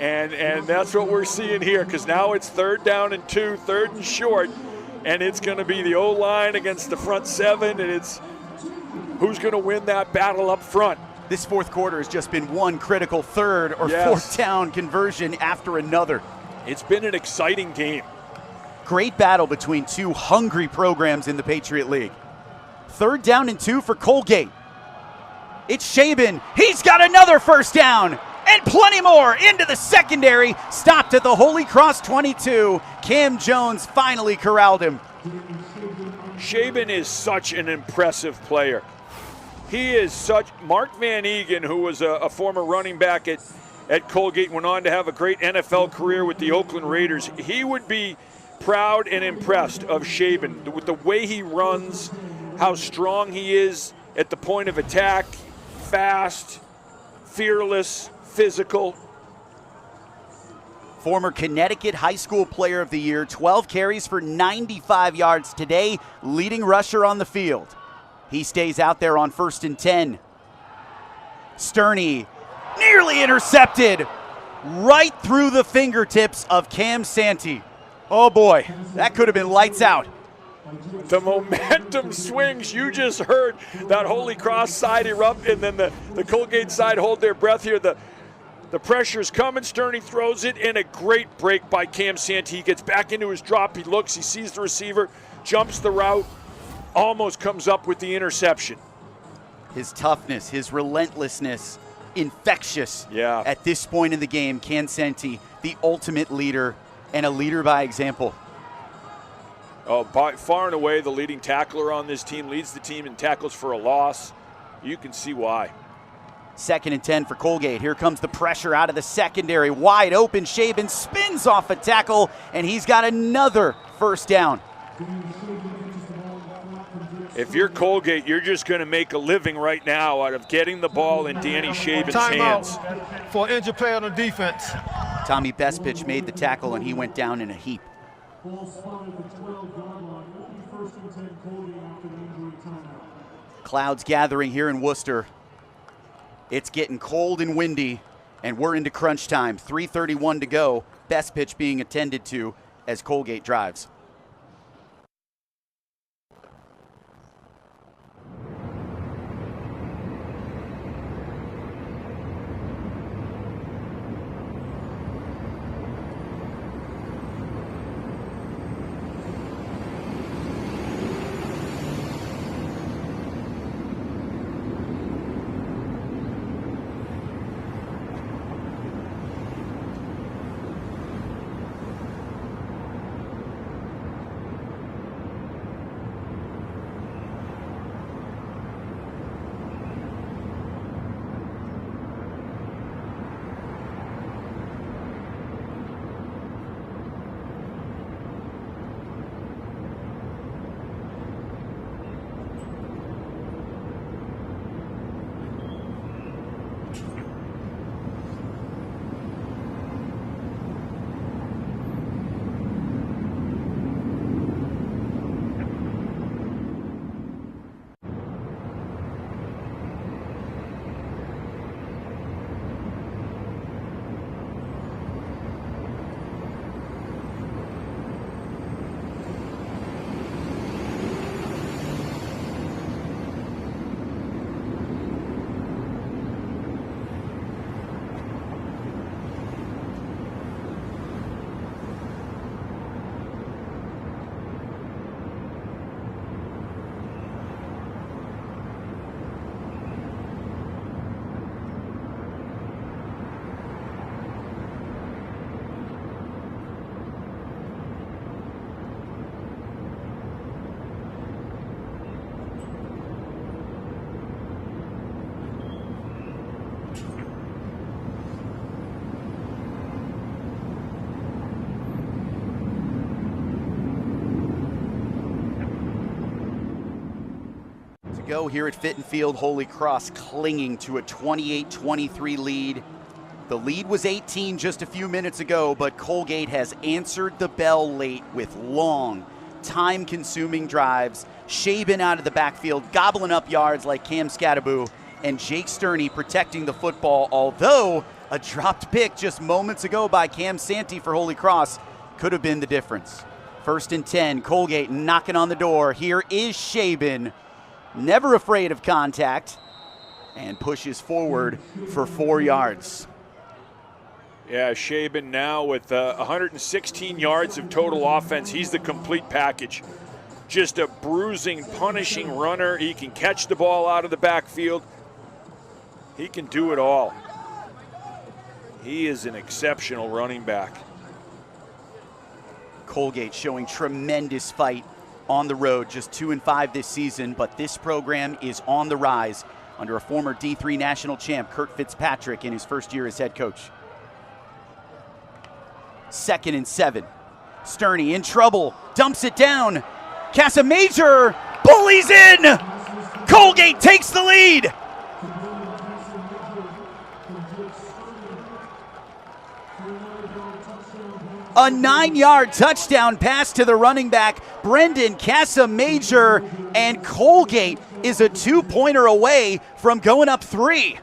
And that's what we're seeing here, because now it's 3rd down and 2, 3rd and short, and it's going to be the O-line against the front 7, and it's who's going to win that battle up front. This 4th quarter has just been one critical 3rd or 4th down conversion after another. It's been an exciting game. Great battle between two hungry programs in the Patriot League. 3rd down and 2 for Colgate. It's Shaban. He's got another 1st down and plenty more into the secondary. Stopped at the Holy Cross 22. Cam Jones finally corralled him. Shaban is such an impressive player. He is such. Mark Van Egan, who was a former running back at Colgate, went on to have a great NFL career with the Oakland Raiders. He would be proud and impressed of Shaban with the way he runs, how strong he is at the point of attack, fast, fearless, physical. Former Connecticut High School Player of the Year, 12 carries for 95 yards today, leading rusher on the field. He stays out there on 1st and 10. Sterney nearly intercepted right through the fingertips of Cam Santee. Oh boy, that could have been lights out. The momentum swings. You just heard that Holy Cross side erupt, and then the Colgate side hold their breath here. The pressure's coming. Sterney throws it, and a great break by Cam Santee. He gets back into his drop. He looks, he sees the receiver, jumps the route, almost comes up with the interception. His toughness, his relentlessness, infectious at this point in the game. Cam Santee, the ultimate leader, and a leader by example. Oh, by far and away the leading tackler on this team, leads the team in tackles for a loss. You can see why. 2nd and 10 for Colgate. Here comes the pressure out of the secondary. Wide open. Shaban spins off a tackle, and he's got another 1st down. If you're Colgate, you're just going to make a living right now out of getting the ball in Danny Shaban's hands. For injured player on the defense. Tommy Bestpitch made the tackle, and he went down in a heap. Clouds gathering here in Worcester. It's getting cold and windy, and we're into crunch time. 3:31 to go. Bestpitch being attended to as Colgate drives. go here at Fitton Field. Holy Cross clinging to a 28-23 lead. The lead was 18 just a few minutes ago, but Colgate has answered the bell late with long, time-consuming drives. Shaben out of the backfield, gobbling up yards like Cam Scattaboo, and Jake Sterney protecting the football, although a dropped pick just moments ago by Cam Santee for Holy Cross could have been the difference. 1st and 10, Colgate knocking on the door. Here is Shaben, never afraid of contact, and pushes forward for 4 yards. Yeah, Shaben now with 116 yards of total offense. He's the complete package. Just a bruising, punishing runner. He can catch the ball out of the backfield. He can do it all. He is an exceptional running back. Colgate showing tremendous fight on the road, just 2-5 this season, but this program is on the rise under a former D3 national champ, Kurt Fitzpatrick, in his first year as head coach. 2nd and 7. Sterney in trouble, dumps it down. Casamajor bullies in. Colgate takes the lead. A 9-yard touchdown pass to the running back, Brendan Casamajor, and Colgate is a 2-pointer away from going up 3.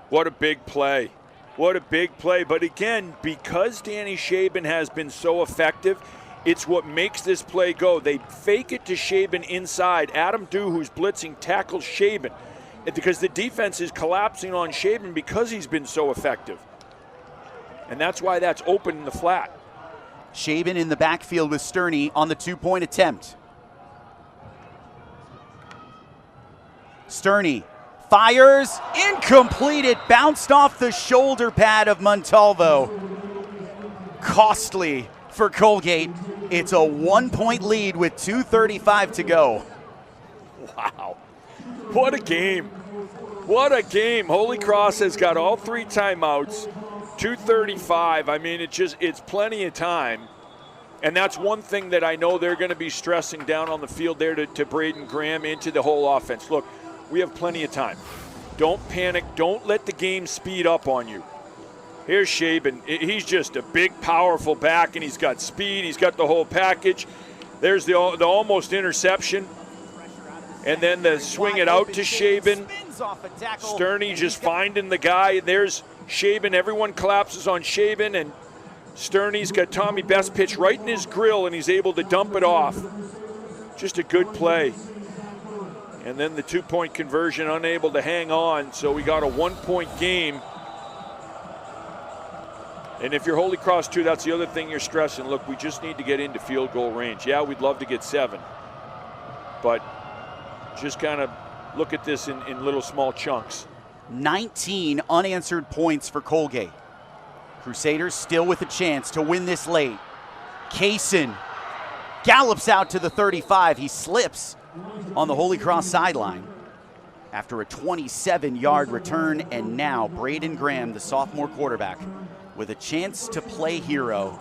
What a big play. What a big play. But again, because Danny Shaben has been so effective, it's what makes this play go. They fake it to Shaben inside. Adam Dew, who's blitzing, tackles Shaben because the defense is collapsing on Shaben because he's been so effective. And that's why that's open in the flat. Shaben in the backfield with Sterney on the 2-point attempt. Sterney fires, incomplete. It bounced off the shoulder pad of Montalvo. Costly for Colgate. It's a 1-point lead with 2:35 to go. Wow. What a game. What a game. Holy Cross has got all 3 timeouts. 2:35. I mean, it's plenty of time. And that's one thing that I know they're going to be stressing down on the field there to Braden Graham, into the whole offense. Look, we have plenty of time. Don't panic. Don't let the game speed up on you. Here's Shaben. He's just a big, powerful back, and he's got speed. He's got the whole package. There's the almost interception. And then the swing it out to Shaben. Sterney just finding the guy. There's Shaben. Everyone collapses on Shaben, and Sterney's got Tommy Best pitch right in his grill, and he's able to dump it off. Just a good play. And then the 2-point conversion, unable to hang on, so we got a 1-point game. And if you're Holy Cross too, that's the other thing you're stressing. Look, we just need to get into field goal range. Yeah, we'd love to get 7, but just kind of look at this in little small chunks. 19 unanswered points for Colgate. Crusaders still with a chance to win this late. Kaysen gallops out to the 35. He slips on the Holy Cross sideline after a 27-yard return, and now Braden Graham, the sophomore quarterback, with a chance to play hero.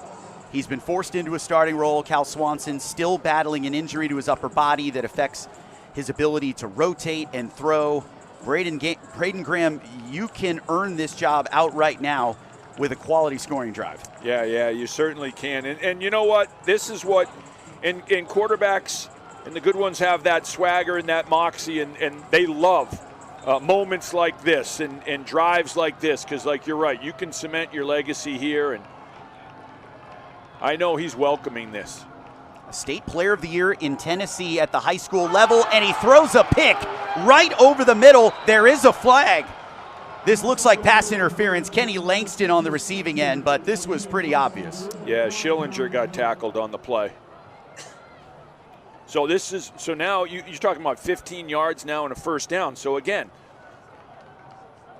He's been forced into a starting role. Cal Swanson still battling an injury to his upper body that affects his ability to rotate and throw. Braden Graham, you can earn this job outright now with a quality scoring drive. Yeah, you certainly can. And you know what? This is what, and quarterbacks, and the good ones have that swagger and that moxie, and they love moments like this and drives like this, because, like, you're right, you can cement your legacy here, and I know he's welcoming this. State Player of the Year in Tennessee at the high school level, and he throws a pick right over the middle. There is a flag. This looks like pass interference. Kenny Langston on the receiving end, but this was pretty obvious. Yeah, Schillinger got tackled on the play. So now you're talking about 15 yards now and a first down. So again,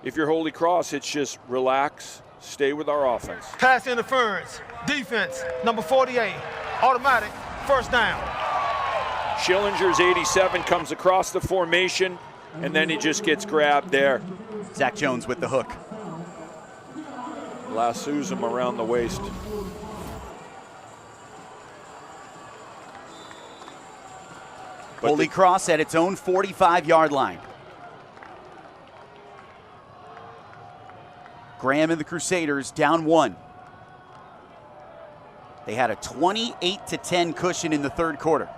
if you're Holy Cross, it's just relax, stay with our offense. Pass interference, defense, number 48, automatic, first down. Schillinger's 87 comes across the formation, and then he just gets grabbed there. Zach Jones with the hook. Lassoes him around the waist. Holy Cross at its own 45-yard line. Graham and the Crusaders down 1. They had a 28-10 cushion in the third quarter.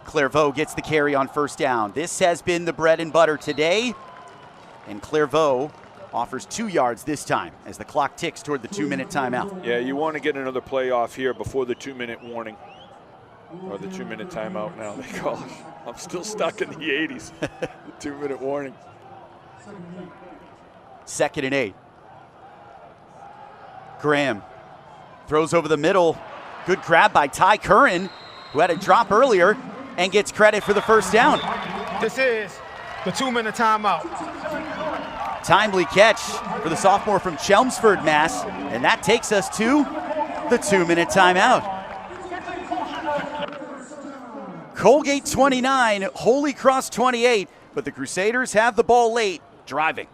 Clairvaux gets the carry on first down. This has been the bread and butter today, and Clairvaux offers 2 yards this time as the clock ticks toward the 2-minute timeout. Yeah, you want to get another play off here before the 2-minute warning, or the 2-minute timeout now they call it. I'm still stuck in the 80s, the 2-minute warning. 2nd and 8. Graham throws over the middle. Good grab by Ty Curran, who had a drop earlier, and gets credit for the first down. This is the 2-minute timeout. Timely catch for the sophomore from Chelmsford, Mass. And that takes us to the 2-minute timeout. Colgate 29, Holy Cross 28, but the Crusaders have the ball late, driving.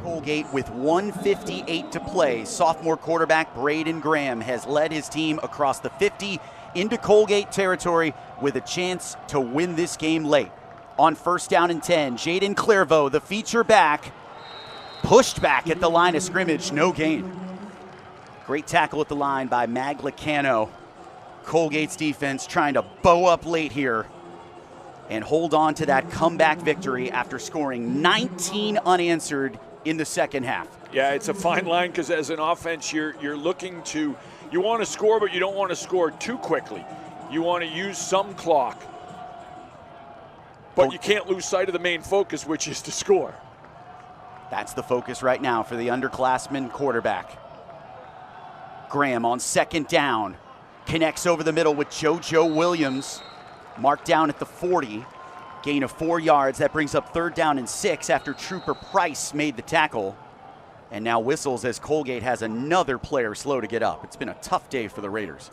Colgate with 1:58 to play. Sophomore quarterback Braden Graham has led his team across the 50 into Colgate territory with a chance to win this game late. On first down and 10, Jaden Clairvaux, the feature back, pushed back at the line of scrimmage, no gain. Great tackle at the line by Maglicano. Colgate's defense trying to bow up late here and hold on to that comeback victory after scoring 19 unanswered in the second half. Yeah, it's a fine line because as an offense, you're looking to, you want to score, but you don't want to score too quickly. You want to use some clock, but you can't lose sight of the main focus, which is to score. That's the focus right now for the underclassman quarterback. Graham on second down, connects over the middle with JoJo Williams, marked down at the 40. Gain of 4 yards. That brings up third down and 6 after Trooper Price made the tackle. And now whistles as Colgate has another player slow to get up. It's been a tough day for the Raiders.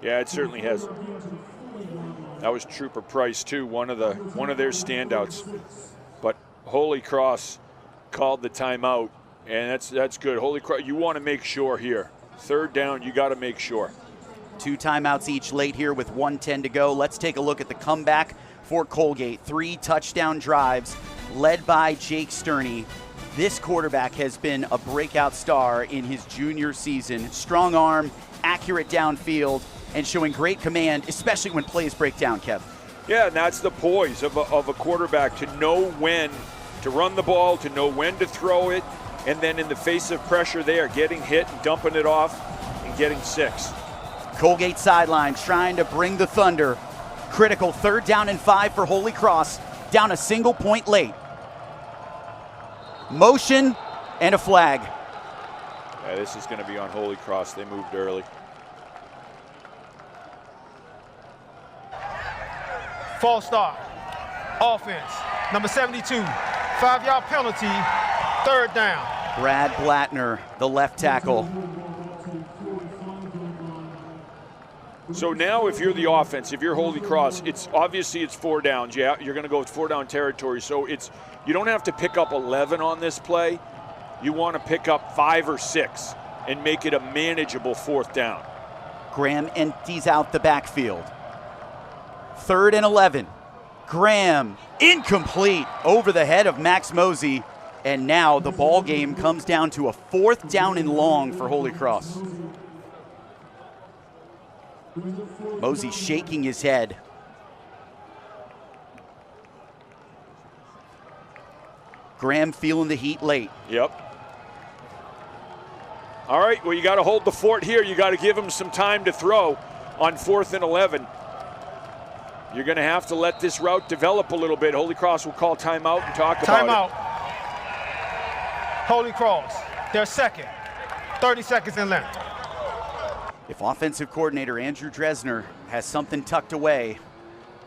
Yeah, it certainly has. That was Trooper Price too, one of their standouts. But Holy Cross called the timeout, and that's good. Holy Cross, you want to make sure here. Third down, you got to make sure. 2 timeouts each late here with 1:10 to go. Let's take a look at the comeback for Colgate. 3 touchdown drives led by Jake Sterney. This quarterback has been a breakout star in his junior season. Strong arm, accurate downfield, and showing great command, especially when plays break down, Kev. Yeah, and that's the poise of a quarterback, to know when to run the ball, to know when to throw it, and then in the face of pressure they are getting hit and dumping it off and getting 6. Colgate sideline trying to bring the Thunder. Critical 3rd down and 5 for Holy Cross, down a single point late. Motion and a flag. Yeah, this is going to be on Holy Cross. They moved early. False start. Offense. Number 72. 5-yard penalty. 3rd down. Brad Blattner, the left tackle. So now if you're the offense, if you're Holy Cross, it's 4 downs. Yeah, you're going to go with 4 down territory. So you don't have to pick up 11 on this play. You want to pick up 5 or 6 and make it a manageable 4th down. Graham empties out the backfield. 3rd and 11. Graham incomplete over the head of Max Mosey. And now the ball game comes down to a 4th down and long for Holy Cross. Mosey shaking his head. Graham feeling the heat late. Yep. All right, well, you got to hold the fort here. You got to give him some time to throw on 4th and 11. You're going to have to let this route develop a little bit. Holy Cross will call timeout and talk about it. Timeout. Holy Cross, they're second. 30 seconds in length. If offensive coordinator Andrew Dresner has something tucked away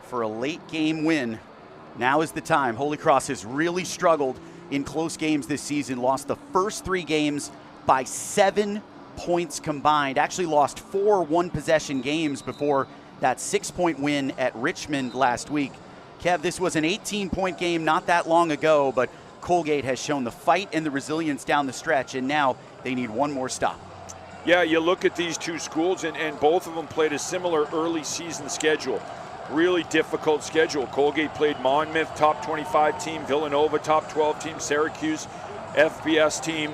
for a late game win, now is the time. Holy Cross has really struggled in close games this season, lost the first 3 games by 7 points combined. Actually lost 4 one-possession games before that 6-point win at Richmond last week. Kev, this was an 18-point game not that long ago, but Colgate has shown the fight and the resilience down the stretch, and now they need one more stop. Yeah, you look at these 2 schools, and both of them played a similar early season schedule. Really difficult schedule. Colgate played Monmouth, top 25 team, Villanova, top 12 team, Syracuse, FBS team.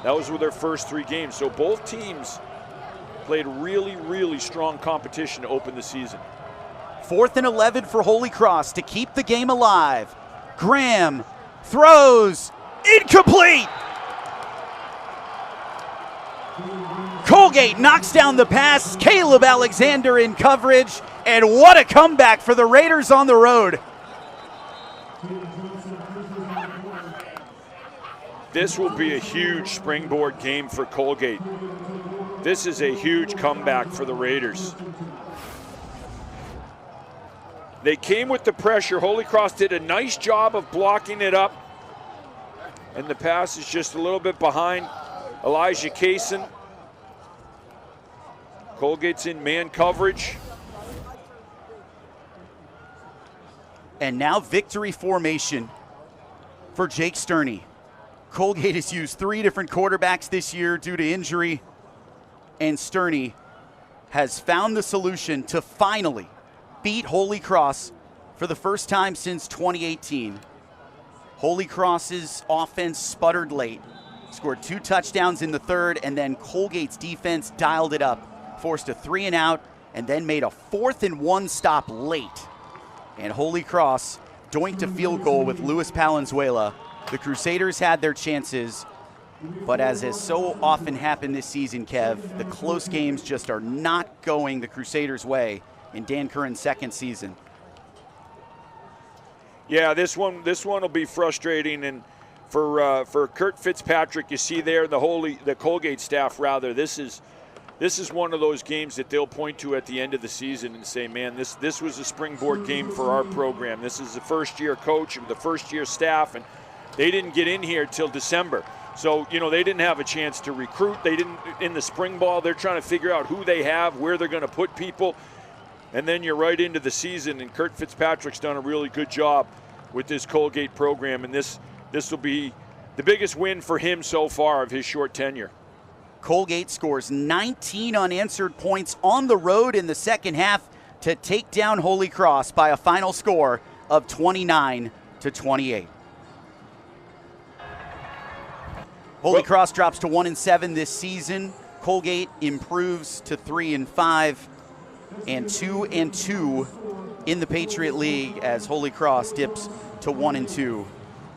Those were their first 3 games. So both teams played really, really strong competition to open the season. 4th and 11 for Holy Cross to keep the game alive. Graham throws, incomplete! Colgate knocks down the pass. Caleb Alexander in coverage, and what a comeback for the Raiders on the road. This will be a huge springboard game for Colgate. This is a huge comeback for the Raiders. They came with the pressure. Holy Cross did a nice job of blocking it up, and the pass is just a little bit behind Elijah Kaysen. Colgate's in man coverage. And now victory formation for Jake Sterney. Colgate has used 3 different quarterbacks this year due to injury, and Sterney has found the solution to finally beat Holy Cross for the first time since 2018. Holy Cross's offense sputtered late, scored 2 touchdowns in the 3rd, and then Colgate's defense dialed it up, forced a 3 and out, and then made a 4th and 1 stop late. And Holy Cross doinked a field goal with Luis Palenzuela. The Crusaders had their chances, but as has so often happened this season, Kev, the close games just are not going the Crusaders' way in Dan Curran's 2nd season. Yeah, this one will be frustrating, and for Kurt Fitzpatrick, you see there the Colgate staff rather. This is one of those games that they'll point to at the end of the season and say, man, this was a springboard game for our program. This is the first-year coach and the first-year staff, and they didn't get in here till December. So, they didn't have a chance to recruit. They didn't, in the spring ball, they're trying to figure out who they have, where they're going to put people. And then you're right into the season, and Kurt Fitzpatrick's done a really good job with this Colgate program, and this will be the biggest win for him so far of his short tenure. Colgate scores 19 unanswered points on the road in the second half to take down Holy Cross by a final score of 29-28. Holy Cross drops to 1-7 this season. Colgate improves to 3-5 and 2-2 in the Patriot League as Holy Cross dips to 1-2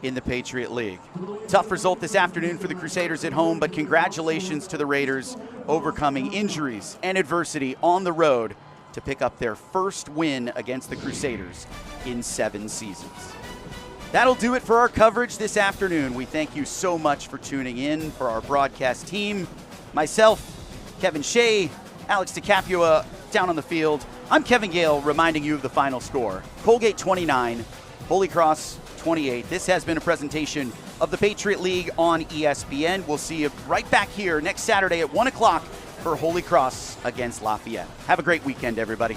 in the Patriot League. Tough result this afternoon for the Crusaders at home, but congratulations to the Raiders overcoming injuries and adversity on the road to pick up their first win against the Crusaders in 7 seasons. That'll do it for our coverage this afternoon. We thank you so much for tuning in. For our broadcast team, myself, Kevin Shea, Alex DiCapua down on the field, I'm Kevin Gale reminding you of the final score. Colgate 29, Holy Cross 28. This has been a presentation of the Patriot League on ESPN. We'll see you right back here next Saturday at 1 o'clock for Holy Cross against Lafayette. Have a great weekend, everybody.